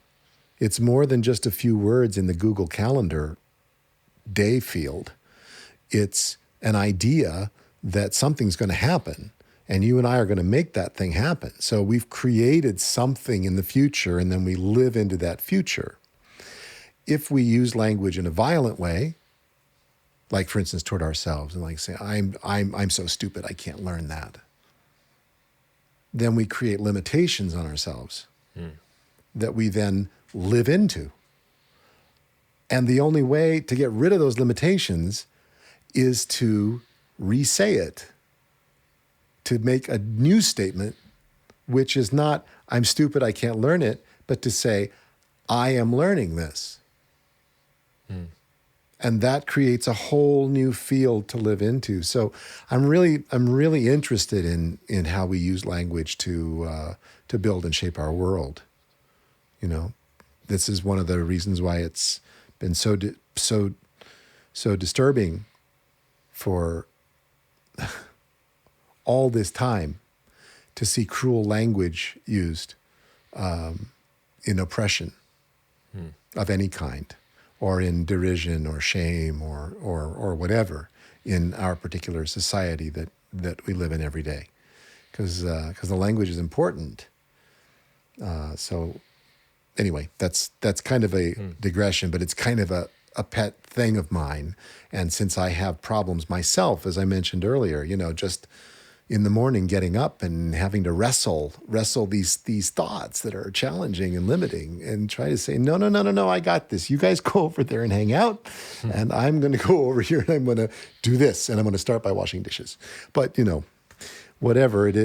Speaker 2: It's more than just a few words in the Google Calendar day field. It's an idea that something's going to happen, and you and I are going to make that thing happen. So we've created something in the future, and then we live into that future. If we use language in a violent way, like for instance toward ourselves, and like say, I'm so stupid I can't learn that, then we create limitations on ourselves that we then live into. And the only way to get rid of those limitations is to re-say it, to make a new statement, which is not, I'm stupid, I can't learn it, but to say, I am learning this. And that creates a whole new field to live into. So I'm really interested in how we use language to build and shape our world. This is one of the reasons why it's been so disturbing for all this time to see cruel language used in oppression of any kind, or in derision or shame or whatever in our particular society that we live in every day, because the language is important. So anyway, that's kind of a digression, but it's kind of a pet thing of mine. And since I have problems myself, as I mentioned earlier, just in the morning getting up and having to wrestle these thoughts that are challenging and limiting, and try to say, no, I got this. You guys go over there and hang out, and I'm going to go over here and I'm going to do this, and I'm going to start by washing dishes. But, whatever it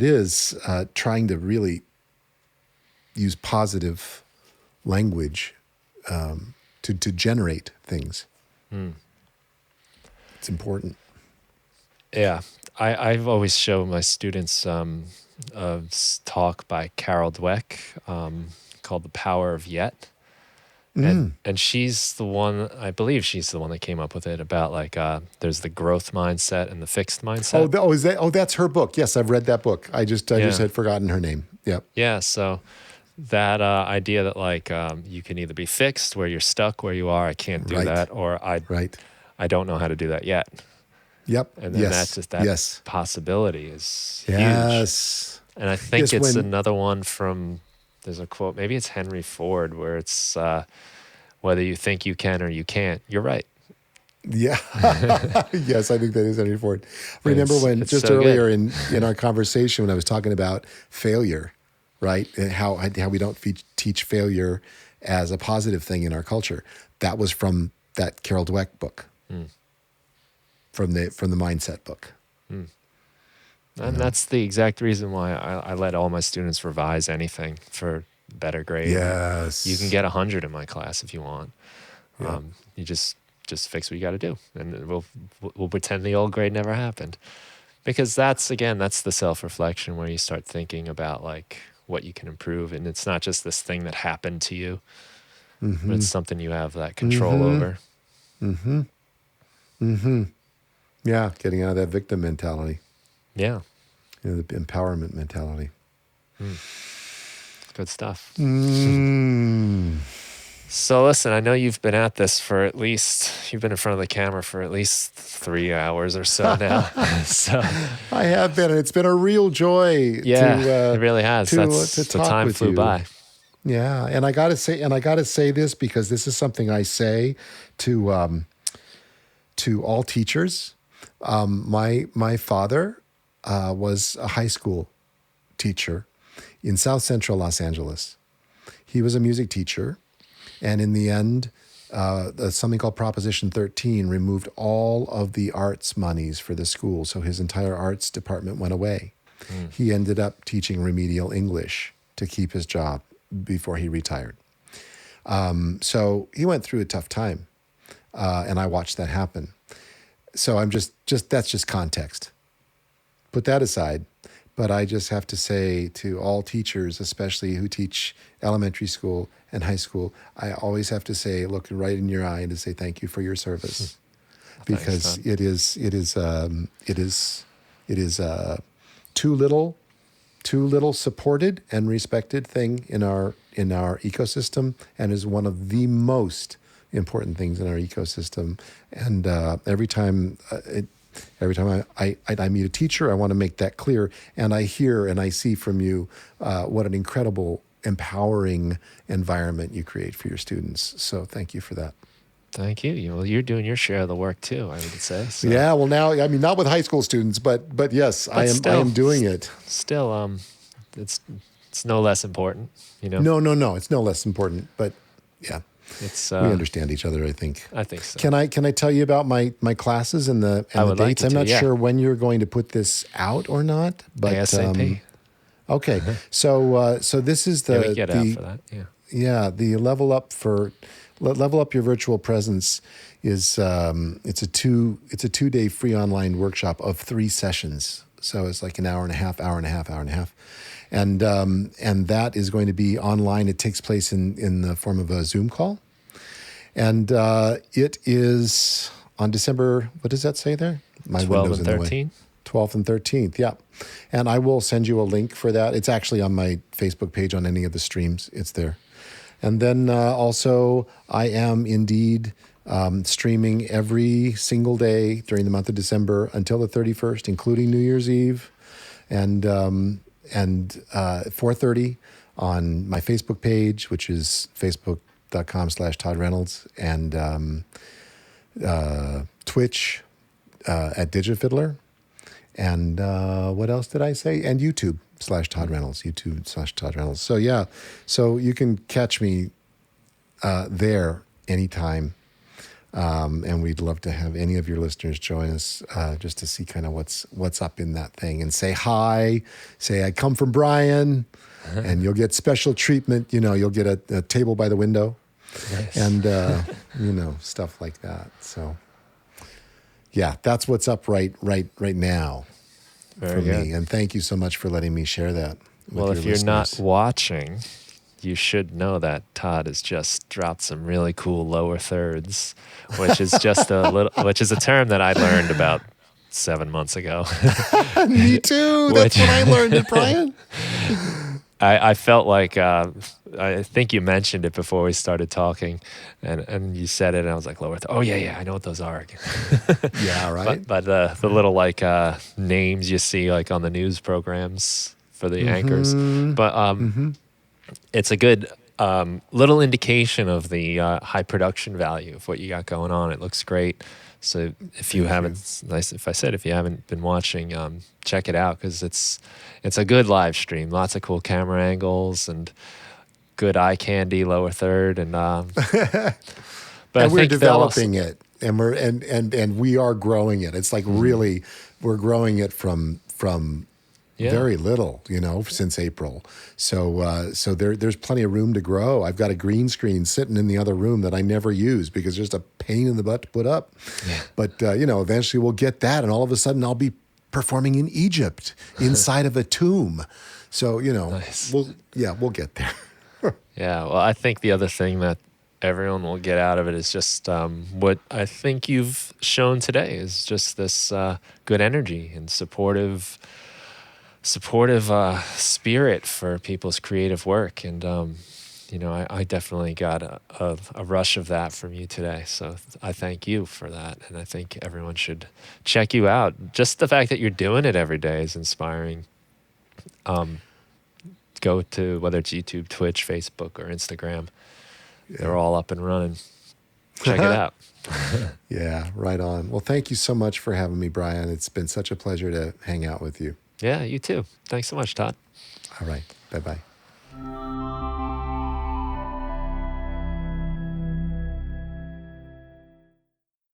Speaker 2: is, trying to really use positive language to generate things. It's important.
Speaker 1: Yeah. I've always shown my students a talk by Carol Dweck called The Power of Yet. And she's the one, I believe she's the one that came up with it, about like there's the growth mindset and the fixed mindset.
Speaker 2: That's her book. Yes, I've read that book. I just had forgotten her name. Yep.
Speaker 1: Yeah, so that idea that like you can either be fixed, where you're stuck where you are, I can't do that, or I don't know how to do that yet.
Speaker 2: Yep.
Speaker 1: And then that's just that possibility is huge.
Speaker 2: Yes.
Speaker 1: And I think it's another one from, there's a quote, maybe it's Henry Ford, where it's whether you think you can or you can't, you're right.
Speaker 2: Yeah. Yes, I think that is Henry Ford. Remember when
Speaker 1: It's
Speaker 2: just
Speaker 1: so
Speaker 2: earlier
Speaker 1: good.
Speaker 2: in our conversation when I was talking about failure, right? And how we don't teach failure as a positive thing in our culture. That was from that Carol Dweck book, from the mindset book.
Speaker 1: And that's the exact reason why I let all my students revise anything for better grade.
Speaker 2: Yes.
Speaker 1: You can get 100 in my class if you want.
Speaker 2: Yeah.
Speaker 1: You just fix what you got to do, and we'll pretend the old grade never happened. Because that's the self-reflection where you start thinking about like what you can improve, and it's not just this thing that happened to you, but it's something you have that control over.
Speaker 2: Yeah, getting out of that victim mentality.
Speaker 1: Yeah,
Speaker 2: The empowerment mentality.
Speaker 1: good stuff.
Speaker 2: Mm.
Speaker 1: So listen, I know you've been at this you've been in front of the camera for at least 3 hours or so now. So
Speaker 2: I have been, and it's been a real joy.
Speaker 1: yeah, it really has.
Speaker 2: To
Speaker 1: The
Speaker 2: talk
Speaker 1: time
Speaker 2: with
Speaker 1: flew
Speaker 2: you.
Speaker 1: by.
Speaker 2: Yeah, and I gotta say this because this is something I say to all teachers. My father was a high school teacher in South Central Los Angeles. He was a music teacher, and in the end, something called Proposition 13 removed all of the arts monies for the school, so his entire arts department went away. He ended up teaching remedial English to keep his job before he retired. So he went through a tough time, and I watched that happen. So I'm just that's just context. Put that aside. But I just have to say to all teachers, especially who teach elementary school and high school, I always have to say, look right in your eye and to say thank you for your service, because
Speaker 1: Thanks,
Speaker 2: it is too little supported and respected thing in our ecosystem, and is one of the most important things in our ecosystem. And every time I meet a teacher, I want to make that clear. And I hear and I see from you what an incredible, empowering environment you create for your students. So thank you for that.
Speaker 1: Thank you. Well, you're doing your share of the work too, I would say. So.
Speaker 2: Yeah. Well, now, I mean, not with high school students, but yes, I am doing it.
Speaker 1: Still, it's no less important,
Speaker 2: No. It's no less important, but yeah.
Speaker 1: It's
Speaker 2: we understand each other, I think.
Speaker 1: I think so.
Speaker 2: Can I tell you about my classes and the dates? I'm not sure when you're going to put this out or not, but
Speaker 1: ASAP.
Speaker 2: Okay. So this is the
Speaker 1: we get out for that. Yeah.
Speaker 2: Yeah, the level up your virtual presence is it's a 2-day free online workshop of 3 sessions. So it's like an hour and a half. And that is going to be online. It takes place in the form of a Zoom call. And it is on December, what does that say there? My
Speaker 1: 12 and 13?
Speaker 2: 12th and 13th, yeah. And I will send you a link for that. It's actually on my Facebook page on any of the streams. It's there. And then also I am indeed streaming every single day during the month of December until the 31st, including New Year's Eve. And 4:30 on my Facebook page, which is facebook.com/Todd Reynolds, and Twitch at DigiFiddler. And what else did I say? And YouTube/Todd Reynolds, YouTube/Todd Reynolds. So yeah, so you can catch me there anytime. And we'd love to have any of your listeners join us just to see kind of what's up in that thing, and say hi, say I come from Brian, and you'll get special treatment. You'll get a table by the window,
Speaker 1: nice.
Speaker 2: And stuff like that. So yeah, that's what's up right now.
Speaker 1: Very
Speaker 2: for
Speaker 1: good.
Speaker 2: me. And thank you so much for letting me share that with
Speaker 1: Well,
Speaker 2: your
Speaker 1: if you're
Speaker 2: listeners.
Speaker 1: not watching, you should know that Todd has just dropped some really cool lower thirds, which is just which is a term that I learned about 7 months ago.
Speaker 2: Me too. That's what I learned at Brian.
Speaker 1: I felt like I think you mentioned it before we started talking, and you said it, and I was like, lower third. Oh yeah, I know what those are.
Speaker 2: Yeah, right.
Speaker 1: But the little like names you see like on the news programs for the anchors, but it's a good little indication of the high production value of what you got going on. It looks great. So if you haven't, it's nice if I said, if you haven't been watching, check it out, because it's a good live stream. Lots of cool camera angles and good eye candy lower third, and but
Speaker 2: and we're developing it, and we are growing it. It's like really, we're growing it from very little, since April. So there's plenty of room to grow. I've got a green screen sitting in the other room that I never use because it's just a pain in the butt to put up. Yeah. But eventually we'll get that, and all of a sudden I'll be performing in Egypt inside of a tomb. So nice. We'll get there.
Speaker 1: Yeah. Well, I think the other thing that everyone will get out of it is just what I think you've shown today is just this good energy and supportive spirit for people's creative work. And, I definitely got a rush of that from you today. So I thank you for that. And I think everyone should check you out. Just the fact that you're doing it every day is inspiring. Go to, whether it's YouTube, Twitch, Facebook, or Instagram. Yeah. They're all up and running. Check it out.
Speaker 2: Yeah, right on. Well, thank you so much for having me, Brian. It's been such a pleasure to hang out with you.
Speaker 1: Yeah, you too. Thanks so much, Todd.
Speaker 2: All right. Bye-bye.